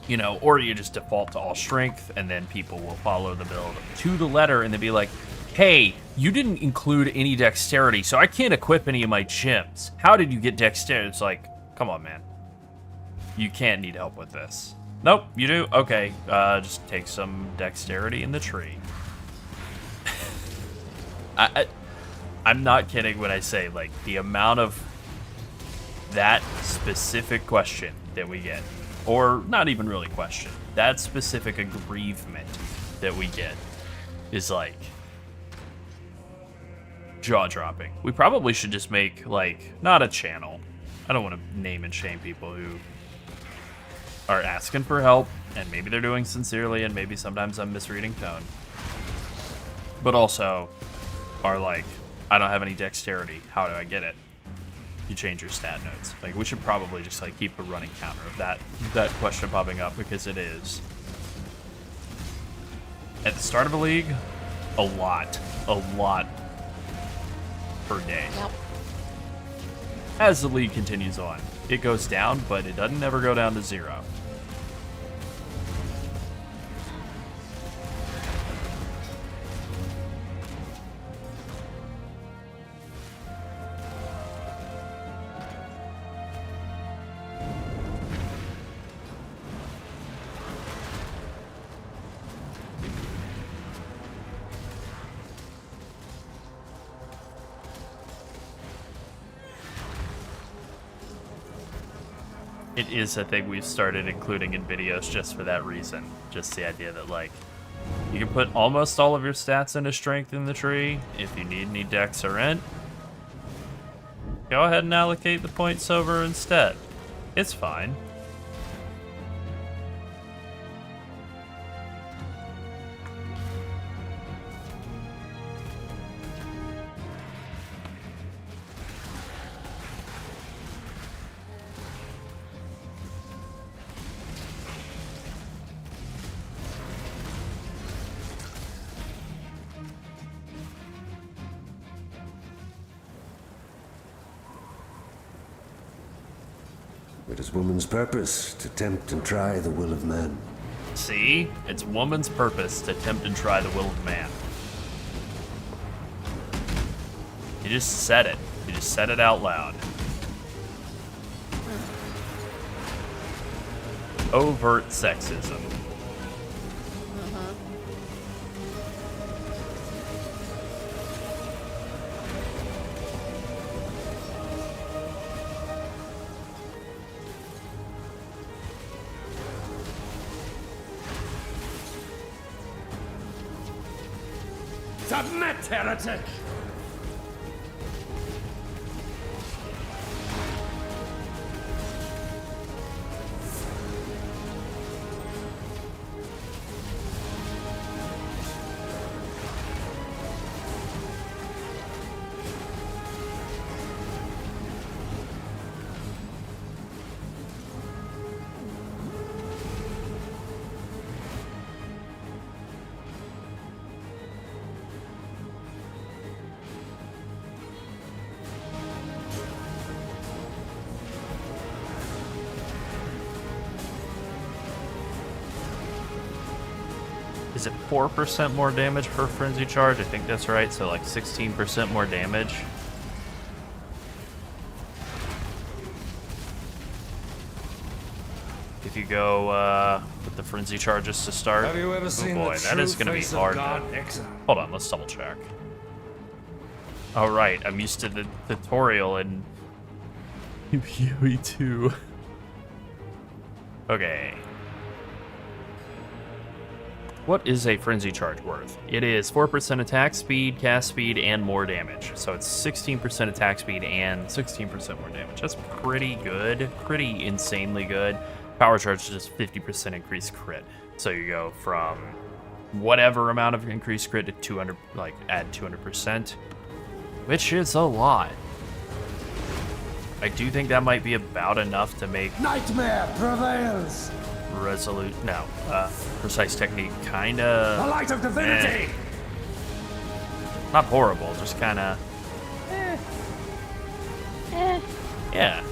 you know, or you just default to all strength, and then people will follow the build to the letter, and they'll be like, hey, you didn't include any dexterity, so I can't equip any of my gems. How did you get dexterity? It's like, come on, man. You can't need help with this. Nope, you do? Okay, just take some dexterity in the tree. I'm not kidding when I say, like, the amount of that specific question that we get, or not even really question, that specific aggrievement that we get is, like, jaw-dropping. We probably should just make, like, not a channel. I don't want to name and shame people who are asking for help, and maybe they're doing sincerely, and maybe sometimes I'm misreading tone. but also are like, I don't have any dexterity. How do I get it? You change your stat notes. Like, we should probably just like keep a running counter of that question popping up, because it is. At the start of a league, a lot per day. Yep. As the league continues on, it goes down, but it doesn't ever go down to 0. It is a thing we've started including in videos just for that reason. Just the idea that, like, you can put almost all of your stats into strength in the tree. If you need any dex or int, go ahead and allocate the points over instead. It's fine. It is woman's purpose to tempt and try the will of man. See? It's woman's purpose to tempt and try the will of man. You just said it. You just said it out loud. Overt sexism. Submit, heretic! Is it 4% more damage per frenzy charge? I think that's right, so like 16% more damage. If you go with the frenzy charges to start. Have you ever seen oh boy, the that is going to be face of hard. God Exile? Hold on, let's double check. All right, I'm used to the tutorial in PoE 2. Okay. What is a frenzy charge worth? It is 4% attack speed, cast speed, and more damage. So it's 16% attack speed and 16% more damage. That's pretty good, pretty insanely good. Power charge is just 50% increased crit. So you go from whatever amount of increased crit to 200, like add 200%, which is a lot. I do think that might be about enough to make Nightmare prevails! Precise technique kinda The light of divinity! not horrible, just kinda yeah.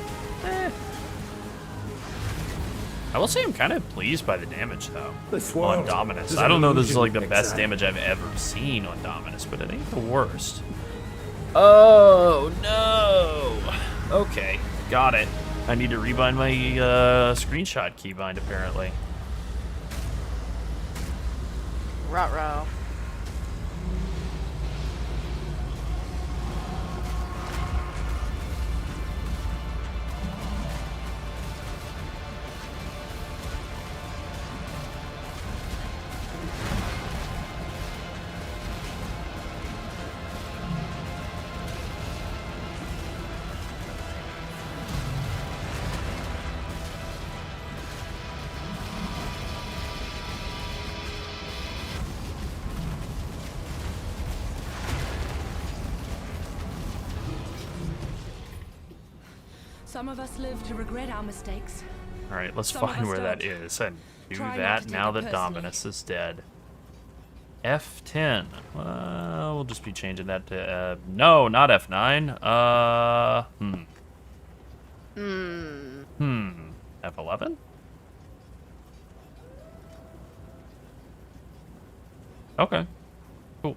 I will say I'm kind of pleased by the damage though on Dominus. I don't know this is like the best damage I've ever seen on Dominus, but it ain't the worst. Oh no. Okay, got it. I need to rebind my screenshot keybind apparently. Ruh-roh. Some of us live to regret our mistakes. Alright, let's Some of find us where that don't. is and do Try not that to take now it that personally. Dominus is dead. F10. We'll just be changing that to... no, not F9. F11? Okay. Cool.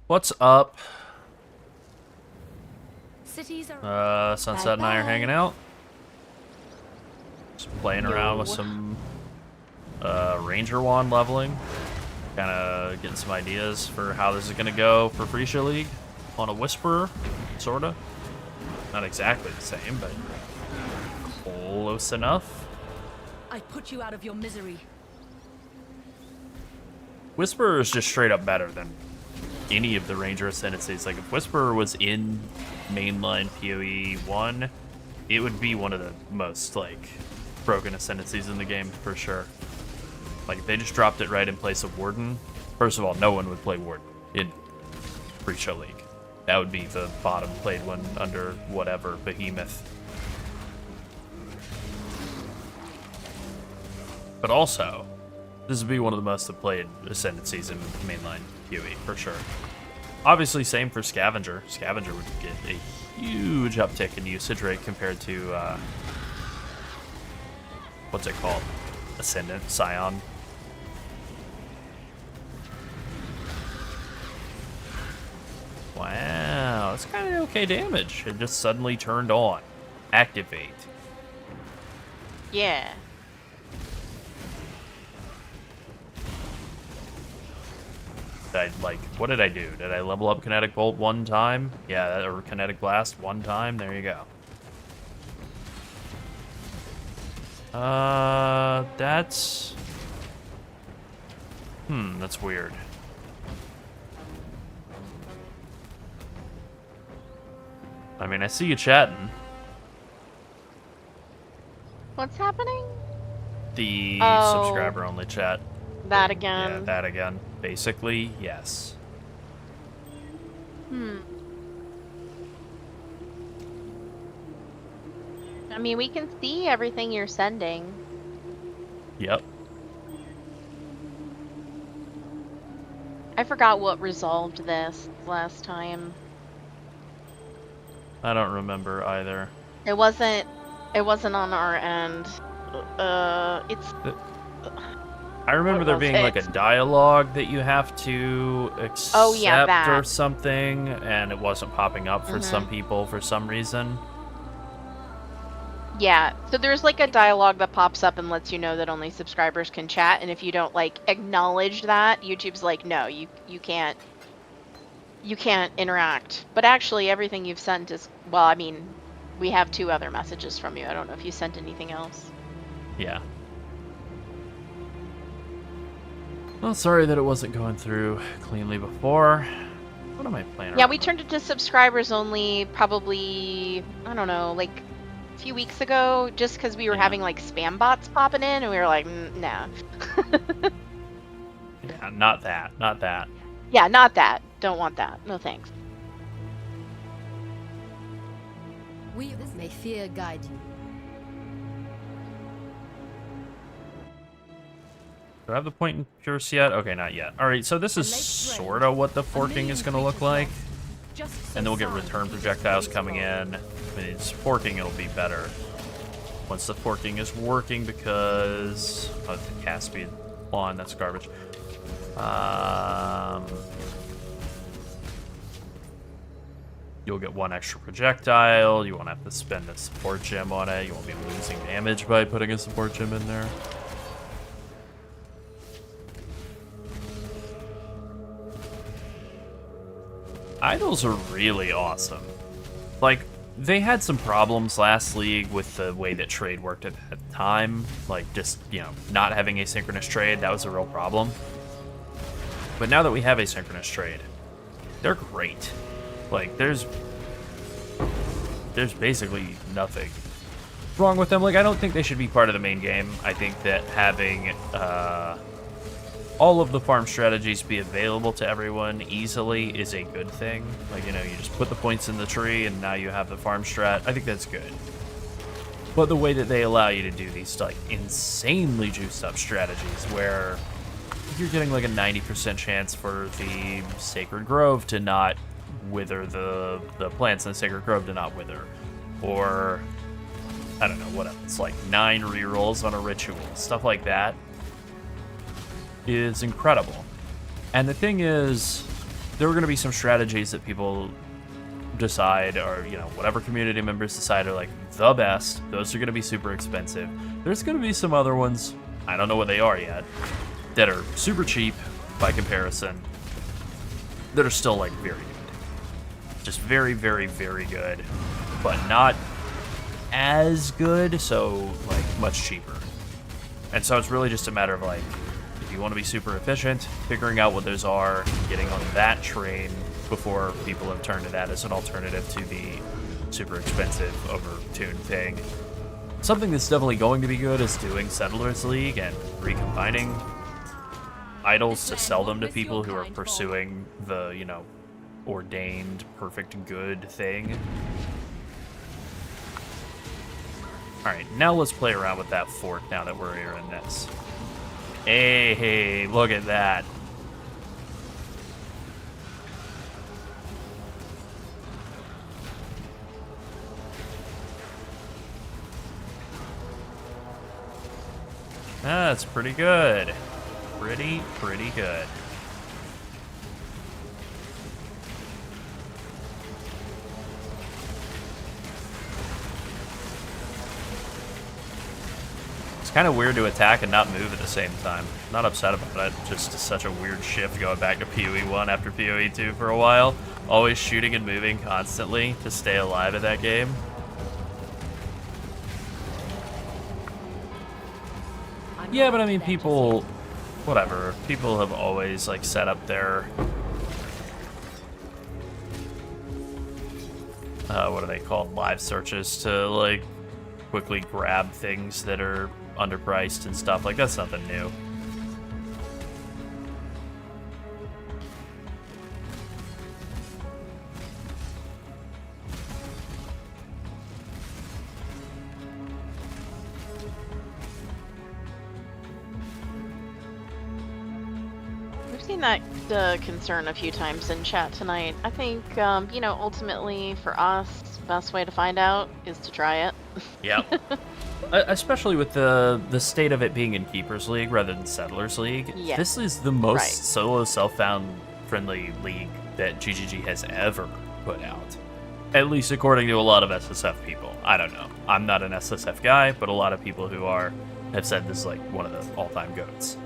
What's up? Cities are Sunset and I are hanging out. Just playing around with Yo. some Ranger Wand leveling. Kind of getting some ideas for how this is going to go for Phrecia League on a Whisperer, sort of. Not exactly the same, but close enough. I put you out of your misery. Whisperer is just straight up better than any of the Ranger Ascendancies. Like, if Whisperer was in mainline PoE 1, it would be one of the most, like, broken Ascendancies in the game, for sure. Like, if they just dropped it right in place of Warden, first of all, no one would play Warden in Phrecia League. That would be the bottom played one under whatever, Behemoth. But also, this would be one of the most played Ascendancies in mainline PoE, for sure. Obviously, same for Scavenger. Scavenger would get a huge uptick in usage rate compared to, what's it called? Ascendant, Scion. Wow, that's kind of okay damage. It just suddenly turned on. Activate. Yeah. What did I do? Did I level up Kinetic Bolt one time? Yeah, or Kinetic Blast one time? There you go. That's... that's weird. I mean, I see you chatting. What's happening? The Oh. subscriber-only chat. That thing. Yeah, again. that again. Basically, yes. I mean, we can see everything you're sending. Yep. I forgot what resolved this last time. I don't remember either. It wasn't on our end. It's I remember What there was being like a it? dialogue that you have to accept Oh, yeah, that. or something, and it wasn't popping up for some people for some reason. Yeah, so there's like a dialogue that pops up and lets you know that only subscribers can chat, and if you don't like acknowledge that, YouTube's like, no, you can't interact. But actually, everything you've sent is, well, I mean, we have 2 other messages from you. I don't know if you sent anything else. Yeah. Well, sorry that it wasn't going through cleanly before. What am I playing Yeah, around we with? turned it to subscribers only probably, I don't know, like a few weeks ago, just because we were Yeah. having like spam bots popping in, and we were like, nah. Yeah, not that. Not that. Yeah, not that. Don't want that. No thanks. We may fear guide you. Do I have the point in Pierce yet? Okay, not yet. Alright, so this is sort of what the forking is going to look like. And then we'll get return projectiles coming in. I mean, it's forking, it'll be better once the forking is working because of the cast speed on. That's garbage. You'll get 1 extra projectile. You won't have to spend a support gem on it. You won't be losing damage by putting a support gem in there. Idols are really awesome. Like, they had some problems last league with the way that trade worked at that time. Like, just, you know, not having asynchronous trade, that was a real problem. But now that we have asynchronous trade, they're great. Like, there's basically nothing wrong with them. Like, I don't think they should be part of the main game. I think that having all of the farm strategies be available to everyone easily is a good thing. Like, you know, you just put the points in the tree and now you have the farm strat. I think that's good. But the way that they allow you to do these, like, insanely juiced up strategies where you're getting like a 90% chance for the Sacred Grove to not wither, the plants in the Sacred Grove to not wither. Or, I don't know, what else, like 9 rerolls on a ritual, stuff like that is incredible. And the thing is, there are going to be some strategies that people decide, or, you know, whatever community members decide are like the best. Those are going to be super expensive. There's going to be some other ones, I don't know what they are yet, that are super cheap by comparison, that are still like very good. Just very, very, very good, but not as good, so like much cheaper. And so it's really just a matter of like, if you want to be super efficient, figuring out what those are, getting on that train before people have turned to that as an alternative to the super expensive, over-tuned thing. Something that's definitely going to be good is doing Settlers League and recombining idols to sell them to people who are pursuing the, you know, ordained, perfect, good thing. Alright, now let's play around with that fort now that we're here in this. Hey, look at that. That's pretty good. Pretty good. It's kind of weird to attack and not move at the same time. Not upset about it, just such a weird shift going back to PoE 1 after PoE 2 for a while. Always shooting and moving constantly to stay alive in that game. Yeah, but I mean, people, whatever. People have always, like, set up their, what are they called? Live searches to, like, quickly grab things that are underpriced and stuff. Like, that's nothing new. That concern a few times in chat tonight. I think, you know, ultimately for us, best way to find out is to try it. Yep. Especially with the state of it being in Keepers League rather than Settlers League. Yeah. This is the most solo self-found friendly league that GGG has ever put out. At least according to a lot of SSF people. I don't know. I'm not an SSF guy, but a lot of people who are have said this is like one of the all-time GOATs.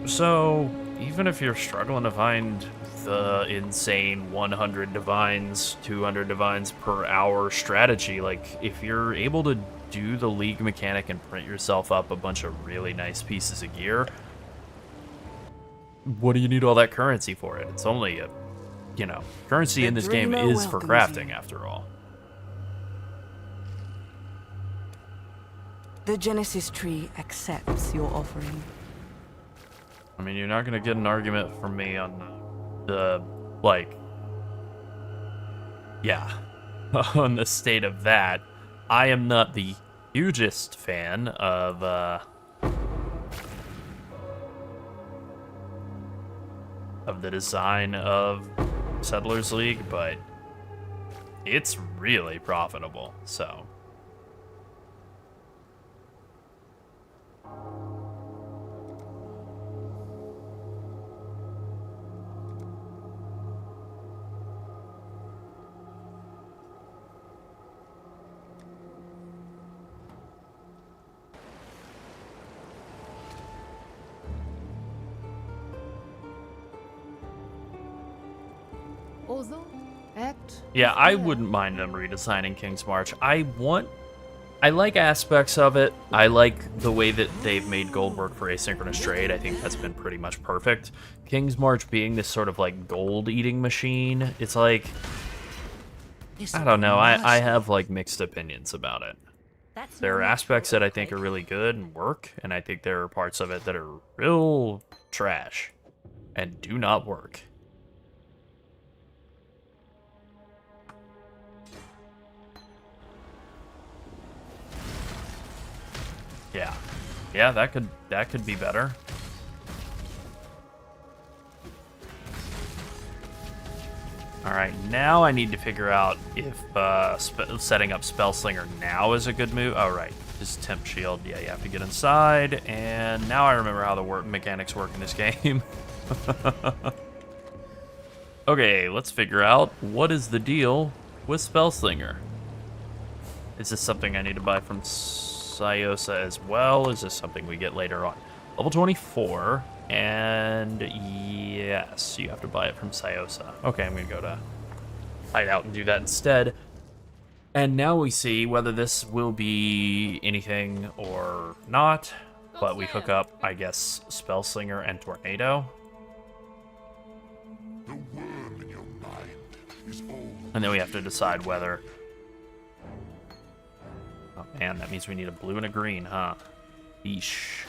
So, even if you're struggling to find the insane 100 divines, 200 divines per hour strategy, like, if you're able to do the league mechanic and print yourself up a bunch of really nice pieces of gear, what do you need all that currency for it? It's only a, you know, currency in this game is for crafting, after all. The Genesis tree accepts your offering. I mean, you're not going to get an argument from me on the, like, yeah, on the state of that. I am not the hugest fan of, the design of Settlers League, but it's really profitable, so. Yeah, I wouldn't mind them redesigning King's March. I like aspects of it. I like the way that they've made gold work for asynchronous trade. I think that's been pretty much perfect. King's March being this sort of like gold eating machine, it's like, I don't know, I have like mixed opinions about it. There are aspects that I think are really good and work, and I think there are parts of it that are real trash and do not work. Yeah. Yeah, that could be better. Alright, now I need to figure out if setting up Spell Slinger now is a good move. Oh, right. This is Temp Shield. Yeah, you have to get inside. And now I remember how the mechanics work in this game. Okay, let's figure out what is the deal with Spell Slinger. Is this something I need to buy from Syosa as well? Is this something we get later on? Level 24. And yes, you have to buy it from Syosa. Okay, I'm gonna go to Hideout and do that instead. And now we see whether this will be anything or not. But we hook up, I guess, Spell Slinger and Tornado. The worm in your mind is all. And then we have to decide whether... Oh man, that means we need a blue and a green, huh? Yeesh.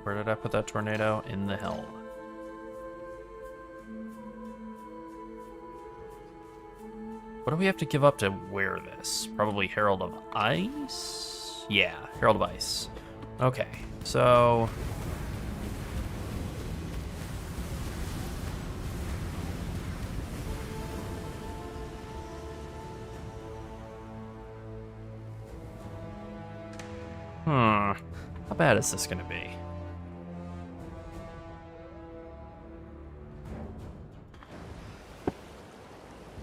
Where did I put that tornado? In the helm. What do we have to give up to wear this? Probably Herald of Ice? Yeah, Herald of Ice. Okay, so... How bad is this gonna be?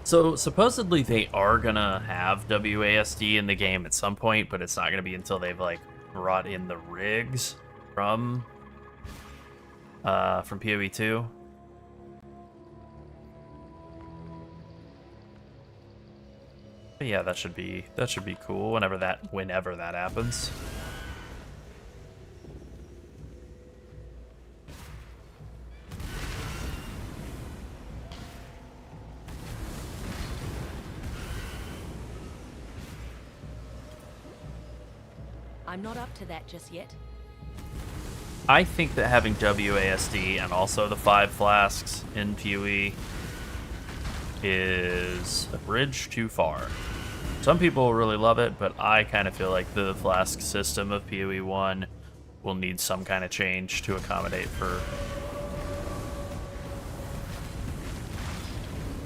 So, supposedly they are gonna have WASD in the game at some point, but it's not gonna be until they've, like, brought in the rigs from PoE 2. But yeah, that should be cool whenever that happens. I'm not up to that just yet. I think that having WASD and also the 5 flasks in PoE is a bridge too far. Some people really love it, but I kind of feel like the flask system of PoE 1 will need some kind of change to accommodate for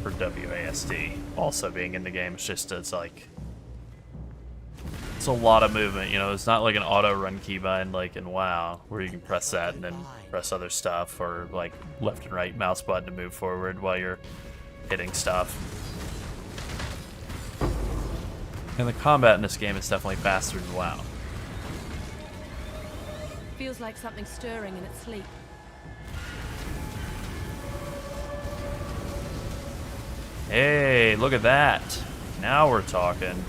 WASD also being in the game. It's like it's a lot of movement, you know. It's not like an auto run keybind like in WoW, where you can press that and then press other stuff, or like left and right mouse button to move forward while you're hitting stuff. And the combat in this game is definitely faster than WoW. Feels like something stirring in its sleep. Hey, look at that. Now we're talking.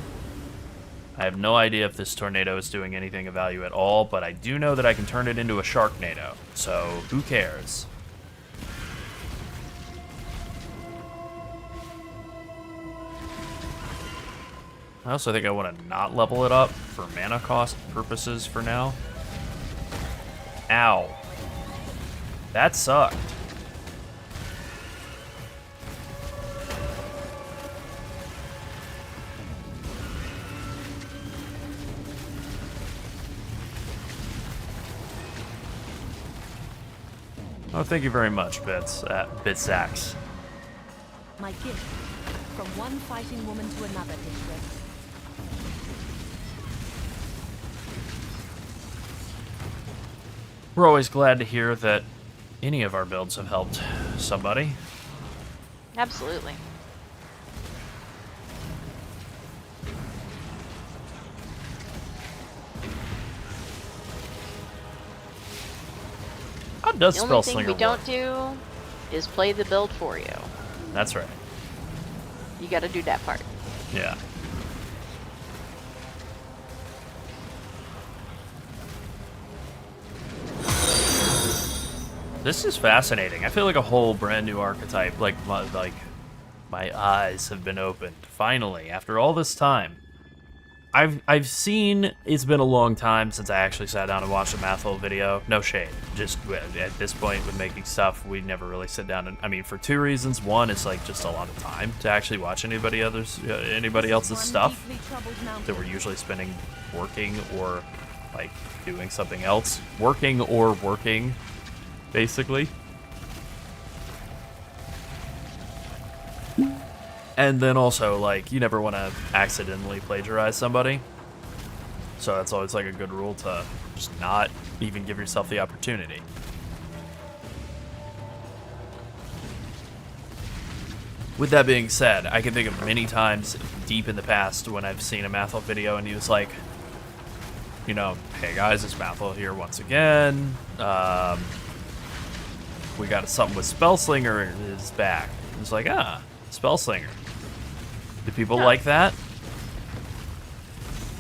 I have no idea if this tornado is doing anything of value at all, but I do know that I can turn it into a Sharknado, so who cares? I also think I want to not level it up for mana cost purposes for now. Ow. That sucked. Oh, thank you very much, Bitsax. My gift, from one fighting woman to another, Distress. We're always glad to hear that any of our builds have helped somebody. Absolutely. How does The only Spell thing Slinger we work? don't do is play the build for you. That's right. You got to do that part. Yeah. This is fascinating. I feel like a whole brand new archetype, like my eyes have been opened finally after all this time. I've seen, it's been a long time since I actually sat down and watched a Mathil video. No shade. Just at this point with making stuff, we never really sit down and, I mean, for two reasons. One, it's like just a lot of time to actually watch anybody else's stuff that we're usually spending working or like doing something else. Working or working, basically. And then also, like, you never want to accidentally plagiarize somebody. So that's always, like, a good rule to just not even give yourself the opportunity. With that being said, I can think of many times deep in the past when I've seen a Mathil video and he was like, you know, hey guys, it's Mathil here once again. We got something with Spellslinger is back. It's like, Spellslinger. Do people like that?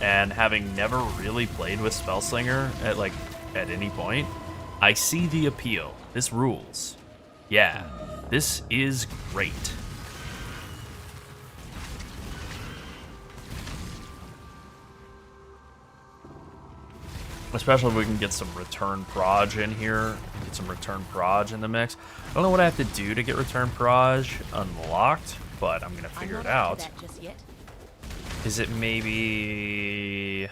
And having never really played with Spellslinger at any point, I see the appeal. This rules. Yeah, this is great. Especially if we can get some return proj in here. Get some return proj in the mix. I don't know what I have to do to get return proj unlocked, but I'm gonna figure it out. Is it maybe...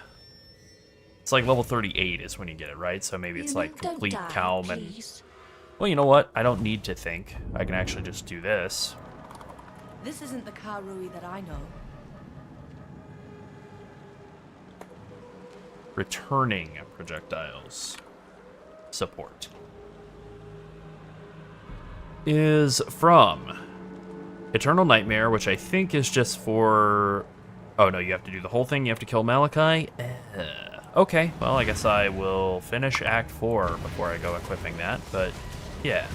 It's like level 38 is when you get it, right? So maybe it's like complete calm and... Well, you know what? I don't need to think. I can actually just do this. This isn't the Karui that I know. Returning projectiles. Support. Is from Eternal Nightmare, which I think is just for... Oh no, you have to do the whole thing? You have to kill Malachi? Okay, well I guess I will finish Act 4 before I go equipping that, but yeah.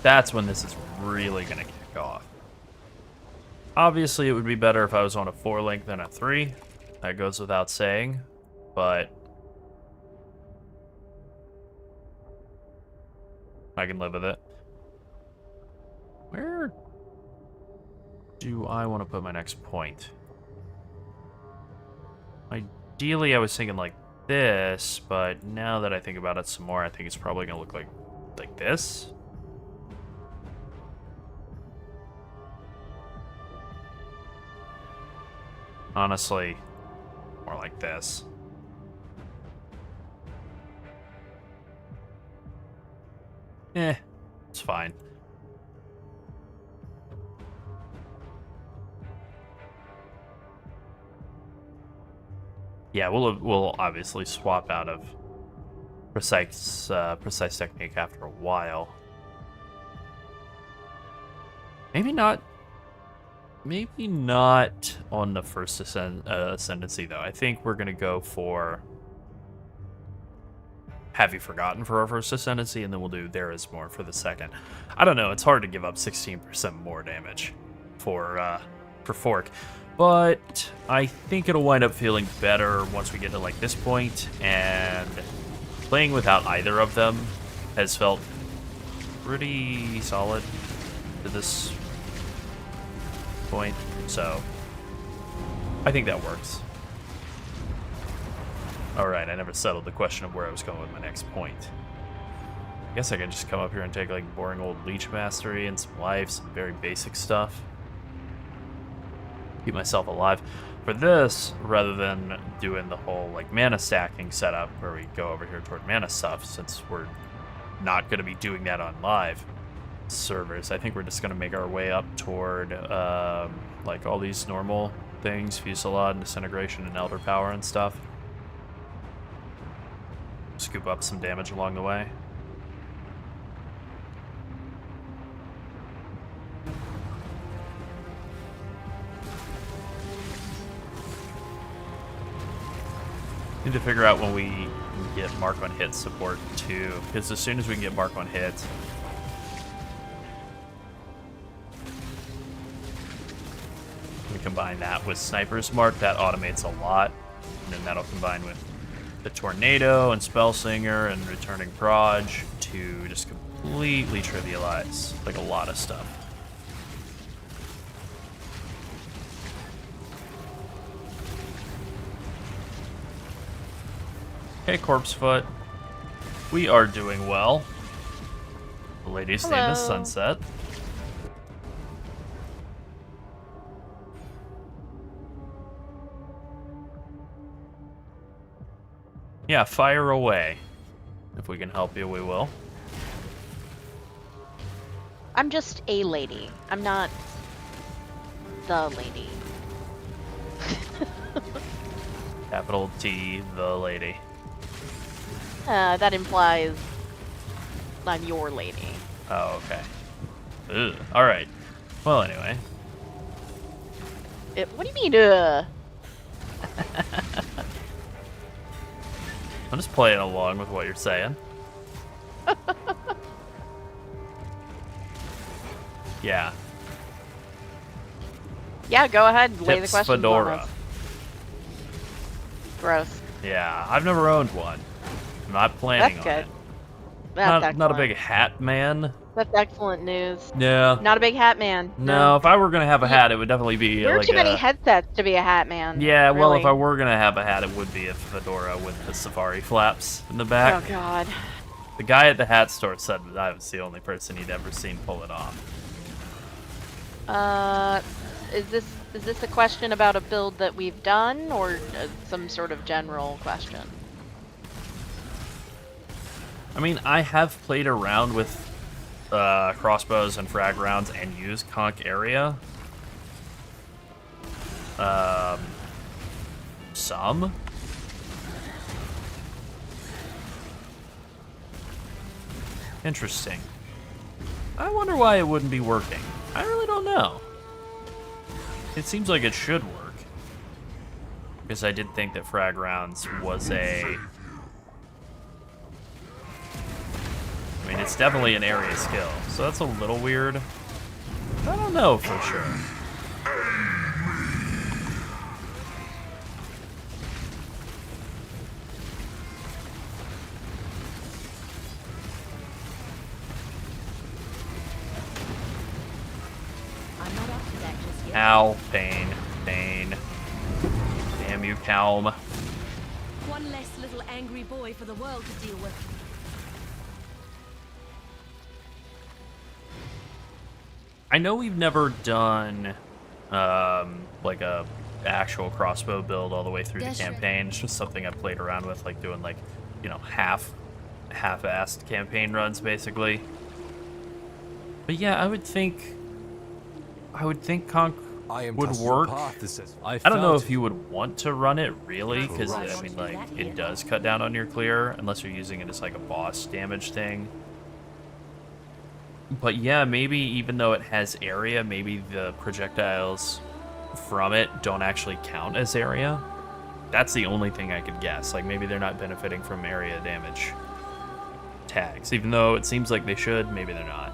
That's when this is really gonna kick off. Obviously, it would be better if I was on a 4-link than a 3. That goes without saying, but I can live with it. Where do I want to put my next point? Ideally, I was thinking like this, but now that I think about it some more, I think it's probably gonna look like this. Honestly, more like this. It's fine. Yeah, we'll obviously swap out of precise technique after a while. Maybe not on the first ascendancy, though. I think we're going to go for Have You Forgotten for our first ascendancy, and then we'll do There Is More for the second. I don't know. It's hard to give up 16% more damage for Fork, but I think it'll wind up feeling better once we get to like this point, and playing without either of them has felt pretty solid to this point, so I think that works. Alright, I never settled the question of where I was going with my next point. I guess I could just come up here and take like boring old leech mastery and some life, some very basic stuff. Keep myself alive. For this, rather than doing the whole like mana stacking setup where we go over here toward mana stuff, since we're not going to be doing that on live servers, I think we're just going to make our way up toward like all these normal things, Fusillade, Disintegration, and Elder Power and stuff. Scoop up some damage along the way. Need to figure out when we can get Mark on Hit support too, because as soon as we can get Mark on Hit, we combine that with Sniper's Mark. That automates a lot. And then that'll combine with the Tornado and Spell Slinger and Returning Proj to just completely trivialize like a lot of stuff. Okay, Corpse Foot. We are doing well. The lady's name is Sunset. Yeah, fire away. If we can help you, we will. I'm just a lady. I'm not the lady. Capital T, the lady. That implies I'm your lady. Oh, okay. Ugh. All right. Well, anyway. What do you mean, I'm just playing along with what you're saying. Yeah. Yeah, go ahead and lay the Tips questions Fedora. on us. Gross. Yeah, I've never owned one. I'm not planning That's on good. it. That's Not a excellent. big hat man. That's excellent news. Yeah. Not a big hat man. No, if I were gonna have a hat, it would definitely be There are like too many a. headsets to be a hat man. Yeah, well, really. if I were gonna have a hat, it would be a fedora with the safari flaps in the back. Oh God. The guy at the hat store said that I was the only person he'd ever seen pull it off. Is this a question about a build that we've done, or some sort of general question? I mean, I have played around with crossbows and frag rounds and used conch area. Some. Interesting. I wonder why it wouldn't be working. I really don't know. It seems like it should work. Because I did think that frag rounds was a... I mean, it's definitely an area skill, so that's a little weird. I don't know for sure. I'm not up to that just yet. Ow, pain, pain. Damn you, Calm. One less little angry boy for the world to deal with. I know we've never done like a actual crossbow build all the way through the campaign. It's just something I've played around with, like doing like, you know, half-assed campaign runs basically. But yeah, I would think conch would work. I don't know if you would want to run it really, because I mean, like, it does cut down on your clear unless you're using it as like a boss damage thing. But yeah, maybe even though it has area, maybe the projectiles from it don't actually count as area. That's the only thing I could guess. Like, maybe they're not benefiting from area damage tags. Even though it seems like they should, maybe they're not.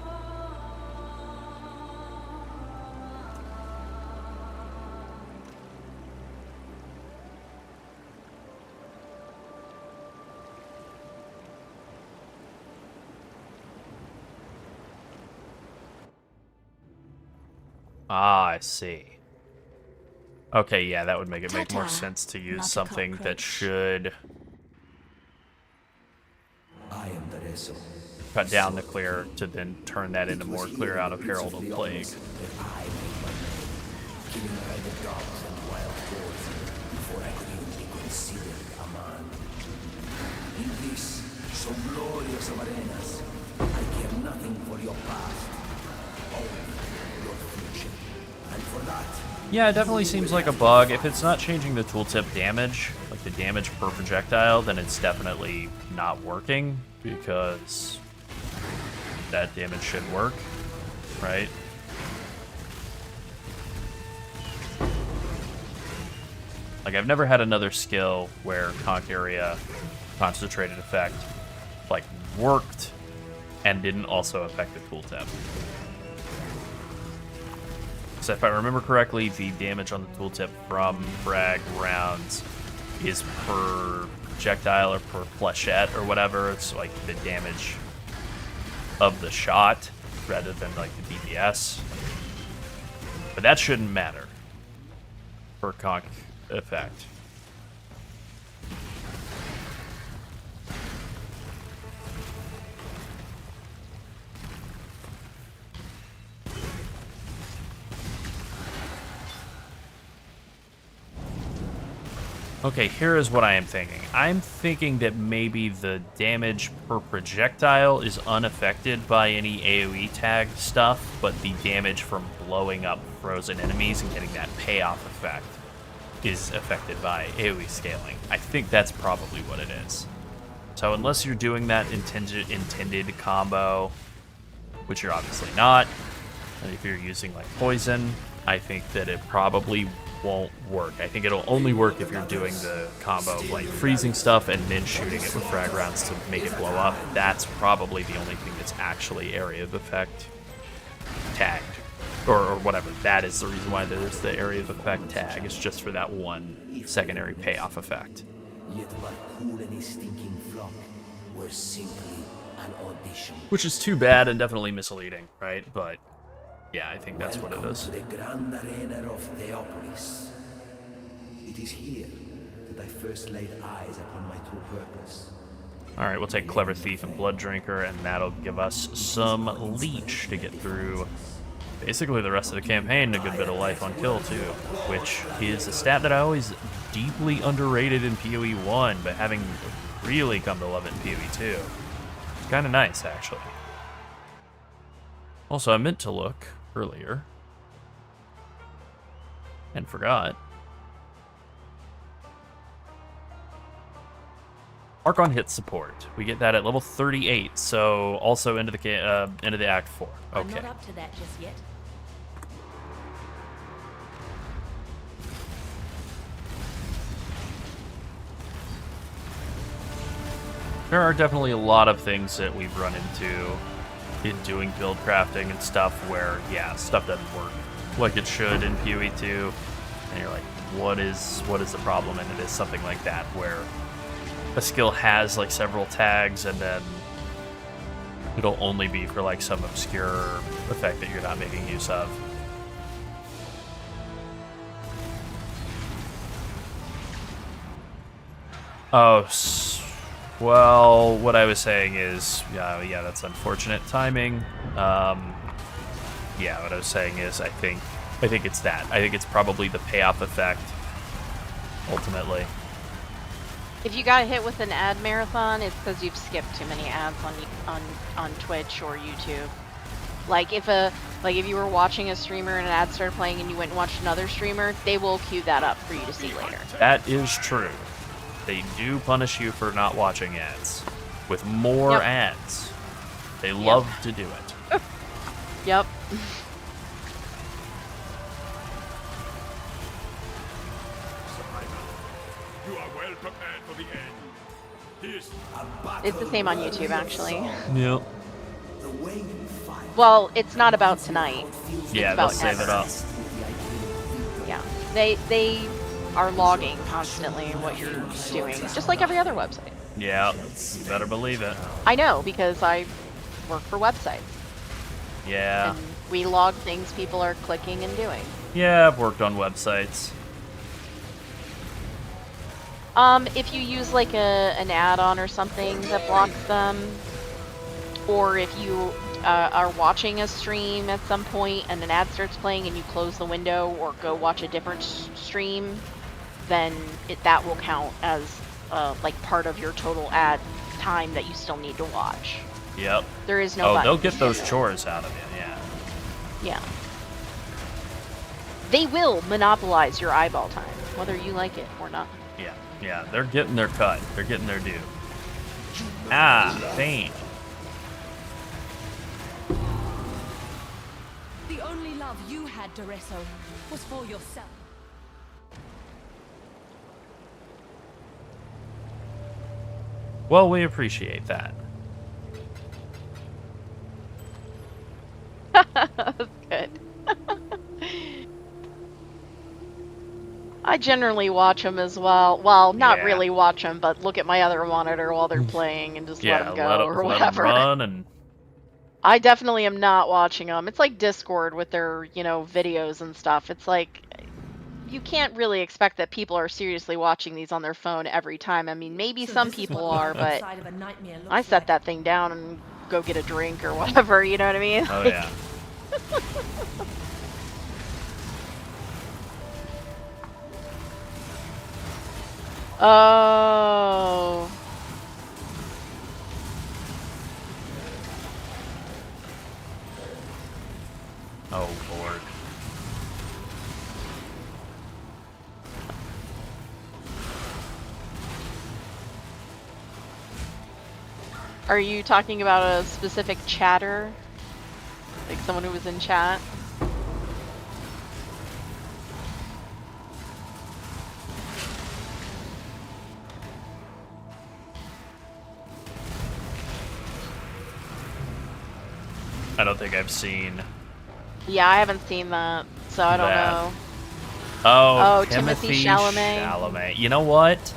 Ah, I see. Okay, yeah, that would make it make more sense to use something that should cut down the clear to then turn that into more clear out of Herald of Plague. In this, so glorious of arenas, I care nothing for your past, only your future. And for that, Yeah, it definitely seems like a bug. If it's not changing the tooltip damage, like the damage per projectile, then it's definitely not working, because that damage should work, right? Like, I've never had another skill where conch area concentrated effect, like, worked and didn't also affect the tooltip. So if I remember correctly, the damage on the tooltip from frag rounds is per projectile or per flechette or whatever. It's like the damage of the shot rather than like the DPS. But that shouldn't matter for conk effect. Okay, here is what I am thinking. I'm thinking that maybe the damage per projectile is unaffected by any AoE tag stuff, but the damage from blowing up frozen enemies and getting that payoff effect is affected by AoE scaling. I think that's probably what it is. So unless you're doing that intended combo, which you're obviously not, and if you're using like poison, I think that it probably won't work. I think it'll only work if you're doing the combo of like freezing stuff and then shooting it with frag rounds to make it blow up. That's probably the only thing that's actually area of effect tagged, or whatever. That is the reason why there's the area of effect tag. It's just for that one secondary payoff effect. Yet what cool any stinking flock were simply an audition. Which is too bad and definitely misleading, right? But yeah, I think that's what it Welcome is. to the grand arena of Theopolis. It is here that I first laid eyes upon my true purpose. Alright, we'll take Clever Thief and Blood Drinker, and that'll give us some Leech to get through basically the rest of the campaign, a good bit of life on kill too, which is a stat that I always deeply underrated in PoE 1, but having really come to love it in PoE 2. It's kind of nice, actually. Also, I meant to look earlier and forgot. Archon hit support. We get that at level 38, so also into the Act 4. Okay. I'm not up to that just yet. There are definitely a lot of things that we've run into in doing build crafting and stuff where, yeah, stuff doesn't work like it should in PoE 2, and you're like, what is the problem? And it is something like that, where a skill has like several tags and then it'll only be for like some obscure effect that you're not making use of. Oh, well, what I was saying is, yeah, that's unfortunate timing. Yeah, what I was saying is, I think it's that. I think it's probably the payoff effect, ultimately. If you got hit with an ad marathon, it's because you've skipped too many ads on Twitch or YouTube. Like if you were watching a streamer and an ad started playing and you went and watched another streamer, they will queue that up for you to see later. That is true. They do punish you for not watching ads with more ads. They love to do it. Yep. You are well prepared for the end. This It's the same on YouTube, actually. Yep. Well, it's not about tonight. Yeah, they'll save it up. Yeah, they are logging constantly what you're doing, just like every other website. Yeah, you better believe it. I know, because I work for websites. Yeah. And we log things people are clicking and doing. Yeah, I've worked on websites. If you use like an add-on or something that blocks them, or if you are watching a stream at some point and an ad starts playing and you close the window or go watch a different stream, then that will count as like part of your total ad time that you still need to watch. Yep. There is no button. They'll get those chores out of you, yeah. Yeah. They will monopolize your eyeball time, whether you like it or not. Yeah, they're getting their cut. They're getting their due. Ah, pain. The only love you had, Doresso, was for yourself. Well, we appreciate that. That's good. I generally watch them as well. Well, not Yeah. really watch them, but look at my other monitor while they're playing and just let Yeah, them go or let 'em whatever. run and I definitely am not watching them. It's like Discord with their, videos and stuff. It's like you can't really expect that people are seriously watching these on their phone every time. I mean, maybe So some this is people what the are, but outside of a nightmare looks I set like. that thing down and go get a drink or whatever, you know what I mean? oh Like, yeah. Oh. Oh lord. Are you talking about a specific chatter? Like someone who was in chat? I don't think I've seen Yeah, I haven't seen that, so I don't that. know. Oh, Oh, Timothy Chalamet. You know what?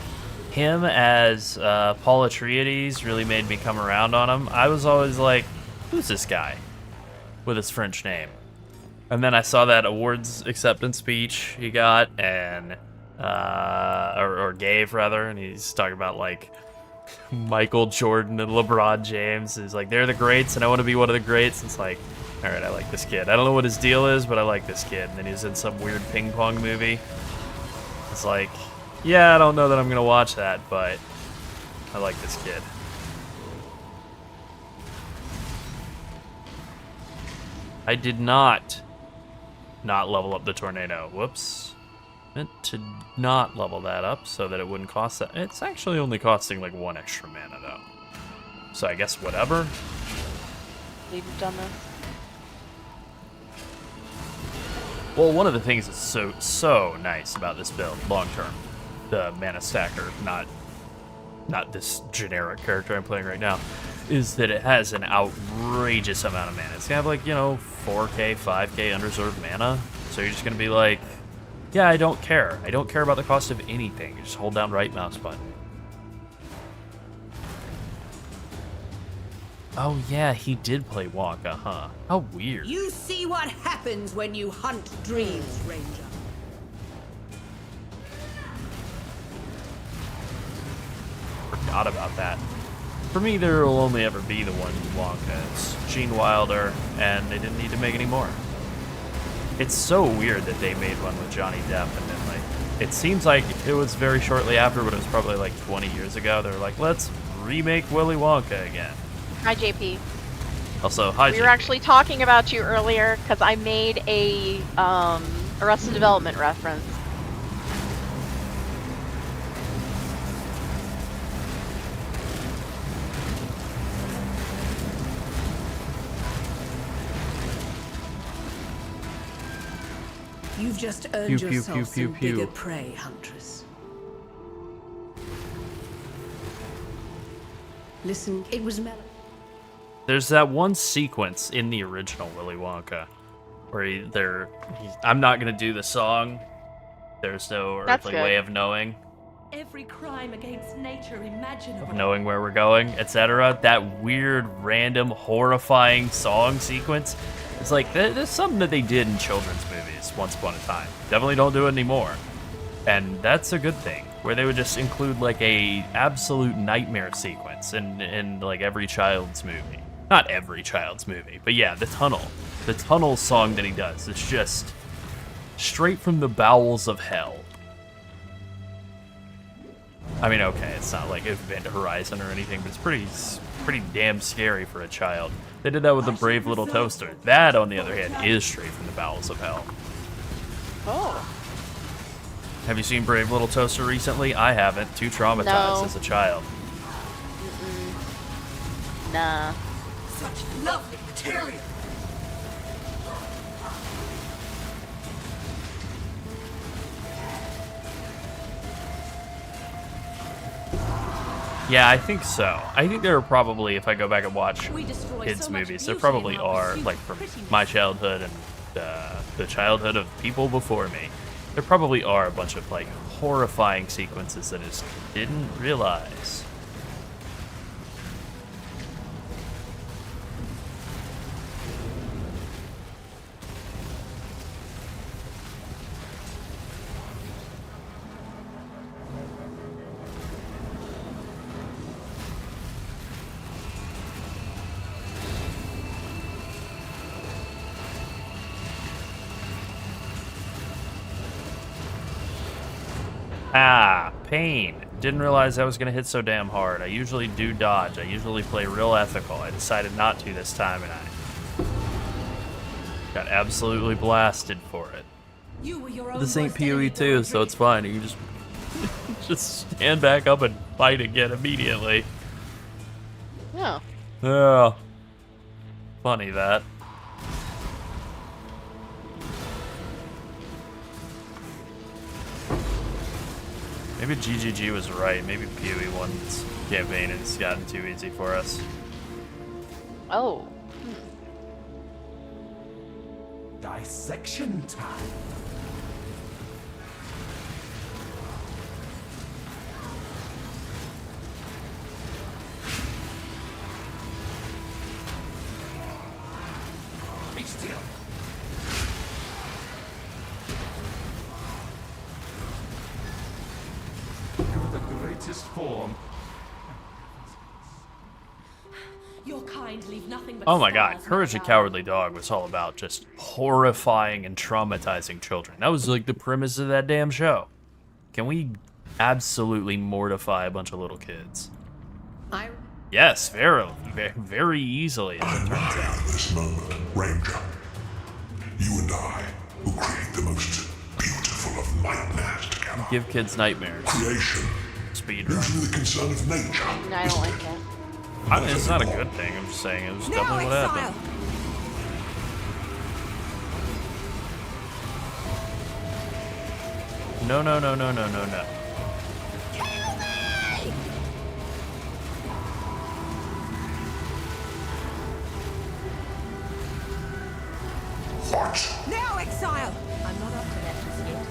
Him as Paul Atreides really made me come around on him. I was always like, who's this guy with his French name? And then I saw that awards acceptance speech he got and or gave rather, and he's talking about like Michael Jordan and LeBron James. He's like, they're the greats and I want to be one of the greats. It's like, all right, I like this kid. I don't know what his deal is, but I like this kid. And then he's in some weird ping pong movie. It's like, yeah, I don't know that I'm gonna watch that, but I like this kid. I did not level up the tornado. Whoops. Meant to not level that up so that it wouldn't cost that. It's actually only costing like 1 extra mana though. So I guess whatever. You've done this. Well, one of the things that's so nice about this build, long term, the mana stacker, not this generic character I'm playing right now, is that it has an outrageous amount of mana. It's gonna have like, 4k, 5k unreserved mana. So you're just gonna be like, yeah, I don't care. I don't care about the cost of anything. You just hold down right mouse button. Oh yeah, he did play Wonka, huh? How weird. You see what happens when you hunt dreams, Ranger. Forgot about that. For me, there will only ever be the one Wonka. It's Gene Wilder, and they didn't need to make any more. It's so weird that they made one with Johnny Depp, and then it seems like it was very shortly after, but it was probably like 20 years ago. They were like, let's remake Willy Wonka again. Hi, JP. Also, hi, We were actually talking about you earlier because I made a Arrested Development reference. You've just earned Pew, pew, yourself pew, some pew, pew. bigger prey, Huntress. Listen, it was There's that one sequence in the original Willy Wonka where I'm not gonna do the song. There's no That's earthly good. way of knowing Every crime against nature imaginable. where we're going, etc. That weird, random, horrifying song sequence. It's like there's something that they did in children's movies once upon a time. Definitely don't do it anymore, and that's a good thing. Where they would just include like a absolute nightmare sequence in like every child's movie. Not every child's movie, but yeah, the tunnel song that he does. It's just straight from the bowels of hell. I mean, okay, it's not like Event Horizon or anything, but it's pretty damn scary for a child. They did that with the Brave Little Toaster. That, on the other hand, is straight from the bowels of hell. Oh. Have you seen Brave Little Toaster recently? I haven't. Too traumatized No. as a child. Nah. Such lovely material. Yeah, I think so. I think there are probably, if I go back and watch We destroy kids' so much movies, there beauty probably in our are, pursuit like of from prettiness. my childhood and the childhood of people before me, There probably are a bunch of, like, horrifying sequences that I just didn't realize. Ah, pain. Didn't realize I was gonna hit so damn hard. I usually do dodge. I usually play real ethical. I decided not to this time, and I got absolutely blasted for it. You were your own This ain't worst enemy, PoE 2, so it's fine. You can just stand back up and fight again immediately. No. Yeah. Funny that. Maybe GGG was right. Maybe PoE 1's campaign has gotten too easy for us. Oh. Dissection time. Be still. You're the greatest form. Your kind leave nothing but Oh my god, scars Courage the in the Cowardly Dog was all about just horrifying and traumatizing children. That was like the premise of that damn show. Can we absolutely mortify a bunch of little kids? Yes, very easily, as it turns out. Admire this moment, Ranger. You and I will create the most beautiful of nightmares together. Give kids nightmares. Creation, Speedrun. usually the concern of nature. No, I don't like that. It's not a good thing, I'm just saying it was definitely what happened. No, no, no, no, no, no, no. What? Now, exile! I'm not up to that just yet.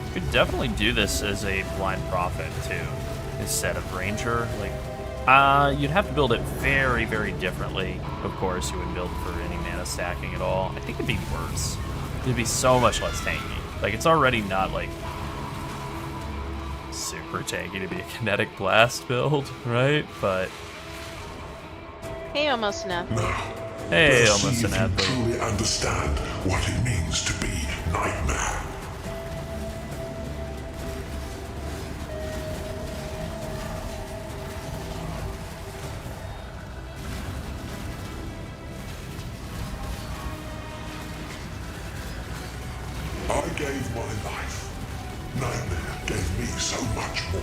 You could definitely do this as a blind prophet too, instead of ranger. Like, you'd have to build it very, very differently. Of course, you wouldn't build for any mana stacking at all. I think it'd be worse. It'd be so much less tanky. Like, it's already not like super tanky to be a kinetic blast build, right? But Hey, almost enough. Now, hey, let's almost see an if you anthem. truly understand what it means to be Nightmare. I gave my life. Nightmare gave me so much more.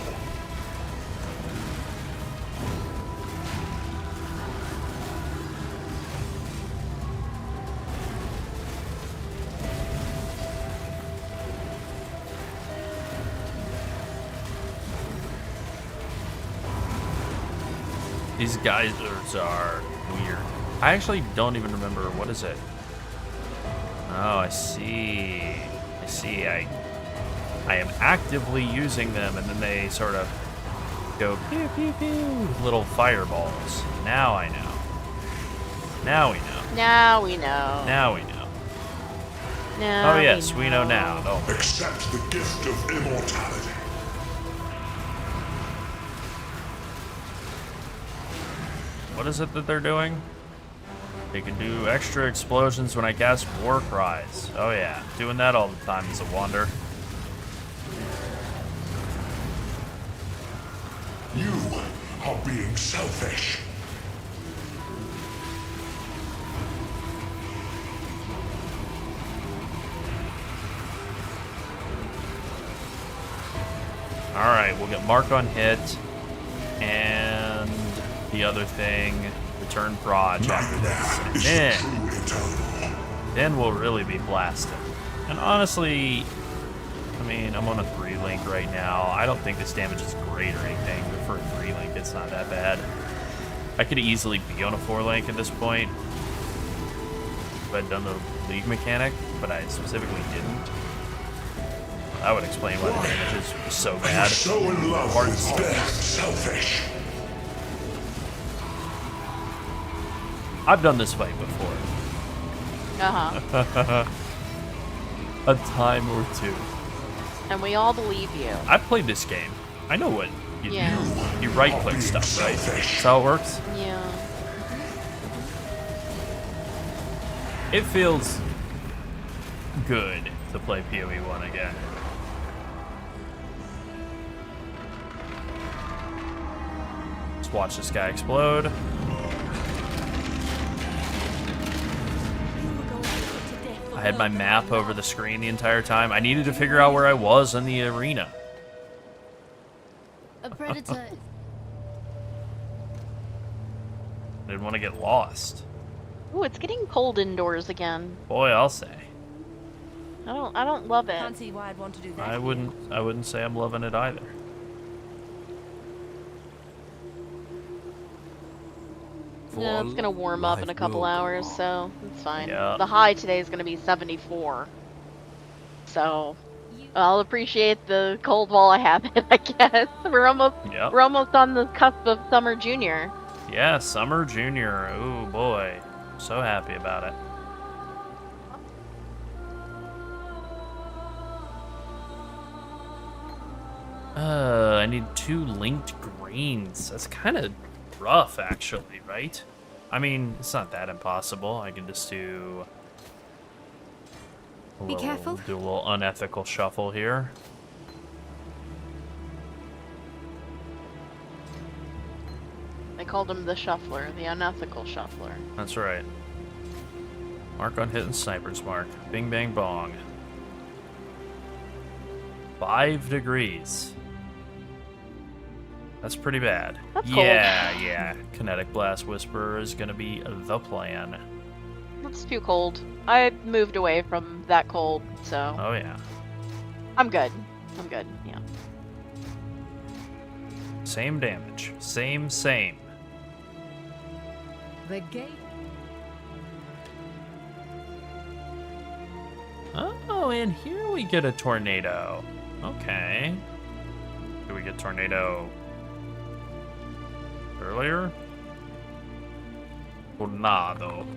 These geysers are weird. I actually don't even remember, what is it? Oh, I see. I see. I am actively using them, and then they sort of go pew pew pew, little fireballs. Now I know. Now we know. Now we know. Now we know. Now Oh yes, we know now. Oh. Accept the gift of immortality. What is it that they're doing? They can do extra explosions when I cast War Cries. Oh yeah, doing that all the time is a wonder. You are being selfish. Alright, we'll get Mark on hit, and the other thing, return Proj after this. And then we'll really be blasted. And honestly, I'm mean, I'm on a 3-link right now. I don't think this damage is great or anything, but for a 3-link, it's not that bad. I could easily be on a 4-link at this point if I'd done the league mechanic, but I specifically didn't. That would explain why the damage is so bad. So in love with death, selfish. I've done this fight before. Uh-huh. A time or two. And we all believe you. I've played this game. I know what you Yeah. do. You right-click stuff, right? That's how it works. Yeah. It feels good to play PoE 1 again. Let's watch this guy explode. I had my map over the screen the entire time. I needed to figure out where I was in the arena. A predator. I didn't want to get lost. Ooh, it's getting cold indoors again. Boy, I'll say. I don't love it. Can't see why I'd want to do that. I wouldn't say I'm loving it either. Yeah, it's gonna warm up in a couple hours, so it's fine. Yeah. The high today is gonna be 74. So I'll appreciate the cold while I have it, I guess. We're almost on the cusp of summer junior. Yeah, Summer Junior. Oh boy. So happy about it. I need 2 linked greens. That's kind of rough, actually, right? I mean, it's not that impossible. I can just do Be careful. Do a little unethical shuffle here. They called him the shuffler, the unethical shuffler. That's right. Mark on hitting sniper's mark. Bing, bang, bong. 5 degrees. That's pretty bad. That's yeah, cold. yeah. Kinetic Blast Whisperer is going to be the plan. That's too cold. I moved away from that cold, so Oh, yeah. I'm good. I'm good, yeah. Same damage. Same. The gate. Oh, and here we get a tornado. Okay. Do we get tornado earlier? Tornado.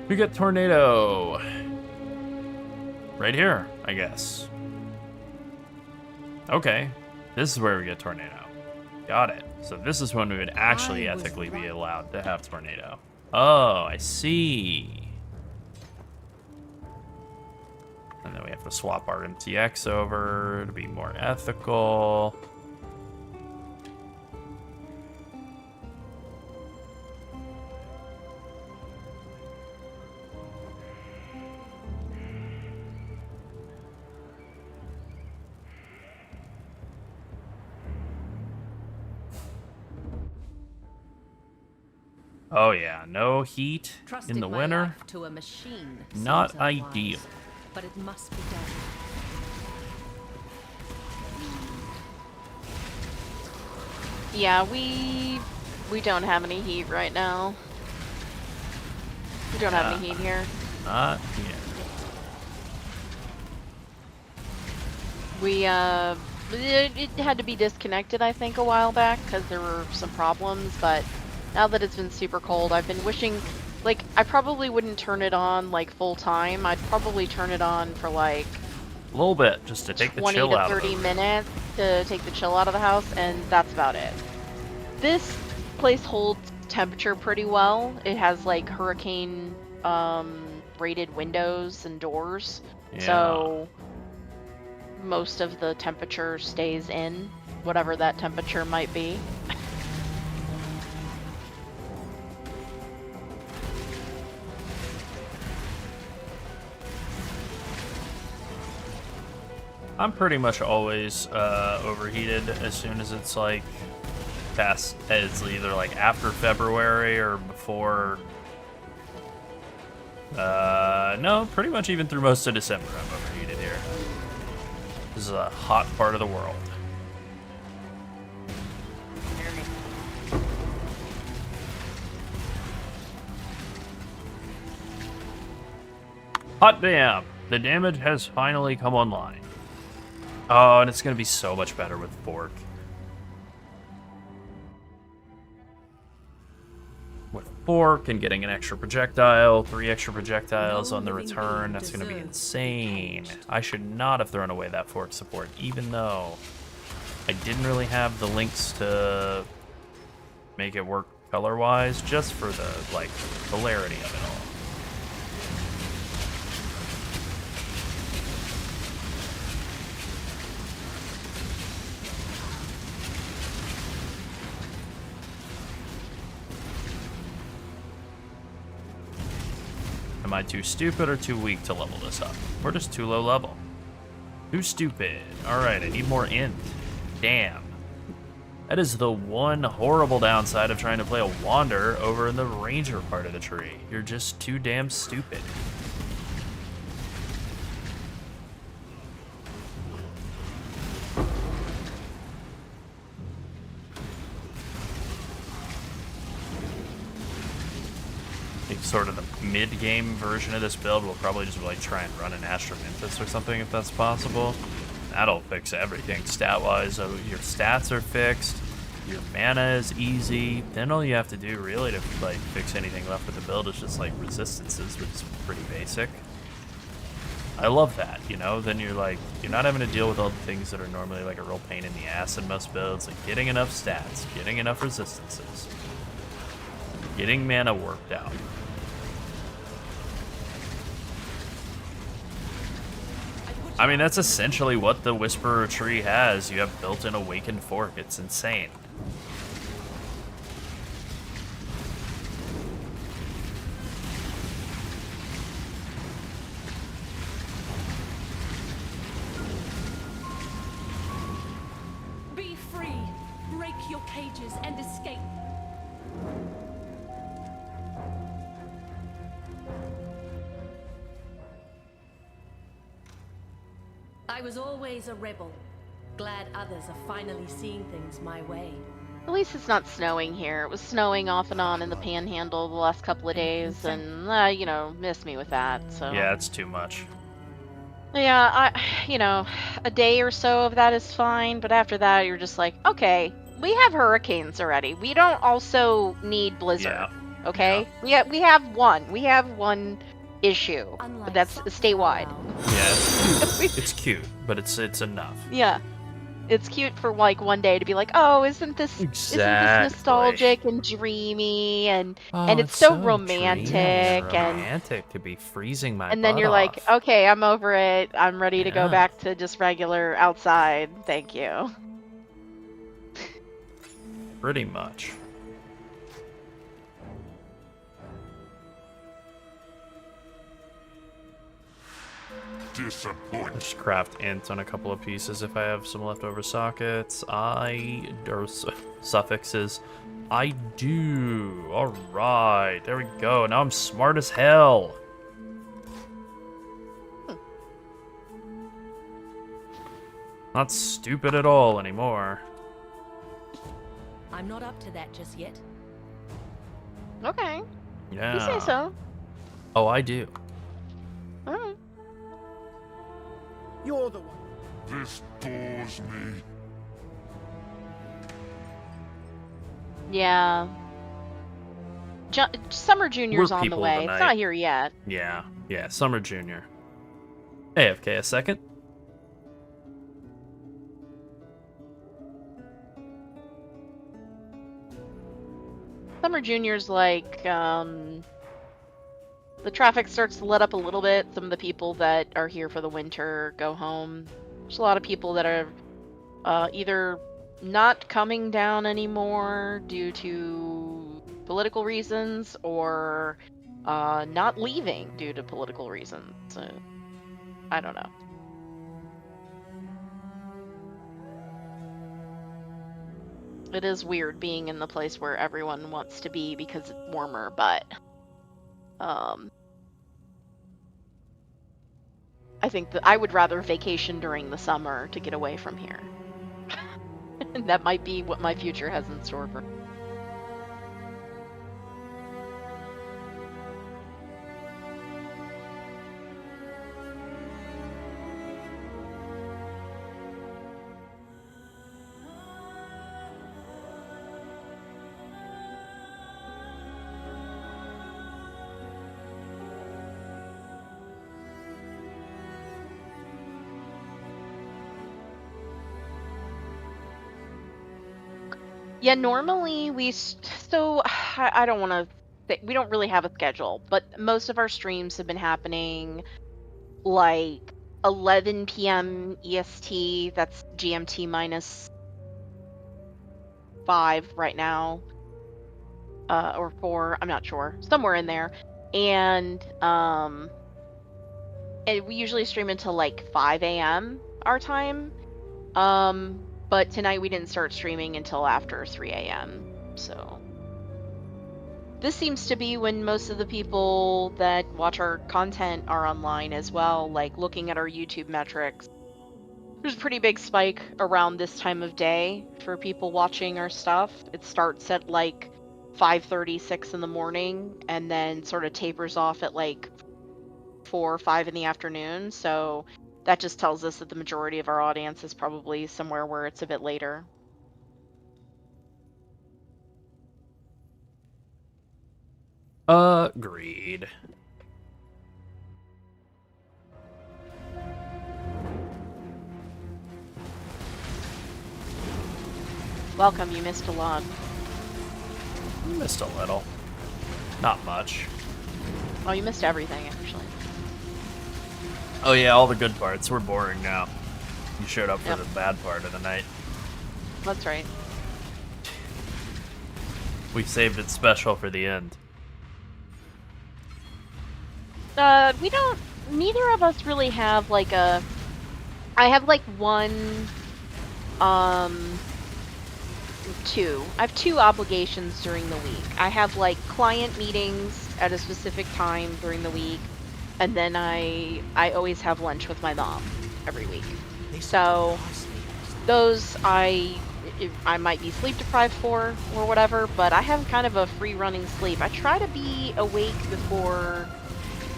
We get tornado right here, I guess. Okay. This is where we get tornado. Got it. So this is when we would actually ethically be allowed to have tornado. Oh, I see. And then we have to swap our MTX over to be more ethical. Oh yeah, no heat in the winter. To a machine Not seems unwise, ideal. but it must be done. Yeah, we don't have any heat right now. We don't have any heat here. Not yet. We it had to be disconnected, I think, a while back because there were some problems, but now that it's been super cold, I've been wishing, like, I probably wouldn't turn it on, like, full time. I'd probably turn it on for, like, A little bit, just to take the 20 chill to out of 30 it. minutes to take the chill out of the house, and that's about it. This place holds temperature pretty well. It has, like, hurricane rated windows and doors, so most of the temperature stays in, whatever that temperature might be. I'm pretty much always overheated as soon as it's like past. It's either like after February or before. No, pretty much even through most of December I'm overheated This is a hot part of the world. Hot damn! The damage has finally come online. Oh, and it's gonna be so much better with Fork. With Fork and getting an extra projectile, 3 extra projectiles on the return, that's gonna be insane. I should not have thrown away that Fork support, even though I didn't really have the links to make it work color-wise, just for the, like, polarity of it all. Am I too stupid or too weak to level this up? Or just too low level? Too stupid. Alright, I need more int. Damn. That is the one horrible downside of trying to play a Wander over in the Ranger part of the tree. You're just too damn stupid. Sort of the mid-game version of this build, we'll probably just like try and run an Astromintus or something if that's possible. That'll fix everything stat-wise. So your stats are fixed, your mana is easy. Then all you have to do really to like fix anything left with the build is just like resistances, which is pretty basic. I love that, you know. Then you're like you're not having to deal with all the things that are normally like a real pain in the ass in most builds, like getting enough stats, getting enough resistances, getting mana worked out. I mean, that's essentially what the Whisperer tree has. You have built-in Awakened Fork. It's insane. Be free. Break your cages and escape. I was always a rebel. Glad others are finally seeing things my way. At least it's not snowing here. It was snowing off and on in the Panhandle the last couple of days, and you know, missed me with that. So yeah, it's too much. Yeah, you know, a day or so of that is fine, but after that, you're just like, okay, we have hurricanes already. We don't also need blizzard. Yeah. Okay, we have one. We have one issue, but that's statewide. Yeah, it's cute, but it's enough. Yeah, it's cute for like one day to be like, oh, isn't this nostalgic and dreamy and it's so romantic and romantic to be freezing my and then you're butt like, okay, I'm over it. I'm ready to go back to just regular outside. Thank you. Pretty much. Just craft int on a couple of pieces if I have some leftover sockets. Or suffixes. I do. Alright, there we go. Now I'm smart as hell. Not stupid at all anymore. I'm not up to that just yet. Okay. Yeah. You say so. Oh, I do. Alright. You're the one. This bores me. Yeah. Summer Junior's on the way. It's not here yet. Yeah, Summer Junior. AFK a second. Summer Junior's like, the traffic starts to let up a little bit. Some of the people that are here for the winter go home. There's a lot of people that are either not coming down anymore due to political reasons or not leaving due to political reasons. So, I don't know. It is weird being in the place where everyone wants to be because it's warmer, but I I think that I would rather vacation during the summer to get away from here. And that might be what my future has in store for me. Yeah, normally so I don't want to, we don't really have a schedule, but most of our streams have been happening like 11 p.m. EST, that's GMT minus 5 right now, or 4, I'm not sure, somewhere in there. And we usually stream until like 5 a.m. our time. But tonight we didn't start streaming until after 3 a.m. So this seems to be when most of the people that watch our content are online as well, like looking at our YouTube metrics. There's a pretty big spike around this time of day for people watching our stuff. It starts at like 5:30, 6 in the morning, and then sort of tapers off at like 4 or 5 in the afternoon. So that just tells us that the majority of our audience is probably somewhere where it's a bit later. Agreed. Welcome, you missed a lot. Missed a little. Not much. Oh, you missed everything, actually. Oh yeah, all the good parts. We're boring now. You showed up for Yep. the bad part of the night. That's right. We saved it special for the end. We don't, neither of us really have like a, I have like two. I have two obligations during the week. I have like client meetings at a specific time during the week, and then I always have lunch with my mom every week. So those I might be sleep deprived for or whatever, but I have kind of a free running sleep. I try to be awake before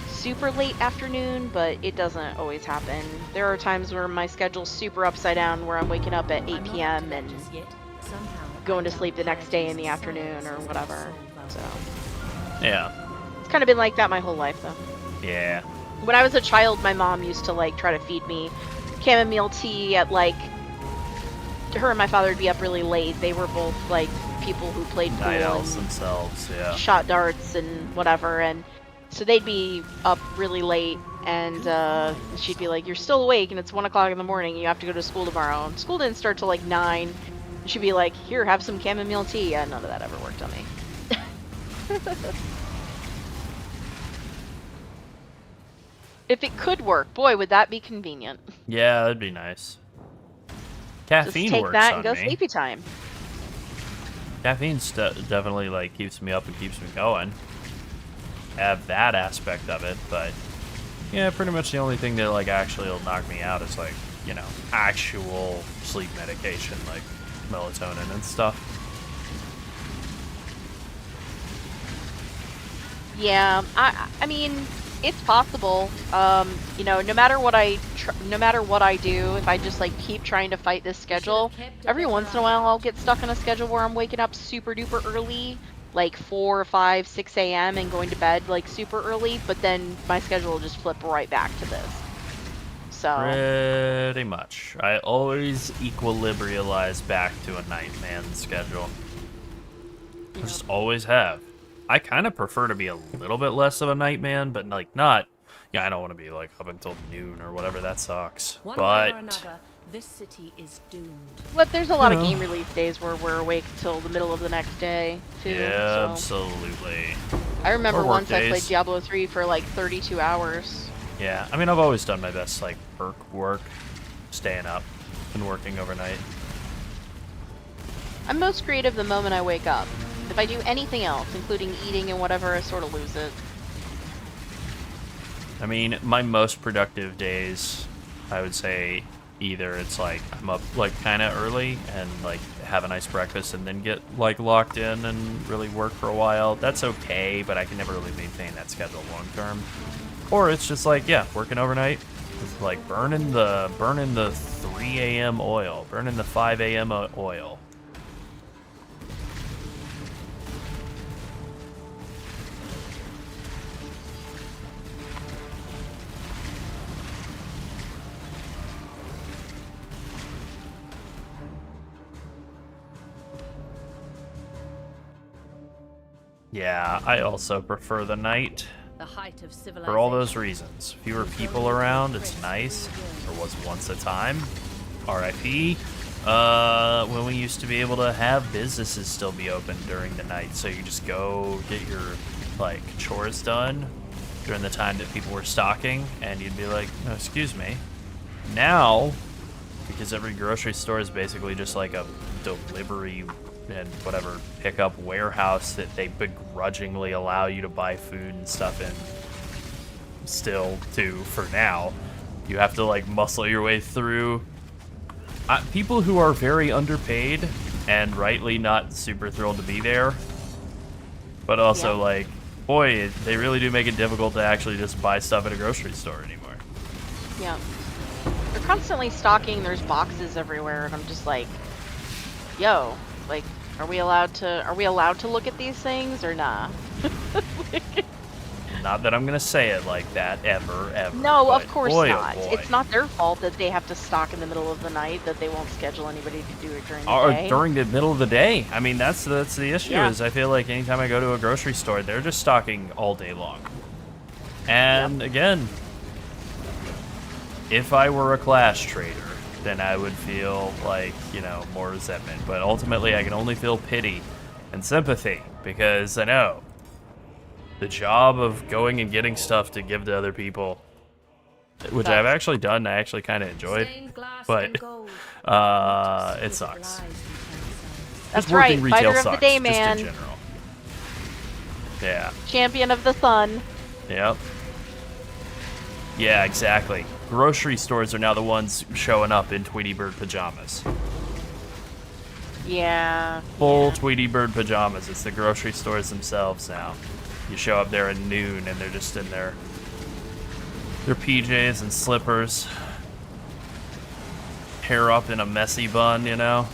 super late afternoon, but it doesn't always happen. There are times where my schedule's super upside down, where I'm waking up at 8 p.m. and going to sleep the next day in the afternoon or whatever. So Yeah. it's kind of been like that my whole life, though. Yeah. When I was a child, my mom used to like try to feed me chamomile tea at like, her and my father would be up really late. They were both like people who played pool Night and owls themselves, yeah. shot darts and whatever, and so they'd be up really late, and she'd be like, "You're still awake, and it's 1 o'clock in the morning. You have to go to school tomorrow." And school didn't start till like 9. And she'd be like, "Here, have some chamomile tea." Yeah, none of that ever worked on me. If it could work, boy, would that be convenient. Yeah, that'd be nice. Caffeine Just take works that on and go me. sleepy time. Caffeine definitely like keeps me up and keeps me going. I have that aspect of it, but yeah, pretty much the only thing that like actually will knock me out is like, you know, actual sleep medication like melatonin and stuff. Yeah, I mean, it's possible. You know, no matter what I do, if I just like keep trying to fight this schedule, every once in a while I'll get stuck on a schedule where I'm waking up super duper early, like 4 or 5, 6 a.m. and going to bed like super early, but then my schedule will just flip right back to this. So Pretty much. I always equilibrialize back to a nightman schedule. I just always have. I kind of prefer to be a little bit less of a nightman, but like not. Yeah, I don't want to be like up until noon or whatever. That sucks. One way or But another, this city is doomed. but there's a lot of Yeah. game release days where we're awake till the middle of the next day too. yeah, so. absolutely. I remember Or work once I played days. Diablo 3 for like 32 hours. Yeah, I mean, I've always done my best like perk work, staying up and working overnight. I'm most creative the moment I wake up. If I do anything else, including eating and whatever, I sort of lose it. I mean, my most productive days, I would say, either it's like I'm up like kind of early and like have a nice breakfast and then get like locked in and really work for a while. That's okay, but I can never really maintain that schedule long term. Or it's just like, yeah, working overnight, just like burning the 3 a.m. oil, burning the 5 a.m. oil. Yeah, I also prefer the night. The height of civilization. For all those reasons. Fewer people around, it's nice. There was once a time. RIP. When we used to be able to have businesses still be open during the night, so you just go get your like chores done during the time that people were stocking, and you'd be like, oh, excuse me. Now, because every grocery store is basically just like a delivery and whatever pickup warehouse that they begrudgingly allow you to buy food and stuff in still too for now, you have to like muscle your way through. People who are very underpaid and rightly not super thrilled to be there, but also like, boy, they really do make it difficult to actually just buy stuff at a grocery store anymore. Yeah. They're constantly stocking, there's boxes everywhere, and I'm just like, yo, like, are we allowed to look at these things or nah? Not that I'm gonna say it like that ever. No, of course boy, not. Oh boy. It's not their fault that they have to stock in the middle of the night, that they won't schedule anybody to do it during the day. During the middle of the day. I mean, that's the issue. Yeah. Is I feel like anytime I go to a grocery store, they're just stocking all day long. And again, if I were a class trader, then I would feel like, you know, more resentment. But ultimately, I can only feel pity and sympathy because I know the job of going and getting stuff to give to other people, which I've actually done, I actually kind of enjoyed, but it sucks. That's Just working right, retail fighter of sucks, the day, just man. in general. Yeah. Champion of the sun. Yep. Yeah, exactly. Grocery stores are now the ones showing up in Tweety Bird pajamas. Yeah. Full Tweety Bird pajamas. It's the grocery stores themselves now. You show up there at noon and they're just in their PJs and slippers. Hair up in a messy bun, you know?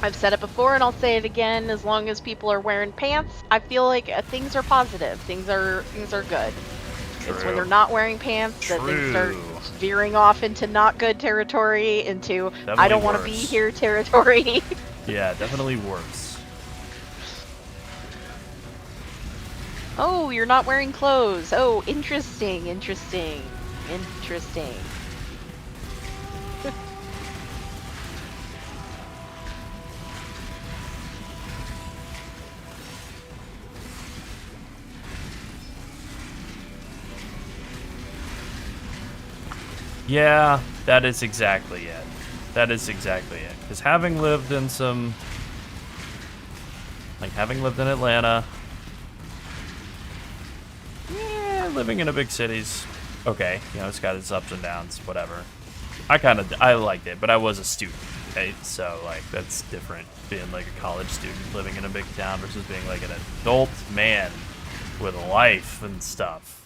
I've said it before and I'll say it again, as long as people are wearing pants, I feel like things are positive. Things are good. True. It's when they're not wearing pants that things start True. veering off into not good territory, into Definitely I don't want to be worse. here territory. Yeah, definitely worse. Oh, you're not wearing clothes. Oh, interesting. Yeah, that is exactly it. Because having lived in having lived in Atlanta, yeah, living in a big city's okay. You know, it's got its ups and downs, whatever. I liked it, but I was a student, right? So, like, that's different being like a college student living in a big town versus being like an adult man with a life and stuff.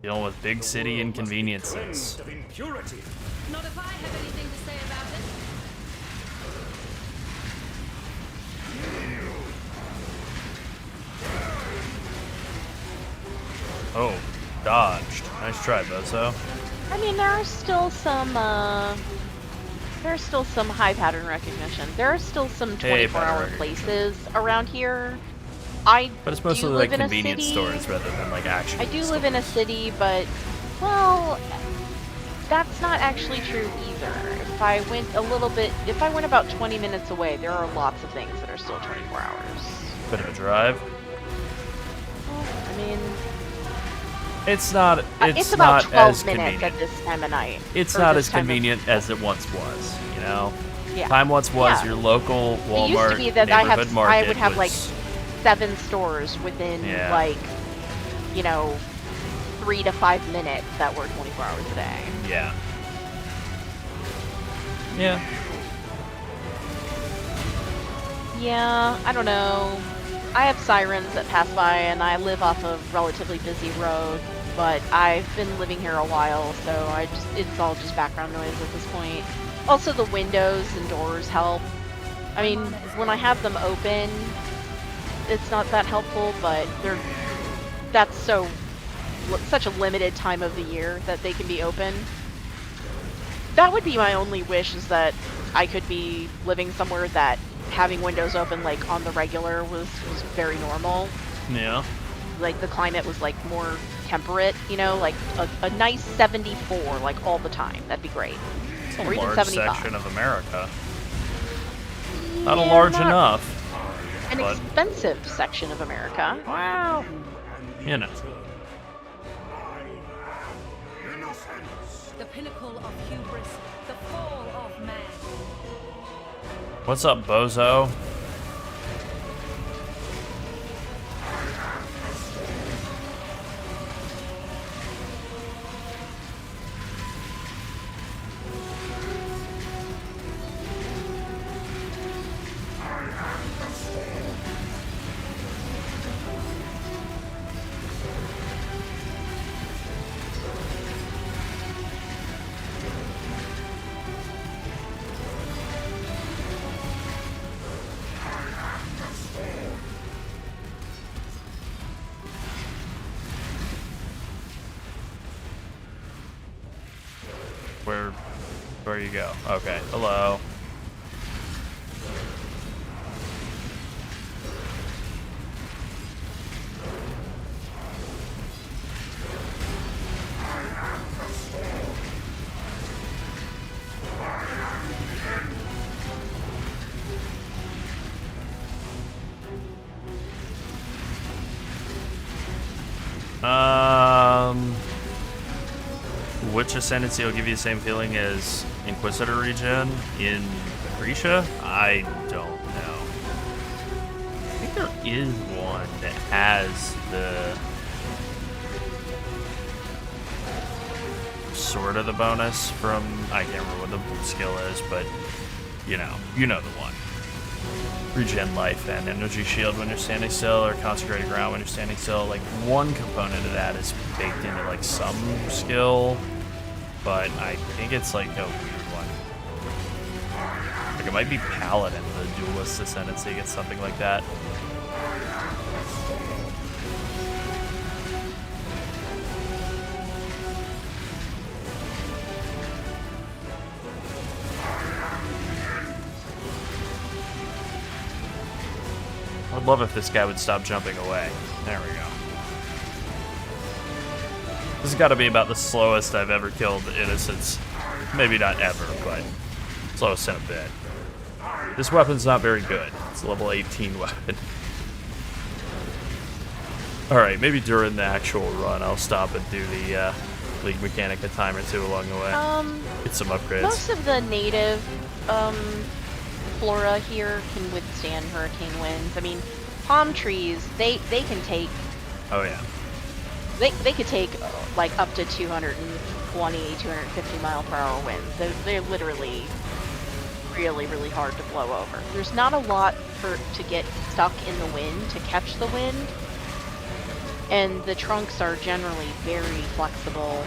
Dealing with big city inconveniences. Of impurity. Not if I have anything to say about it. Oh, dodged. Nice try, Bozo. I mean, there are still some high pattern recognition. There are still some 24-hour places around here. But it's mostly do like live in a convenience city. stores rather than like actual I do stores. live in a city, but, well, that's not actually true either. If I went about 20 minutes away, there are lots of things that are still 24 hours. Bit of a drive. I mean, It's not it's about not 12 as minutes convenient. at this time of night. It's or not this as time of- convenient as it once was, you know? Yeah. Time once was Yeah. your local Walmart It used to be that neighborhood market I would have like was- 7 stores within Yeah. like you know, 3 to 5 minutes that work 24 hours a day. Yeah. Yeah. Yeah, I don't know. I have sirens that pass by, and I live off a relatively busy road, but I've been living here a while, so it's all just background noise at this point. Also, the windows and doors help. I mean, when I have them open, it's not that helpful, but that's such a limited time of the year that they can be open. That would be my only wish, is that I could be living somewhere that having windows open like on the regular was very normal. Yeah. Like the climate was like more temperate, you know, like a nice 74 like all the time. That'd be great. It's a or even large 75. section of America. Not large enough. An but, expensive section of America. Wow. You know. The pinnacle of hubris, the fall of man. What's up, bozo? Where you go? Okay, hello. Which ascendancy will give you the same feeling as Inquisitor regen in Phrecia? I don't know. I think there is one that has the sort of the bonus from, I can't remember what the skill is, but you know the one. Regen life and energy shield when you're standing still, or consecrated ground when you're standing still. Like one component of that is baked into like some skill, but I think it's like a weird one. Like it might be Paladin, the duelist ascendancy gets something like that. I'd love if this guy would stop jumping away. There we go. This has got to be about the slowest I've ever killed innocents. Maybe not ever, but slowest in a bit. This weapon's not very good. It's a level 18 weapon. Alright, maybe during the actual run I'll stop and do the League Mechanica time or two along the way. Get some upgrades. Most of the native flora here can withstand hurricane winds. I mean, palm trees, they can take... Oh yeah. They could take like up to 220, 250 mile per hour winds. They're literally really, really hard to blow over. There's not a lot to get stuck in the wind, to catch the wind. And the trunks are generally very flexible.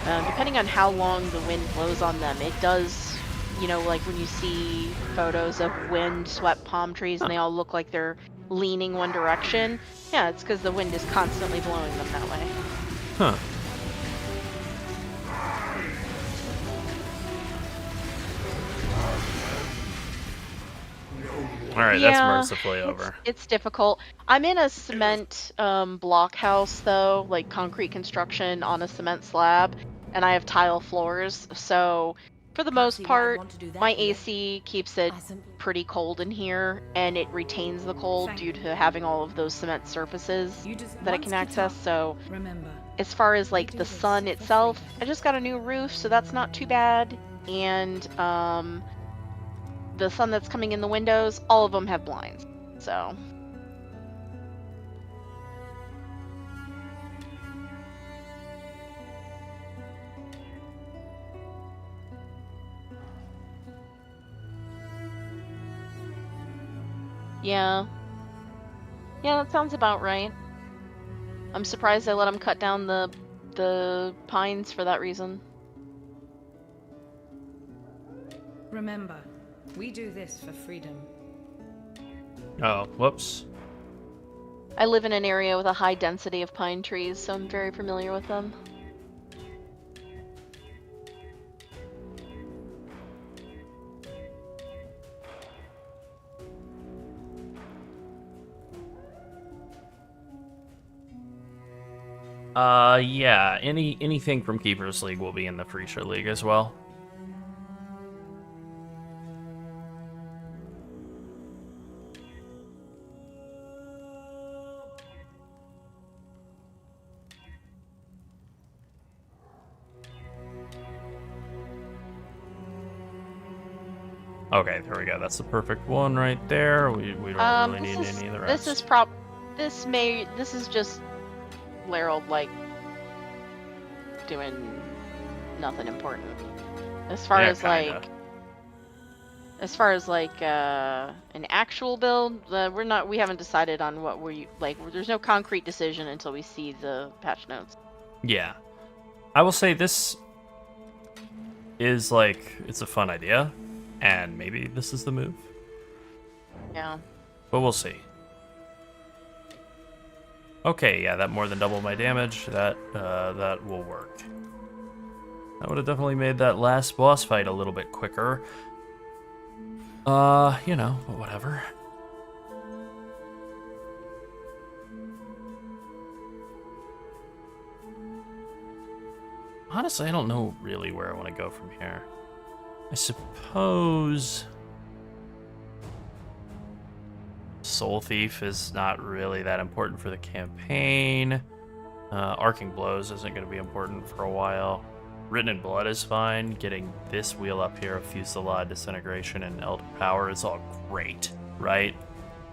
Depending on how long the wind blows on them, it does, you know, like when you see photos of wind-swept palm trees and they all look like they're leaning one direction. Yeah, it's because the wind is constantly blowing them that way. Huh. Alright, yeah, that's mercifully over. It's difficult. I'm in a cement block house, though, like concrete construction on a cement slab, and I have tile floors, so for the most part, my AC keeps it pretty cold in here, and it retains the cold due to having all of those cement surfaces that I can access, so as far as like the sun itself, I just got a new roof, so that's not too bad, and the sun that's coming in the windows, all of them have blinds, so. Yeah. Yeah, that sounds about right. I'm surprised I let him cut down the pines for that reason. Remember, we do this for freedom. Oh, whoops. I live in an area with a high density of pine trees, so I'm very familiar with them. Yeah, anything from Keeper's League will be in the Phrecia League as well. Okay, there we go. That's the perfect one right there. We don't really need any of the rest. This is just Larold, like, doing nothing important. As far as kinda. an actual build, we haven't decided on what there's no concrete decision until we see the patch notes. Yeah. I will say this is it's a fun idea, and maybe this is the move. Yeah. But we'll see. Okay, yeah, that more than doubled my damage. That will work. That would have definitely made that last boss fight a little bit quicker. You know, but whatever. Honestly, I don't know really where I want to go from here. I suppose Soul Thief is not really that important for the campaign. Arcing Blows isn't going to be important for a while. Written in Blood is fine. Getting this wheel up here of Fusillade, Disintegration, and Elder Power is all great, right?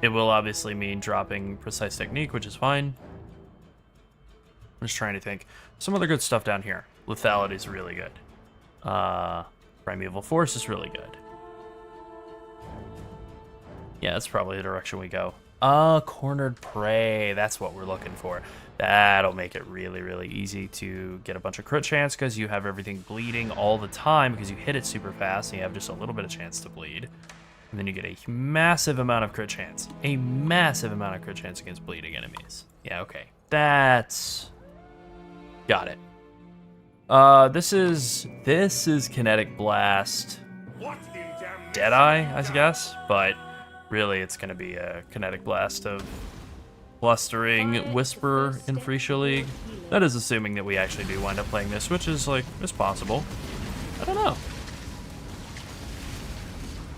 It will obviously mean dropping Precise Technique, which is fine. I'm just trying to think. Some other good stuff down here. Lethality is really good. Primeval Force is really good. Yeah, that's probably the direction we go. Cornered Prey. That's what we're looking for. That'll make it really, really easy to get a bunch of crit chance because you have everything bleeding all the time because you hit it super fast and you have just a little bit of chance to bleed. And then you get a massive amount of crit chance. A massive amount of crit chance against bleeding enemies. Yeah, okay. That's... Got it. This is Kinetic Blast. Deadeye, I guess, but really it's going to be a Kinetic Blast of Blustering Whisper in Phrecia League. That is assuming that we actually do wind up playing this, which is is possible. I don't know.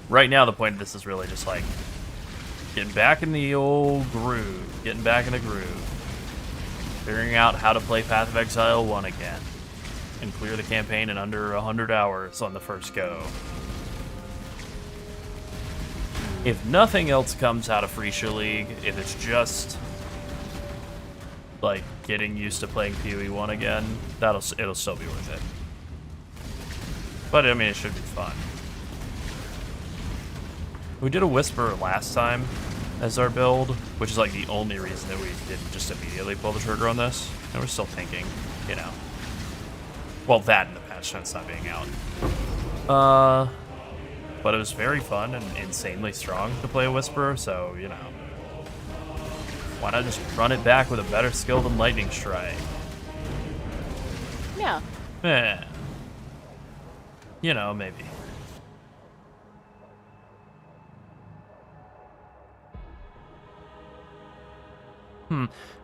Right now the point of this is really just getting back in the old groove, getting back in the groove, figuring out how to play Path of Exile 1 again, and clear the campaign in under 100 hours on the first go. If nothing else comes out of Phrecia League, if it's just getting used to playing PoE 1 again, it'll still be worth it. But I mean, it should be fun. We did a Whisper last time as our build, which is the only reason that we didn't just immediately pull the trigger on this. And we're still thinking, you know. Well, that and the patch notes not being out. But it was very fun and insanely strong to play a Whisperer, so, you know. Why not just run it back with a better skill than Lightning Strike? Yeah. Eh. You know, maybe.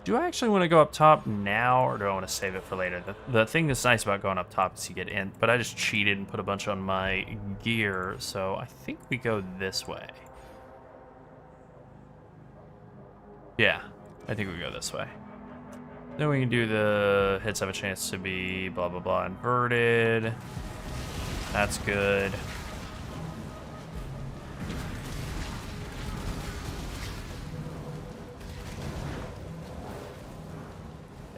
Do I actually want to go up top now, or do I want to save it for later? The thing that's nice about going up top is you get in, but I just cheated and put a bunch on my gear, so I think we go this way. Yeah, I think we go this way. Then we can do the hits have a chance to be blah blah blah inverted. That's good.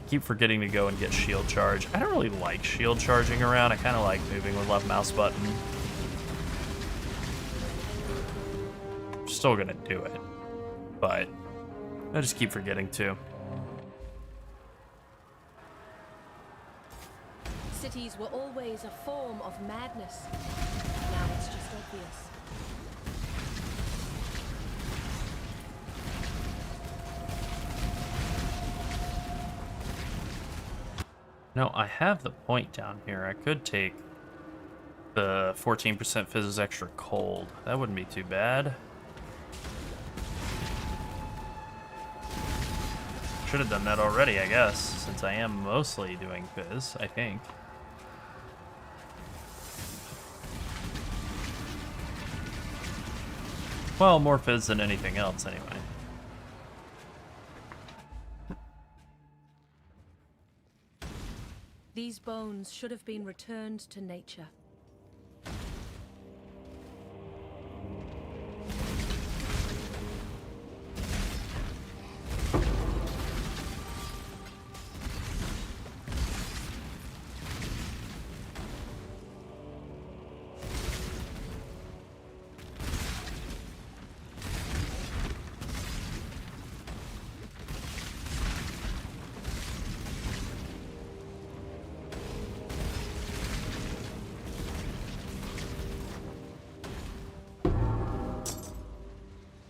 Keep forgetting to go and get shield charge. I don't really like shield charging around. I kind of like moving with left mouse button. Still gonna do it. but I just keep forgetting to. Cities were always a form of madness. Now it's just obvious. No, I have the point down here. I could take the 14% Fizz extra cold. That wouldn't be too bad. Should have done that already, I guess, since I am mostly doing Fizz, I think. Well, more Fizz than anything else, anyway. These bones should have been returned to nature.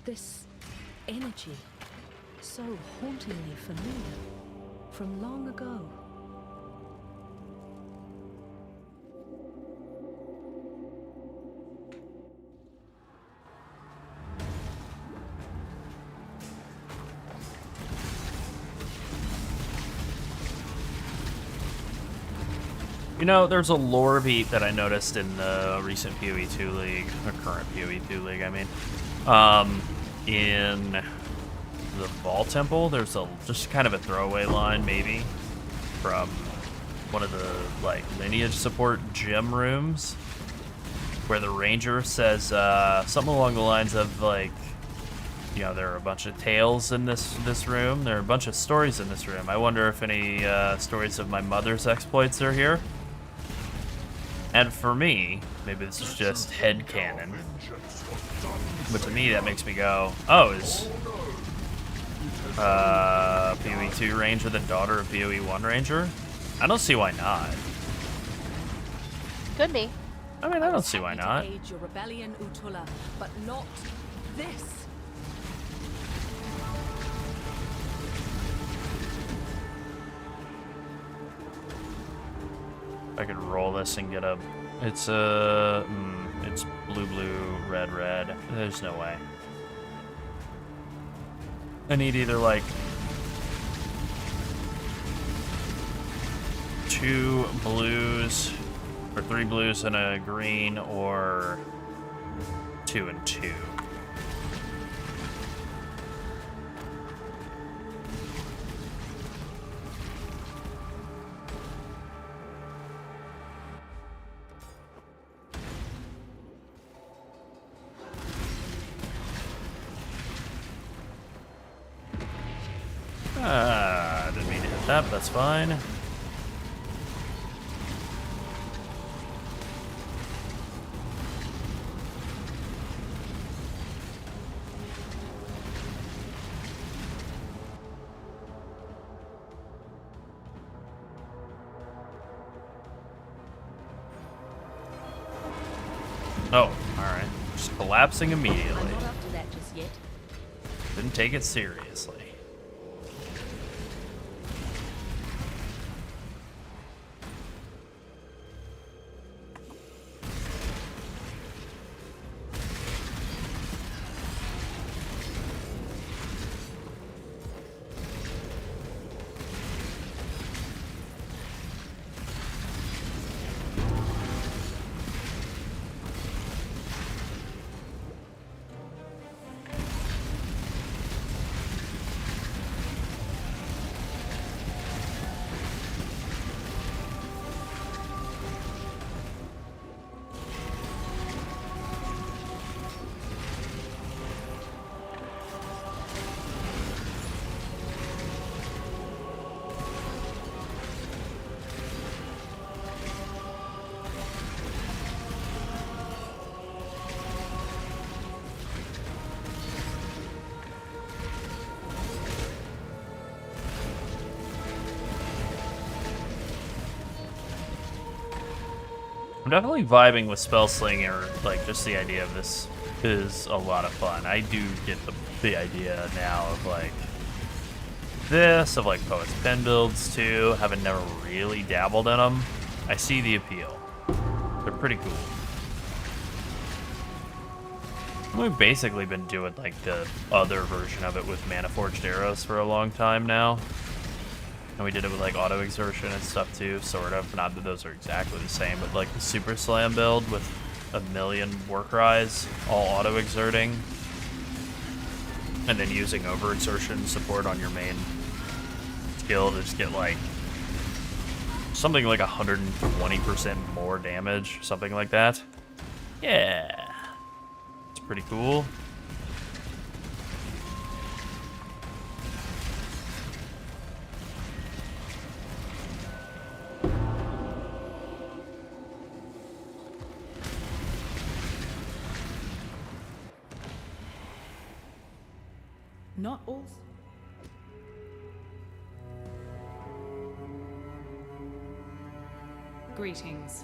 This energy, so hauntingly familiar, from long ago. You know, there's a lore beat that I noticed in the recent PoE 2 League, or current PoE 2 League, I mean. In the Ball Temple, there's just kind of a throwaway line, maybe, from one of the, like, lineage support gym rooms, where the ranger says, something along the lines of, like, you know, there are a bunch of tales in this room, there are a bunch of stories in this room. I wonder if any, stories of my mother's exploits are here. And for me, maybe this is just headcanon, but to me that makes me go, oh, is PoE 2 Ranger the daughter of PoE 1 Ranger? I don't see why not. Could be. I mean, I don't see why not. Aid your rebellion, Utula, but not this. I could roll this and get a... It's it's blue, blue, red, red. There's no way. I need either, like, 2 blues, or 3 blues and a green, or 2 and 2. Didn't mean to hit that, but that's fine. Oh, alright. Just collapsing immediately. I'm not up to that just yet. Didn't take it seriously. I'm definitely vibing with Spell Slinger. Like, just the idea of this is a lot of fun. I do get the idea now of, like, this, of, like, Poet's Pen builds, too. Having never really dabbled in them, I see the appeal. They're pretty cool. We've basically been doing, like, the other version of it with Mana Forged Arrows for a long time now. And we did it with, like, Auto Exertion and stuff, too, sort of. Not that those are exactly the same, but, like, the Super Slam build with a million Warcries, all Auto Exerting. And then using Over Exertion support on your main skill to just get, like, something like 120% more damage, something like that. Yeah. It's pretty cool. Not all. Greetings.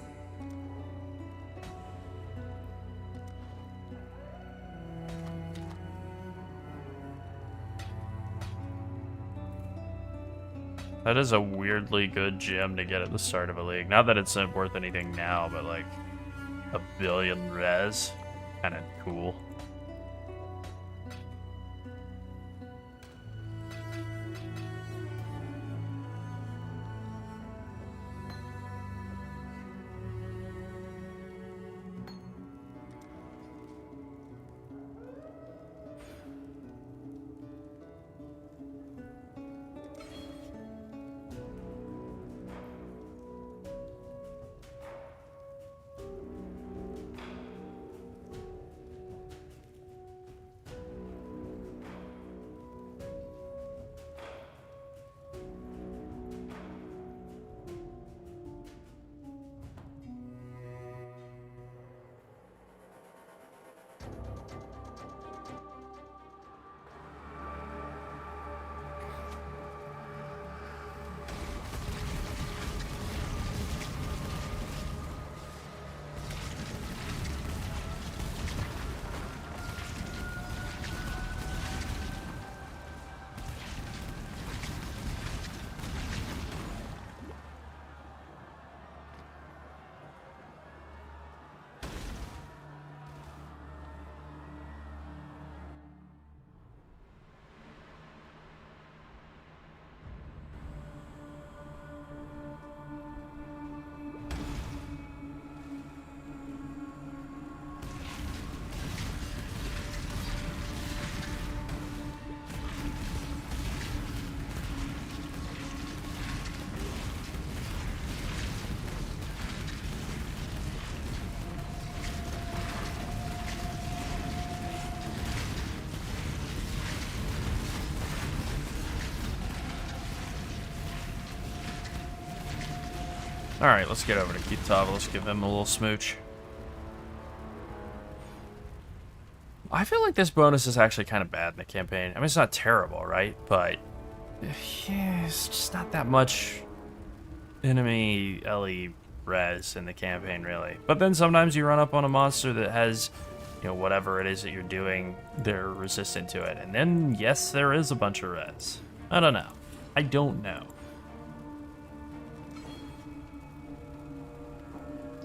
That is a weirdly good gem to get at the start of a league. Not that it's not worth anything now, but like a billion res. Kinda cool. Alright, let's get over to Kitava. Let's give him a little smooch. I feel like this bonus is actually kind of bad in the campaign. I mean, it's not terrible, right? But yeah, it's just not that much enemy LE res in the campaign, really. But then sometimes you run up on a monster that has, you know, whatever it is that you're doing, they're resistant to it. And then, yes, there is a bunch of res. I don't know. I don't know.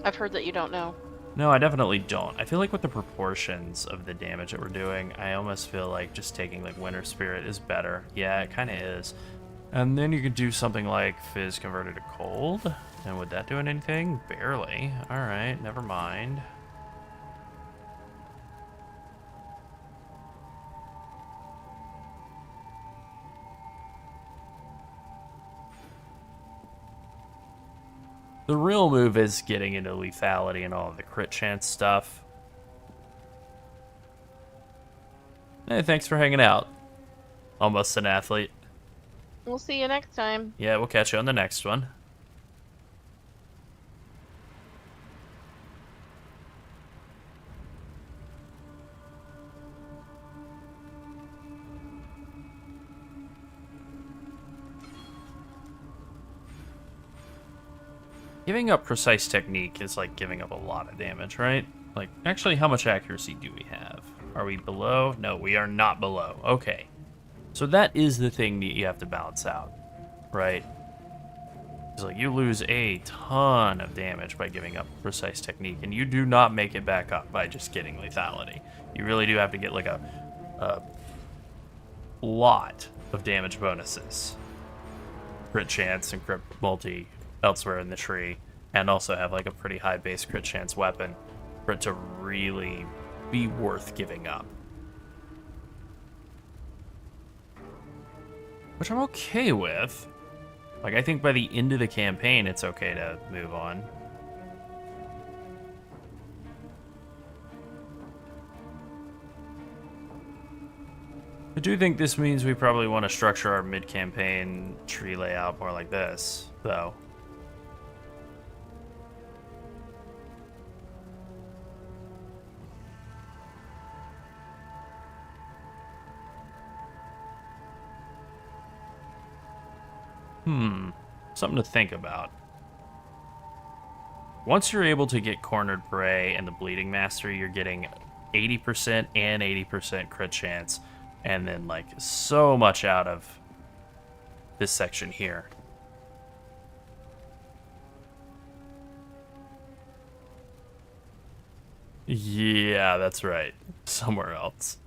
I've heard that you don't know. No, I definitely don't. I feel like with the proportions of the damage that we're doing, I almost feel like just taking like Winter Spirit is better. Yeah, it kind of is. And then you could do something like Fizz converted to Cold. And would that do anything? Barely. Alright, never mind. The real move is getting into lethality and all of the crit chance stuff. Hey, thanks for hanging out. Almost an athlete. We'll see you next time. Yeah, we'll catch you on the next one. Giving up precise technique is like giving up a lot of damage, right? Like, actually, how much accuracy do we have? Are we below? No, we are not below. Okay. So that is the thing that you have to balance out, right? It's like you lose a ton of damage by giving up precise technique, and you do not make it back up by just getting lethality. You really do have to get like a lot of damage bonuses. Crit chance and crit multi elsewhere in the tree, and also have like a pretty high base crit chance weapon for it to really be worth giving up. Which I'm okay with. Like, I think by the end of the campaign, it's okay to move on. I do think this means we probably want to structure our mid-campaign tree layout more like this, though. Something to think about. Once you're able to get Cornered Prey and the Bleeding Mastery, you're getting 80% and 80% crit chance, and then like so much out of this section here. Yeah, that's right. Somewhere else.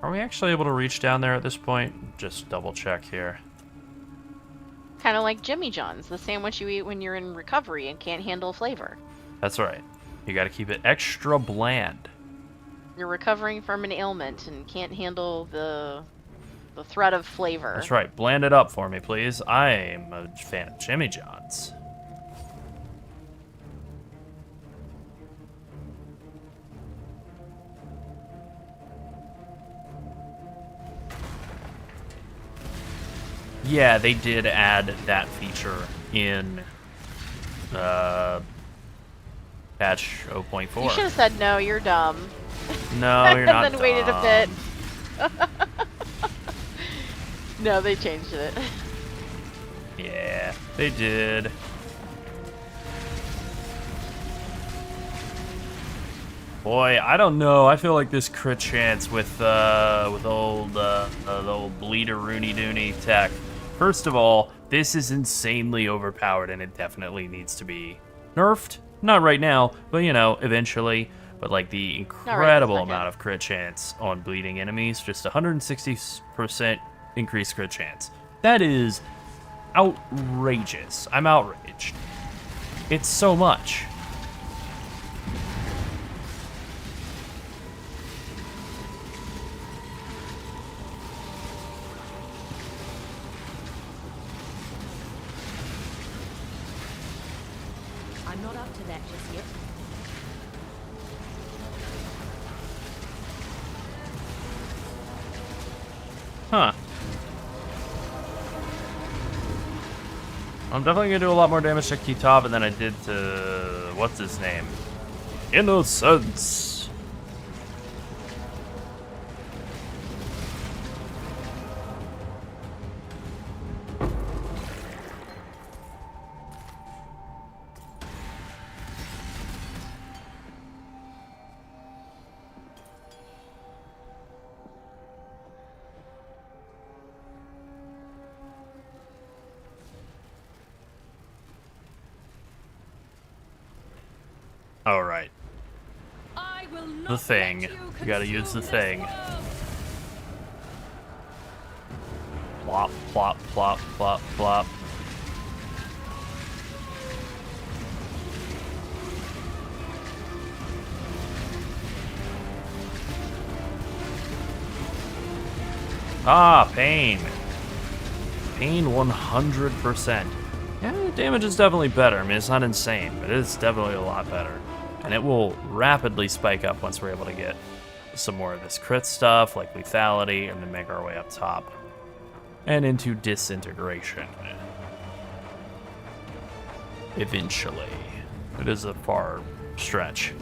Are we actually able to reach down there at this point? Just double check here. Kind of like Jimmy John's, the sandwich you eat when you're in recovery and can't handle flavor. That's right. You gotta keep it extra bland. You're recovering from an ailment and can't handle the threat of flavor. That's right. Bland it up for me, please. I'm a fan of Jimmy John's. Yeah, they did add that feature in patch 0.4. You should have said no, you're dumb. No, you're not And then waited a bit. No, they changed it. Yeah, they did. Boy, I don't know. I feel like this crit chance with the old bleeder Rooney Dooney tech. First of all, this is insanely overpowered, and it definitely needs to be nerfed. Not right now, but you know, eventually. But like the incredible amount of crit chance on bleeding enemies, just 160% increased crit chance. That is outrageous. I'm outraged. It's so much. I'm not up to that just yet. Huh. I'm definitely gonna do a lot more damage to Kitava than I did to what's his name? Innocence. All right. The thing. You gotta use the thing. Plop, plop, plop, plop, plop. Ah, pain. Pain 100%. Yeah, the damage is definitely better. I mean, it's not insane, but it's definitely a lot better. And it will rapidly spike up once we're able to get some more of this crit stuff, like lethality, and then make our way up top. And into disintegration. Eventually. It is a far stretch.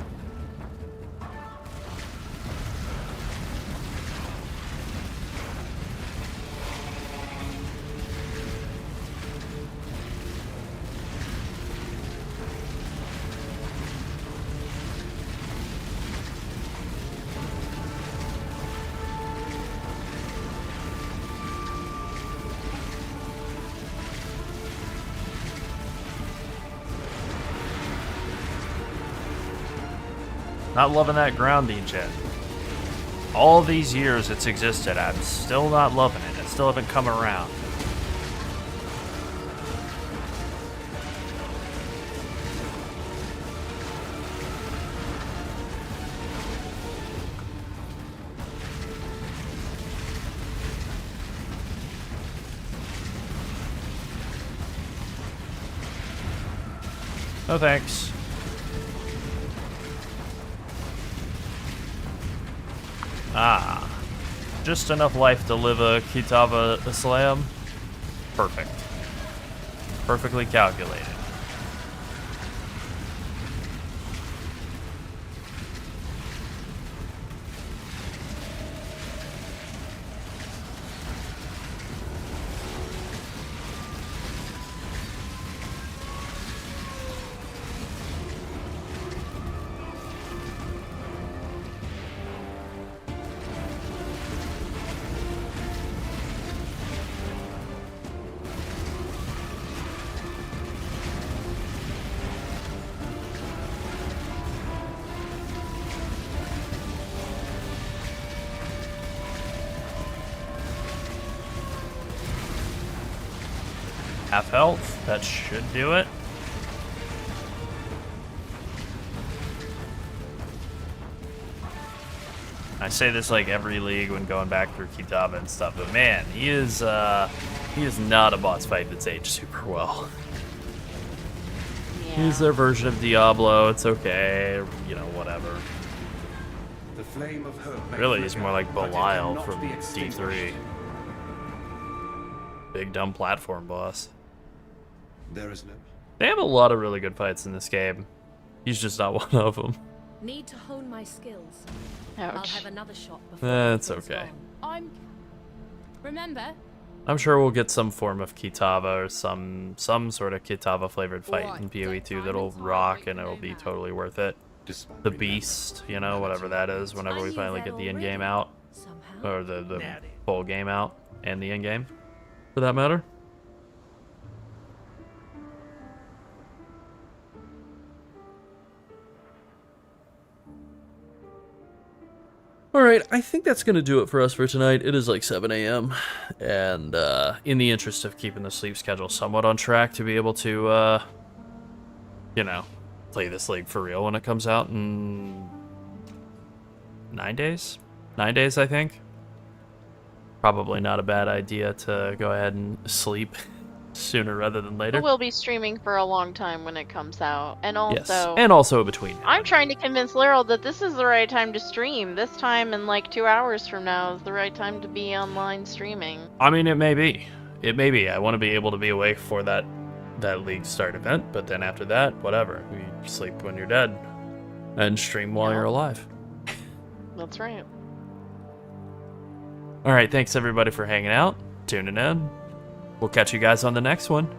Not loving that grounding shit. All these years it's existed, I'm still not loving it. I still haven't come around. No thanks. Ah. Just enough life to live a Kitava slam. Perfect. Perfectly calculated. Half health, that should do it. I say this like every league when going back through Kitava and stuff, but man, he is not a boss fight that's aged super well. Yeah. He's their version of Diablo, it's okay, you know, whatever. The flame of hope may Really, he's flicker, more like but it Belial cannot from be extinguished. D3. Big dumb platform boss. There is no. They have a lot of really good fights in this game. He's just not one of them. Need to hone my skills. Ouch. I'll have another shot before That's it's okay. gone. Remember, I'm sure we'll get some form of Kitava or some sort of Kitava flavored fight in PoE 2 that'll rock and it'll be totally worth it. The Beast, you know, whatever that is, whenever we finally get the end game out. somehow. Or the full game out and the end game, for that matter. Alright, I think that's going to do it for us for tonight. It is like 7 a.m. And in the interest of keeping the sleep schedule somewhat on track to be able to, you know, play this league for real when it comes out in 9 days? 9 days, I think. Probably not a bad idea to go ahead and sleep sooner rather than later. But we'll be streaming for a long time when it comes out. And also, Yes, and also between. I'm trying to convince Laryl that this is the right time to stream. This time in like 2 hours from now is the right time to be online streaming. I mean, it may be. It may be. I want to be able to be awake for that league start event, but then after that, whatever. You sleep when you're dead and stream while you're alive. That's right. All right, thanks everybody for hanging out, tuning in. We'll catch you guys on the next one.